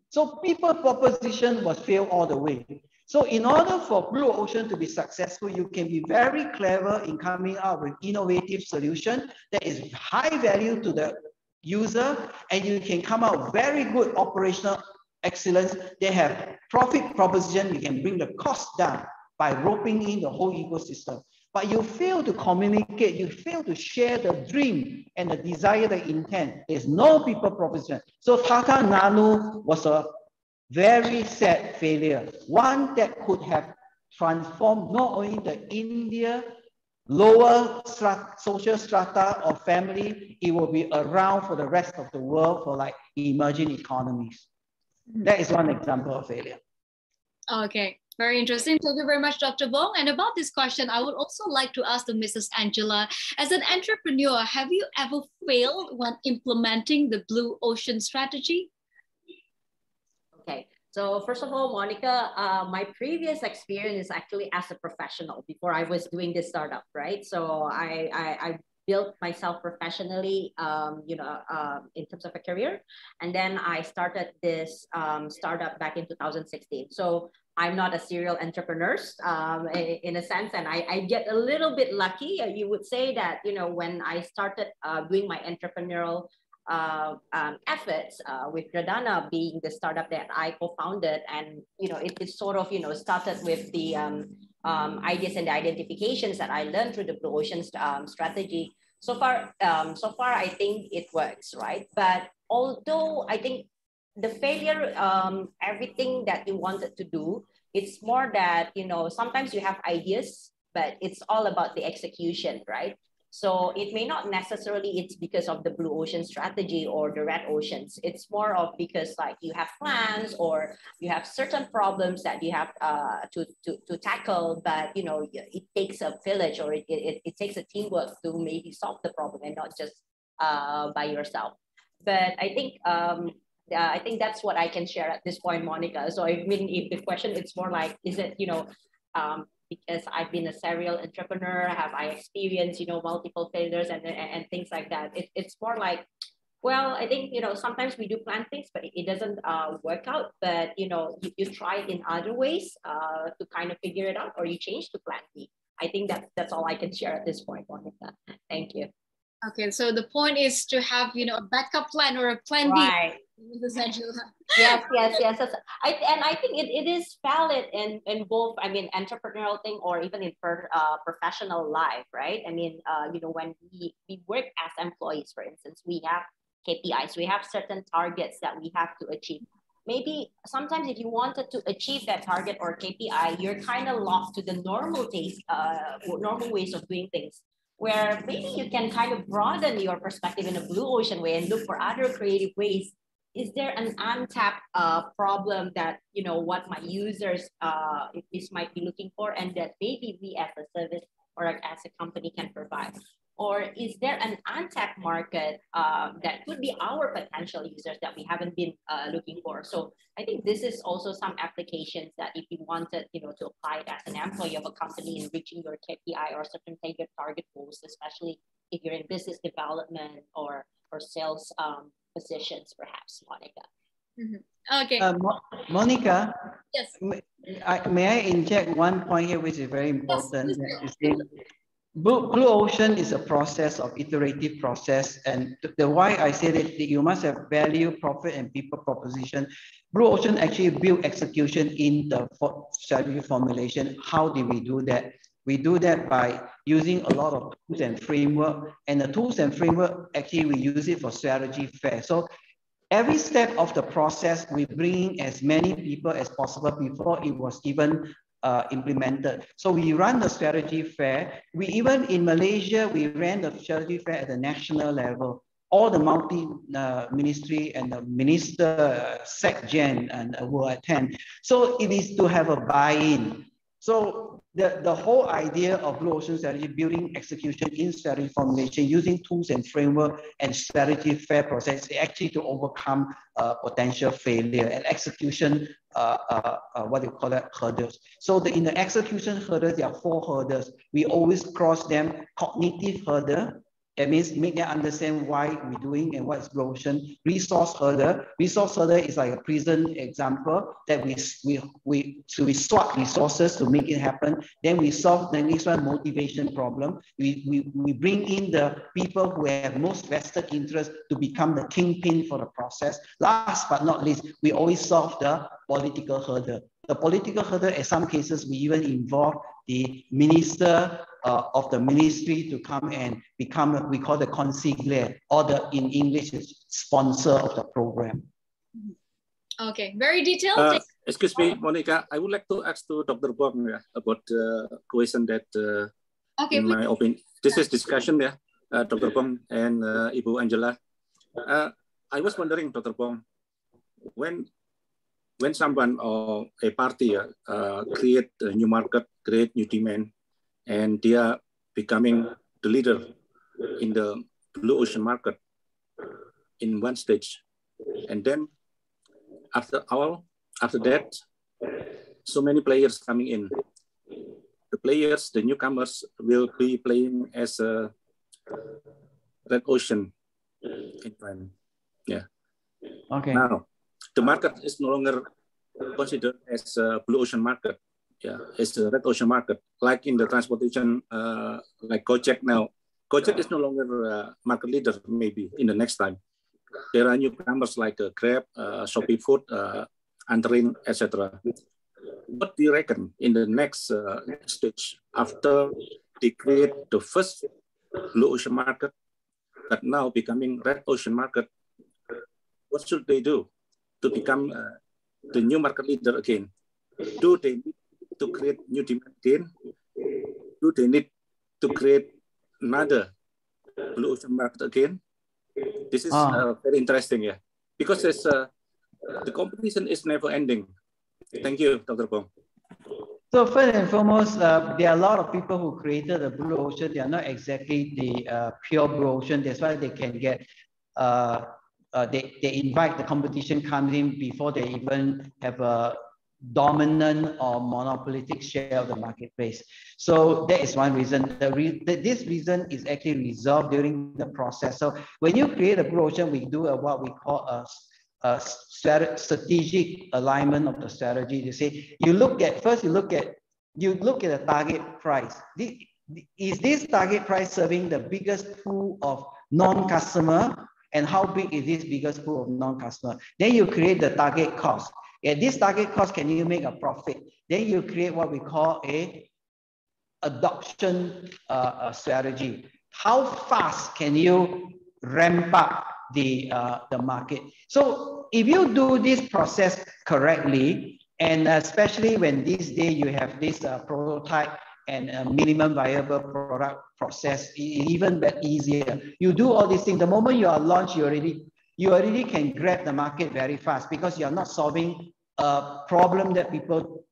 S6: So people proposition was failed all the way. So in order for Blue Ocean to be successful, you can be very clever in coming up with innovative solution that is high value to the user, and you can come out with very good operational excellence. They have profit proposition, you can bring the cost down by roping in the whole ecosystem. But you fail to communicate, you fail to share the dream and the desire, the intent. There's no people proposition. So Tata Nano was a very sad failure, one that could have transformed not only the India lower social strata of family, it will be around for the rest of the world for like emerging economies. That is one example of failure.
S2: Okay, very interesting. Thank you very much, Dr. Bong. And about this question, I would also like to ask the Mrs. Angela, as an entrepreneur, have you ever failed when implementing the Blue Ocean strategy?
S5: Okay, so first of all, Monica, my previous experience is actually as a professional before I was doing this startup, right? So I built myself professionally, in terms of a career. And then I started this startup back in 2016. So I'm not a serial entrepreneur in a sense, and I get a little bit lucky. You would say that, when I started doing my entrepreneurial efforts with Radana being the startup that I co-founded, and it sort of started with the ideas and the identifications that I learned through the Blue Ocean strategy. So far I think it works, right? But although I think the failure, everything that you wanted to do, it's more that sometimes you have ideas, but it's all about the execution, right? So it may not necessarily it's because of the Blue Ocean strategy or the Red Oceans. It's more of because like you have plans or you have certain problems that you have to tackle, but it takes a village, or it takes a teamwork to maybe solve the problem and not just by yourself. But I think that's what I can share at this point, Monica. So I mean, if the question it's more like, is it because I've been a serial entrepreneur, have I experienced, multiple failures and things like that? It's more like, well, I think, sometimes we do plan things, but it doesn't work out. But, you try it in other ways to kind of figure it out, or you change to plan B. I think that's all I can share at this point, Monica. Thank you.
S2: Okay, so the point is to have, a backup plan or a plan
S5: right.
S2: B. Essentially.
S5: Yes. I think it is valid in both, I mean, entrepreneurial thing or even in professional life, right? I mean, when we work as employees, for instance, we have KPIs, we have certain targets that we have to achieve. Maybe sometimes if you wanted to achieve that target or KPI, you're kind of locked to the normal ways of doing things, where maybe you can kind of broaden your perspective in a Blue Ocean way and look for other creative ways. Is there an untapped problem that, what my users might be looking for, and that maybe we as a service or as a company can provide? Or is there an untapped market that could be our potential users that we haven't been looking for? So I think this is also some applications that if you wanted, to apply it as an employee of a company in reaching your KPI or certain target goals, especially if you're in business development or sales positions, perhaps, Monica.
S2: Okay.
S6: Monica,
S2: Yes.
S6: may I inject one point here, which is very important?
S2: Yes,
S6: Blue Ocean is a process of iterative process, and the why I said it, you must have value, profit, and people proposition. Blue Ocean actually build execution in the strategy formulation. How did we do that? We do that by using a lot of tools and framework, and the tools and framework, actually we use it for strategy fair. So every step of the process, we bring as many people as possible before it was even implemented. So we run the strategy fair. We even in Malaysia, we ran the strategy fair at the national level. All the multi-ministry and the minister, SecGen, and will attend. So it is to have a buy-in. So the whole idea of Blue Ocean strategy, building execution in strategy formulation, using tools and framework and strategy fair process, actually to overcome potential failure and execution, what do you call that, hurdles. So in the execution hurdles, there are 4 hurdles. We always cross them. Cognitive hurdle, that means make them understand why we're doing and what is Blue Ocean. Resource hurdle. Resource hurdle is like a prison example that we swap resources to make it happen. Then we solve the next one, motivation problem. We bring in the people who have most vested interest to become the kingpin for the process. Last but not least, we always solve the political hurdle. The political hurdle, in some cases, we even involve the minister of the ministry to come and become what we call the consigliere, or in English, sponsor of the program.
S2: Okay, very detailed.
S4: Excuse me, Monica, I would like to ask to Dr. Bong about the question that, in my opinion, this is discussion, Dr. Bong and Ibu Angela. I was wondering, Dr. Bong, when someone or a party create a new market, create new demand, and they are becoming the leader in the Blue Ocean market in one stage, and then after that, so many players coming in. The players, the newcomers, will be playing as a red ocean environment. Yeah.
S6: Okay.
S4: Now, the market is no longer considered as a Blue Ocean market. Yeah, it's a red ocean market. Like in the transportation, like Gojek now. Gojek is no longer a market leader, maybe in the next time. There are newcomers like Grab, Shopee Food, Antrin, etc. What do you reckon in the next stage after they create the first Blue Ocean market, that now becoming red ocean market? What should they do to become the new market leader again? Do they need to create new demand again? Do they need to create another Blue Ocean market again? This is very interesting, because there's, the competition is never ending. Thank you, Dr. Bong.
S6: So first and foremost, there are a lot of people who created the Blue Ocean. They are not exactly the pure Blue Ocean. That's why they can get, they invite the competition comes in before they even have a dominant or monopolistic share of the marketplace. So that is one reason. This reason is actually resolved during the process. So when you create a Blue Ocean, we do what we call a strategic alignment of the strategy. You say you look at the target price. Is this target price serving the biggest pool of non-customer, and how big is this biggest pool of non-customer? Then you create the target cost. At this target cost, can you make a profit? Then you create what we call a adoption strategy. How fast can you ramp up the market? So if you do this process correctly, and especially when these days you have this prototype and a minimum viable product process, even that easier. You do all these things. The moment you are launched, you already can grab the market very fast, because you're not solving a problem that people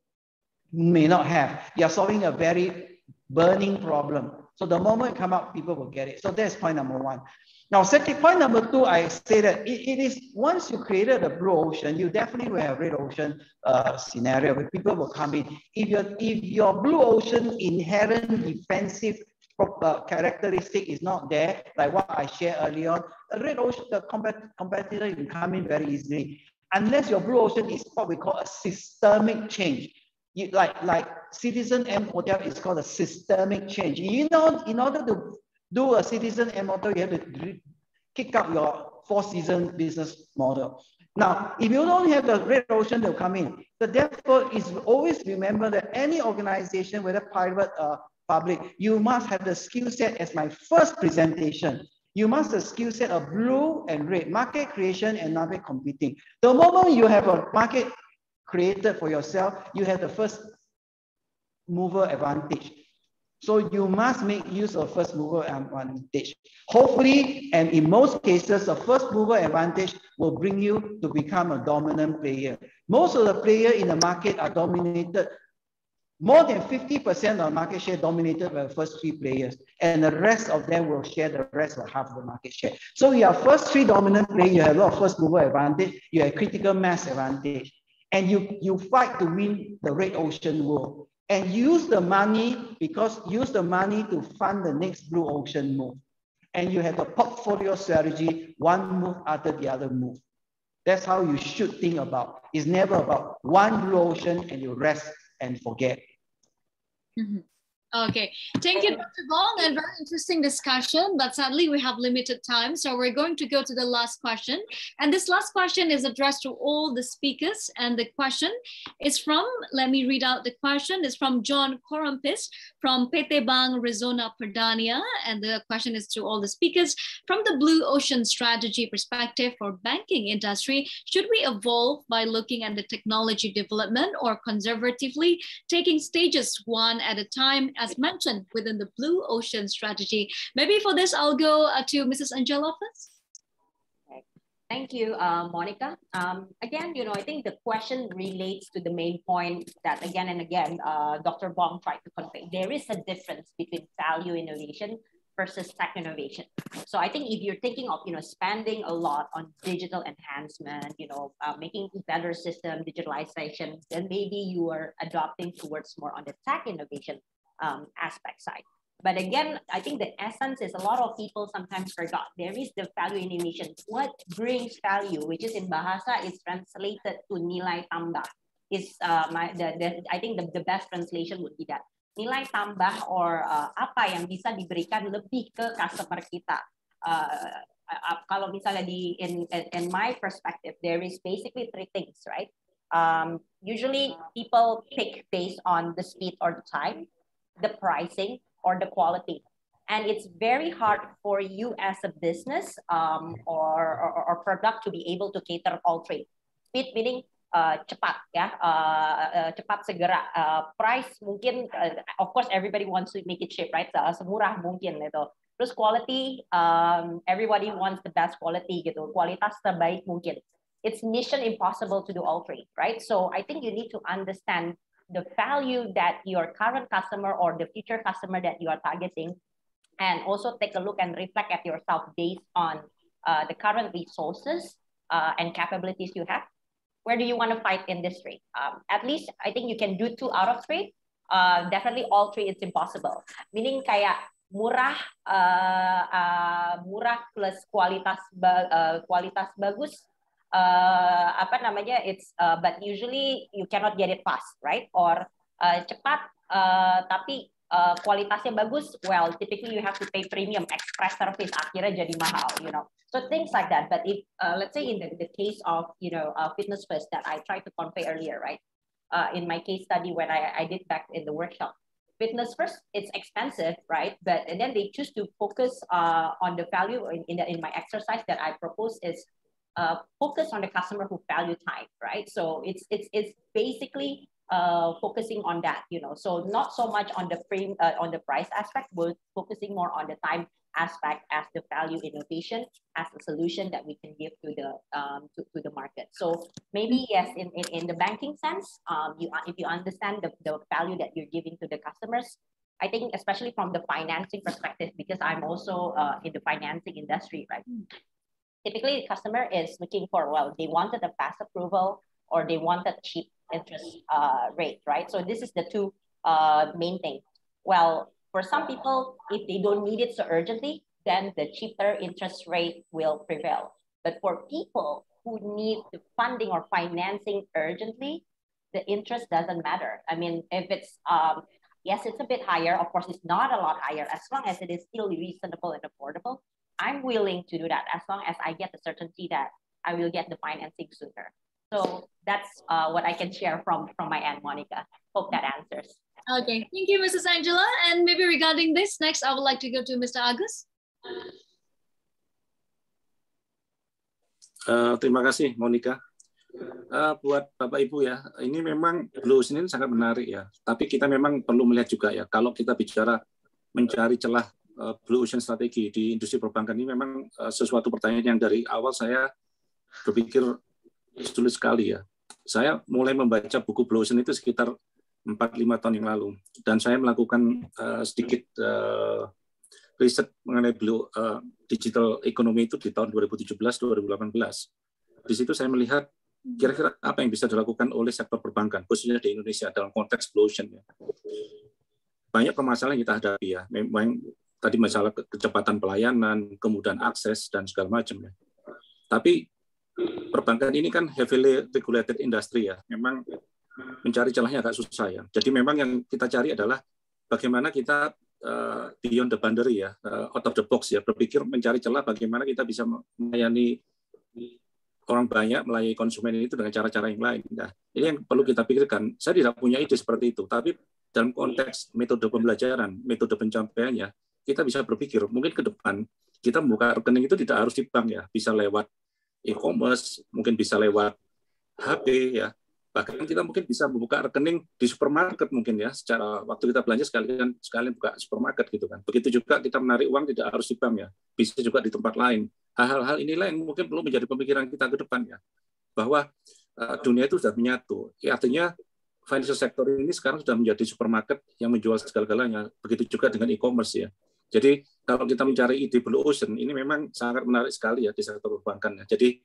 S6: may not have. You're solving a very burning problem. So the moment it comes out, people will get it. So that's point number one. Now, second point number two, I say that it is, once you created a Blue Ocean, you definitely will have red ocean scenario where people will come in. If your Blue Ocean inherent defensive characteristic is not there, like what I shared earlier on, the red ocean, the competitor will come in very easily. Unless your blue ocean is what we call a systemic change. Like Citizen M Hotel is called a systemic change. You know, in order to do a Citizen M Hotel, you have to kick up your four-season business model. Now, if you don't have the red ocean, they'll come in. So therefore, is always remember that any organization, whether private or public, you must have the skill set as my first presentation. You must have the skill set of blue and red, market creation and market competing. The moment you have a market created for yourself, you have the first mover advantage. So you must make use of first mover advantage. Hopefully, and in most cases, the first mover advantage will bring you to become a dominant player. Most of the players in the market are dominated, more than 50% of market share dominated by the first three players, and the rest of them will share the rest of half the market share. So you have first three dominant players, you have a lot of first mover advantage, you have critical mass advantage, and you fight to win the red ocean war. And use the money to fund the next blue ocean move. And you have a portfolio strategy, one move after the other move. That's how you should think about. It's never about one blue ocean and you rest and forget.
S2: Mm-hmm. Okay, thank you, Dr. Bong, and very interesting discussion, but sadly we have limited time. So we're going to go to the last question. And this last question is addressed to all the speakers. And the question is from, let me read out the question, is from John Korampis from PT Bank Rezona Perdania. And the question is to all the speakers, from the blue ocean strategy perspective for banking industry, should we evolve by looking at the technology development or conservatively taking stages one at a time, as mentioned within the blue ocean strategy? Maybe for this, I'll go to Mrs. Angela first.
S5: Okay. Thank you, Monica. Again, I think the question relates to the main point that again and again, Dr. Bong tried to convey. There is a difference between value innovation versus tech innovation. So I think if you're thinking of, spending a lot on digital enhancement, making better system digitalization, then maybe you are adopting towards more on the tech innovation aspect side. But again, I think the essence is a lot of people sometimes forgot. There is the value innovation. What brings value, which is in Bahasa, is translated to nilai tambah. I think the best translation would be that. Nilai tambah or apa yang bisa diberikan lebih ke customer kita. Kalau misalnya in my perspective, there is basically three things, right? Usually people pick based on the speed or the time, the pricing, or the quality. And it's very hard for you as a business or product to be able to cater all three. Speed meaning cepat, ya, cepat segera. Price mungkin, of course, everybody wants to make it cheap, right? Semurah mungkin gitu. Terus quality, everybody wants the best quality gitu. Kualitas terbaik mungkin. It's mission impossible to do all three, right? So I think you need to understand the value that your current customer or the future customer that you are targeting, and also take a look and reflect at yourself based on the current resources and capabilities you have. Where do you want to fight in this trade? At least I think you can do 2 out of 3. Definitely all 3 is impossible. Meaning kayak murah plus kualitas bagus. But usually you cannot get it fast, right? Or cepat tapi kualitasnya bagus. Well, typically you have to pay premium, express service, akhirnya jadi mahal, So things like that. But if let's say in the case of fitness first that I tried to convey earlier, right? In my case study when I did back in the workshop, fitness first, it's expensive, right? And then they choose to focus on the value in my exercise that I propose is focus on the customer who value time, right? So it's basically focusing on that, So not so much on the price aspect, but focusing more on the time aspect as the value innovation, as a solution that we can give to the market. So maybe yes, in the banking sense, if you understand the value that you're giving to the customers, I think especially from the financing perspective, because I'm also in the financing industry, right? Typically, the customer is looking for, they wanted a fast approval or they wanted cheap interest rate, right? So this is the two main things. Well, For some people, if they don't need it so urgently, then the cheaper interest rate will prevail. But for people who need the funding or financing urgently, the interest doesn't matter. I mean, if it's, yes, it's a bit higher. Of course, it's not a lot higher. As long as it is still reasonable and affordable, I'm willing to do that as long as I get the certainty that I will get the financing sooner. So that's what I can share from my end, Monica. Hope that answers.
S2: Okay, thank you, Mrs. Angela. And maybe regarding this, next I would like to go to Mr. Agus.
S4: Terima kasih, Monica. Buat Bapak Ibu ya, ini memang Blue Ocean ini sangat menarik ya. Tapi kita memang perlu melihat juga ya, kalau kita bicara mencari celah Blue Ocean strategi di industri perbankan ini memang sesuatu pertanyaan yang dari awal saya berpikir sulit sekali ya. Saya mulai membaca buku Blue Ocean itu sekitar 4-5 tahun yang lalu, dan saya melakukan sedikit riset mengenai digital economy itu di tahun 2017-2018. Di situ saya melihat kira-kira apa yang bisa dilakukan oleh sektor perbankan, khususnya di Indonesia dalam konteks Blue Ocean. Ya. Banyak permasalahan yang kita hadapi ya, memang tadi masalah kecepatan pelayanan, kemudahan akses, dan segala macam. Ya. Tapi perbankan ini kan heavily regulated industry ya, memang mencari celahnya agak susah ya. Jadi memang yang kita cari adalah bagaimana kita beyond the boundary ya, out of the box ya, berpikir mencari celah bagaimana kita bisa melayani orang banyak, melayani konsumen itu dengan cara-cara yang lain. Nah, ini yang perlu kita pikirkan. Saya tidak punya ide seperti itu, tapi dalam konteks metode pembelajaran, metode pencapaiannya, kita bisa berpikir mungkin ke depan kita membuka rekening itu tidak harus di bank ya, bisa lewat e-commerce, mungkin bisa lewat HP ya. Bahkan kita mungkin bisa membuka rekening di supermarket mungkin ya, secara waktu kita belanja sekalian buka supermarket gitu kan. Begitu juga kita menarik uang tidak harus di bank ya, bisa juga di tempat lain. Hal-hal inilah yang mungkin perlu menjadi pemikiran kita ke depan ya, bahwa dunia itu sudah menyatu. Ya, artinya financial sector ini sekarang sudah menjadi supermarket yang menjual segala-galanya. Begitu juga dengan e-commerce ya. Jadi kalau kita mencari ide Blue Ocean ini memang sangat menarik sekali ya di sektor perbankan ya. Jadi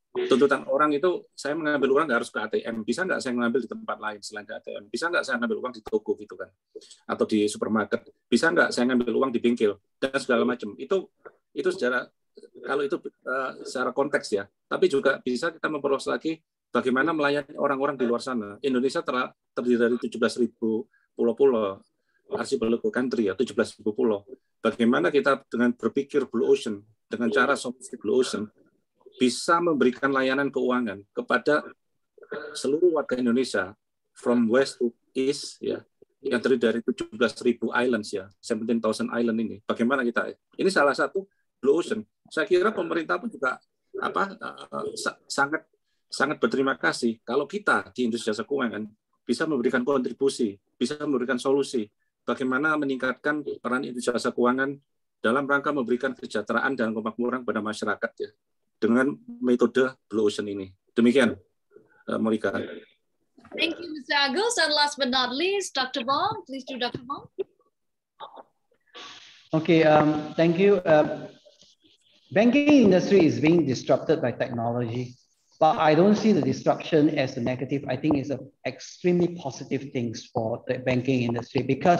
S4: tuntutan orang itu, saya mengambil uang nggak harus ke ATM, bisa nggak saya mengambil di tempat lain selain di ATM, bisa nggak saya mengambil uang di toko gitu kan, atau di supermarket, bisa nggak saya mengambil uang di bengkel dan segala macam. Itu secara, kalau itu secara konteks ya, tapi juga bisa kita memperluas lagi bagaimana melayani orang-orang di luar sana. Indonesia terdiri dari 17.000 pulau-pulau, archipelago country ya, 17.000 pulau. Bagaimana kita dengan berpikir Blue Ocean, dengan cara solusi Blue Ocean, bisa memberikan layanan keuangan kepada seluruh warga Indonesia from west to east ya, yang terdiri dari 17.000 islands ya, 17,000 island ini. Bagaimana kita? Ini salah satu Blue Ocean. Saya kira pemerintah pun juga sangat berterima kasih kalau kita di industri jasa keuangan bisa memberikan kontribusi, bisa memberikan solusi bagaimana meningkatkan peran industri jasa keuangan dalam rangka memberikan kesejahteraan dan kemakmuran kepada masyarakat ya, dengan metode Blue Ocean ini. Demikian, Monica.
S2: Thank you, Mr. Agus. And last but not least, Dr. Bong. Please do, Dr. Bong.
S6: Okay, thank you. Banking industry is being disrupted by technology, but I don't see the disruption as a negative. I think it's an extremely positive things for the banking industry, because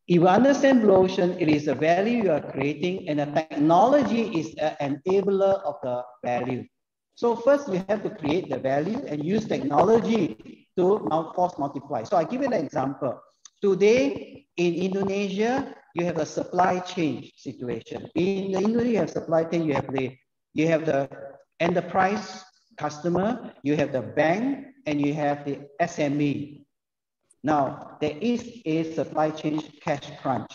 S6: if you understand Blue Ocean, it is a value you are creating, and the technology is an enabler of the value. So first, we have to create the value and use technology to force multiply. So I give you an example. Today in Indonesia, you have a supply chain situation. In Indonesia, you have supply chain. You have the enterprise customer, you have the bank, and you have the SME. Now, there is a supply chain cash crunch.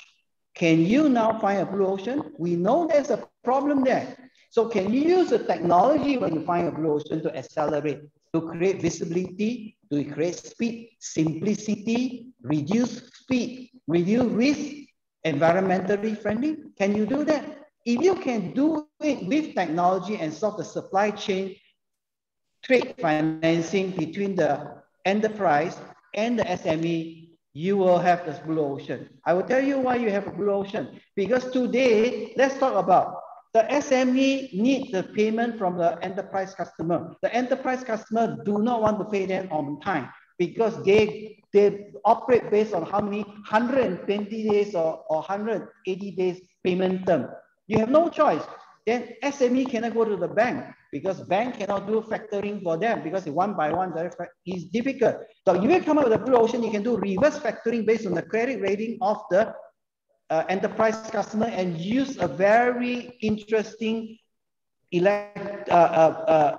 S6: Can you now find a Blue Ocean? We know there's a problem there. So can you use the technology when you find a Blue Ocean to accelerate, to create visibility, to create speed, simplicity, reduce speed, reduce risk, environmentally friendly? Can you do that? If you can do it with technology and solve the supply chain trade financing between the enterprise and the SME, you will have this Blue Ocean. I will tell you why you have a Blue Ocean. Because today, let's talk about the SME need the payment from the enterprise customer. The enterprise customer do not want to pay them on time. because they operate based on how many 120 days or 180 days payment term. You have no choice. Then SME cannot go to the bank because bank cannot do factoring for them because one by one is difficult. So you will come up with a blue ocean, you can do reverse factoring based on the credit rating of the enterprise customer and use a very interesting the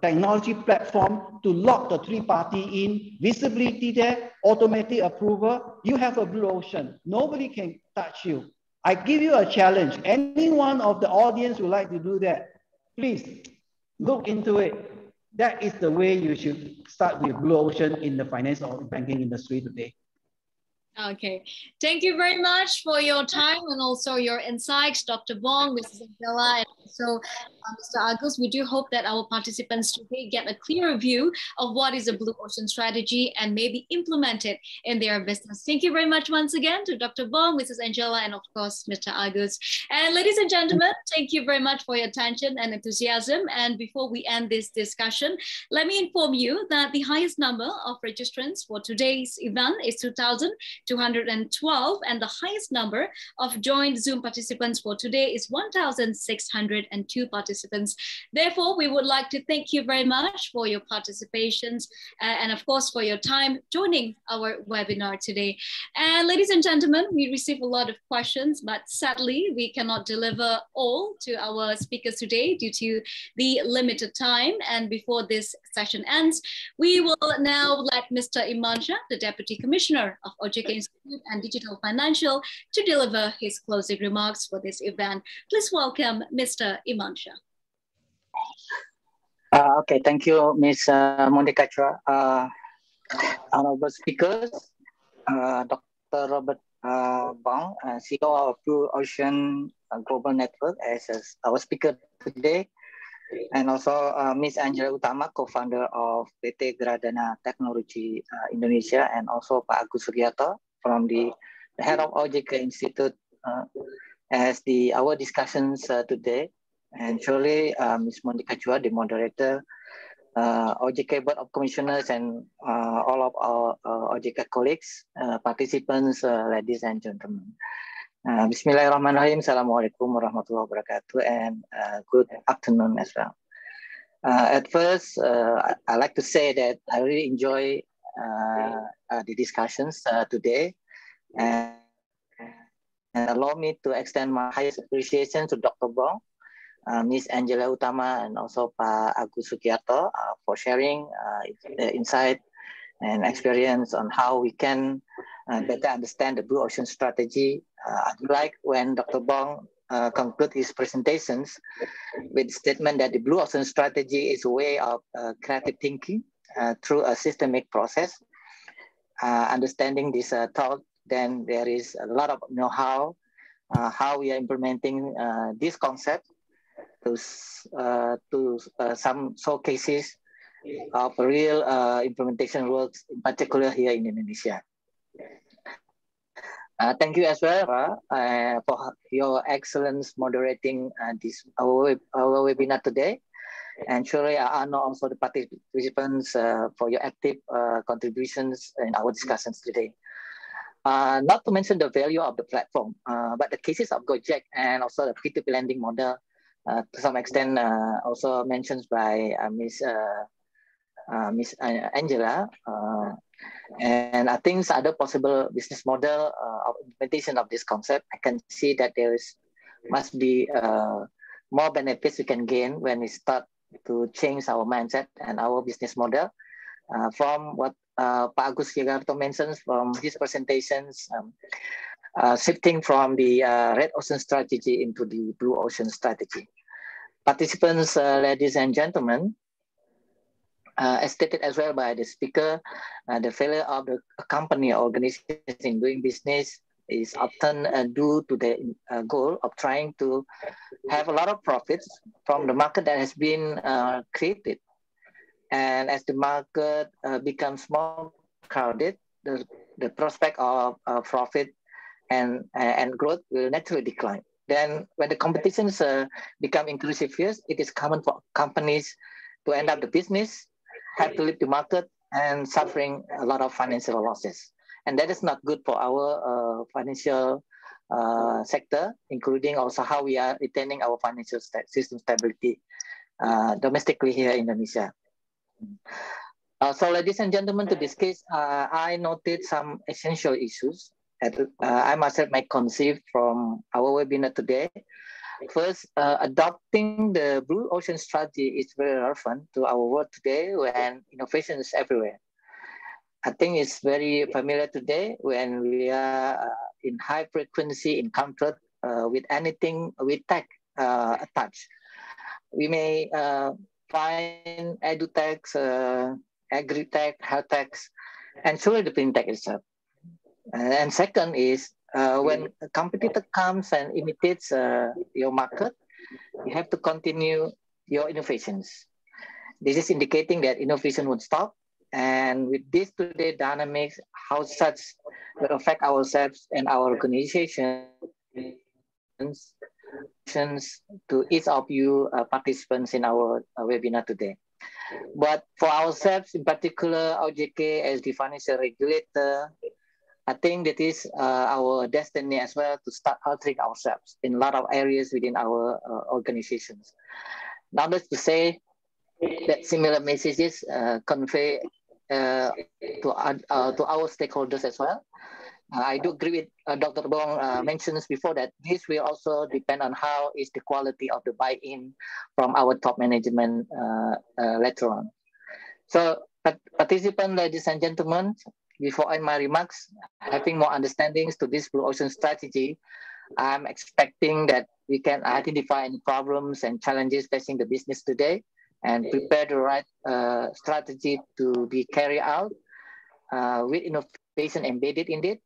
S6: technology platform to lock the three-party in, visibility there, automatic approval. You have a blue ocean. Nobody can touch you. I give you a challenge. Anyone of the audience would like to do that, please look into it. That is the way you should start with blue ocean in the finance or banking industry today.
S2: Okay, thank you very much for your time and also your insights, Dr. Bong, Mrs. Angela, and also Mr. Agus. We do hope that our participants today get a clearer view of what is a blue ocean strategy and maybe implement it in their business. Thank you very much once again to Dr. Bong, Mrs. Angela, and of course, Mr. Agus. And ladies and gentlemen, thank you very much for your attention and enthusiasm. And before we end this discussion, let me inform you that the highest number of registrants for today's event is 2,212, and the highest number of joined Zoom participants for today is 1,602 participants. Therefore, we would like to thank you very much for your participations and of course for your time joining our webinar today. And ladies and gentlemen, we received a lot of questions, but sadly we cannot deliver all to our speakers today due to the limited time. And before this session ends, we will now let Mr. Imansha, the Deputy Commissioner of OJK Institute and Digital Financial, to deliver his closing remarks for this event. Please welcome Mr. Imansha.
S7: Okay, thank you, Ms. Monica Chua. Honorable speakers, Dr. Robert Bong, CEO of Blue Ocean Global Network, as our speaker today, and also Ms. Angela Utama, co-founder of PT Gradana Technology Indonesia, and also Pak Agus Sugiarto from the head of OJK Institute as our discussions today. And surely Ms. Monica Chua, the moderator, OJK Board of Commissioners, and all of our OJK colleagues, participants, ladies and gentlemen. Bismillahirrahmanirrahim. Assalamualaikum warahmatullahi wabarakatuh, and good afternoon as well. At first, I like to say that I really enjoy the discussions today, and allow me to extend my highest appreciation to Dr. Bong, Ms. Angela Utama, and also Pak Agus Sugiarto for sharing the insight and experience on how we can better understand the Blue Ocean strategy. I'd like when Dr. Bong conclude his presentations with the statement that the Blue Ocean strategy is a way of creative thinking through a systemic process. Understanding this thought, then there is a lot of know-how how we are implementing this concept to some showcases of real implementation works, in particular here in Indonesia. Thank you as well for your excellence moderating our webinar today. And surely I honor also the participants for your active contributions in our discussions today. Not to mention the value of the platform, but the cases of Gojek and also the P2P lending model, to some extent also mentioned by Miss Angela. And I think other possible business model of implementation of this concept, I can see that there must be more benefits we can gain when we start to change our mindset and our business model from what Pak Agus Sugiarto mentions from his presentations, shifting from the Red Ocean strategy into the Blue Ocean strategy. Participants, ladies and gentlemen, as stated as well by the speaker, the failure of the company or organization in doing business is often due to the goal of trying to have a lot of profits from the market that has been created. And as the market becomes more crowded, the prospect of profit and growth will naturally decline. Then when the competitions become inclusive fierce, it is common for companies to end up the business, have to leave the market, and suffering a lot of financial losses. And that is not good for our financial sector, including also how we are retaining our financial system stability domestically here in Indonesia. So ladies and gentlemen, to this case, I noted some essential issues that I myself may conceive from our webinar today. First, adopting the Blue Ocean strategy is very relevant to our world today when innovation is everywhere. I think it's very familiar today when we are in high frequency encountered with anything with tech attached. We may find edutechs, agri-tech, health techs, and surely the fintech itself. And second is when a competitor comes and imitates your market, you have to continue your innovations. This is indicating that innovation won't stop. And with this today dynamics, how such will affect ourselves and our organizations to each of you participants in our webinar today. But for ourselves in particular, OJK as the financial regulator, I think that is our destiny as well to start altering ourselves in a lot of areas within our organizations. Now that's to say that similar messages convey to our stakeholders as well. I do agree with Dr. Bong mentions before that this will also depend on how is the quality of the buy-in from our top management later on. So participants, ladies and gentlemen, before I end my remarks, having more understandings to this Blue Ocean strategy, I'm expecting that we can identify any problems and challenges facing the business today and prepare the right strategy to be carried out with innovation embedded in it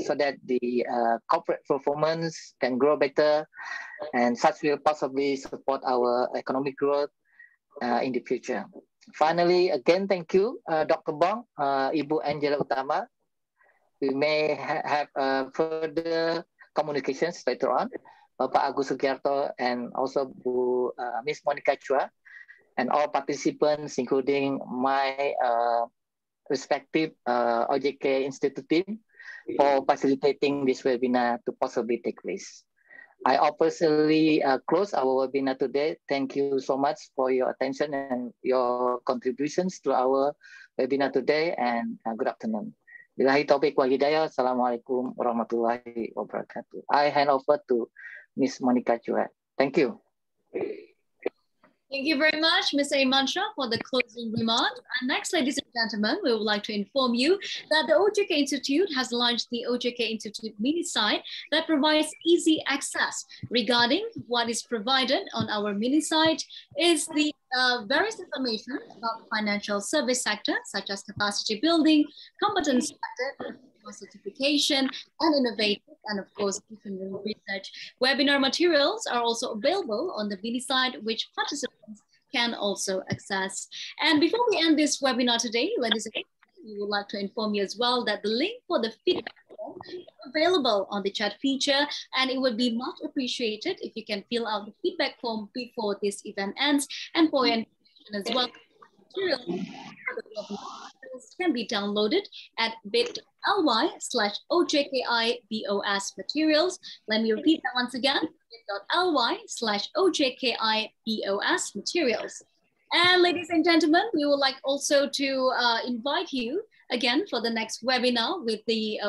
S7: so that the corporate performance can grow better and such will possibly support our economic growth in the future. Finally, again, thank you, Dr. Bong, Ibu Angela Utama. We may have further communications later on, Bapak Agus Sugiarto and also Miss Monica Chua, and all participants, including my respective OJK Institute team, for facilitating this webinar to possibly take place. I officially close our webinar today. Thank you so much for your attention and your contributions to our webinar today, and good afternoon. Billahi taufiq wal hidayah. Assalamualaikum warahmatullahi wabarakatuh. I hand over to Miss Monica Chua. Thank you.
S2: Thank you very much, Mr. Imansha, for the closing remark. And next, ladies and gentlemen, we would like to inform you that the OJK Institute has launched the OJK Institute mini site that provides easy access. Regarding what is provided on our mini site is the various information about the financial service sector, such as capacity building, competence sector, certification, and innovative, and of course, research. Webinar materials are also available on the mini site, which participants can also access. And before we end this webinar today, ladies and gentlemen, we would like to inform you as well that the link for the feedback form is available on the chat feature, and it would be much appreciated if you can fill out the feedback form before this event ends. And for your information as well, materials can be downloaded at bit.ly/OJKIBOS materials. Let me repeat that once again, bit.ly/OJKIBOS materials. And ladies and gentlemen, we would like also to invite you again for the next webinar with the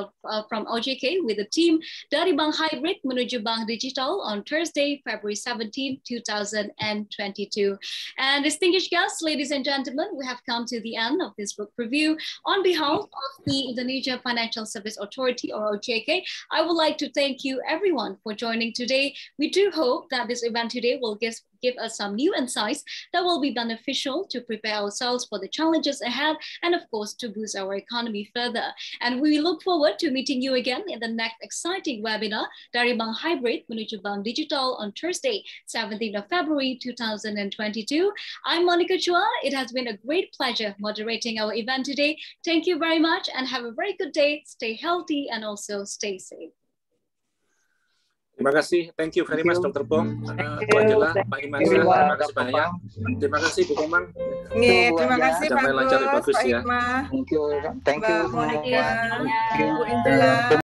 S2: from OJK with the team dari Bank Hybrid menuju Bank Digital on Thursday, February 17, 2022. And distinguished guests, ladies and gentlemen, we have come to the end of this book review. On behalf of the Indonesia Financial Service Authority, or OJK, I would like to thank you everyone for joining today. We do hope that this event today will give us some new insights that will be beneficial to prepare ourselves for the challenges ahead and of course to boost our economy further. And we look forward to meeting you again in the next exciting webinar dari Bank Hybrid menuju Bank Digital on Thursday, 17th of February 2022. I'm Monica Chua. It has been a great pleasure moderating our event today. Thank you very much and have a very good day. Stay healthy and also stay safe.
S4: Terima kasih, thank you very much Dr. Bong, Bu Angela, Pak Imansyah, terima kasih banyak. Terima kasih Bu Komang.
S8: Terima kasih Pak
S4: Sampai lancar
S8: Gus,
S4: bagus
S8: Pak
S4: ya.
S8: Hikmah,
S7: Thank you
S8: Mbak
S7: semua.
S8: Monica,
S7: Thank you.
S8: Bu Angela.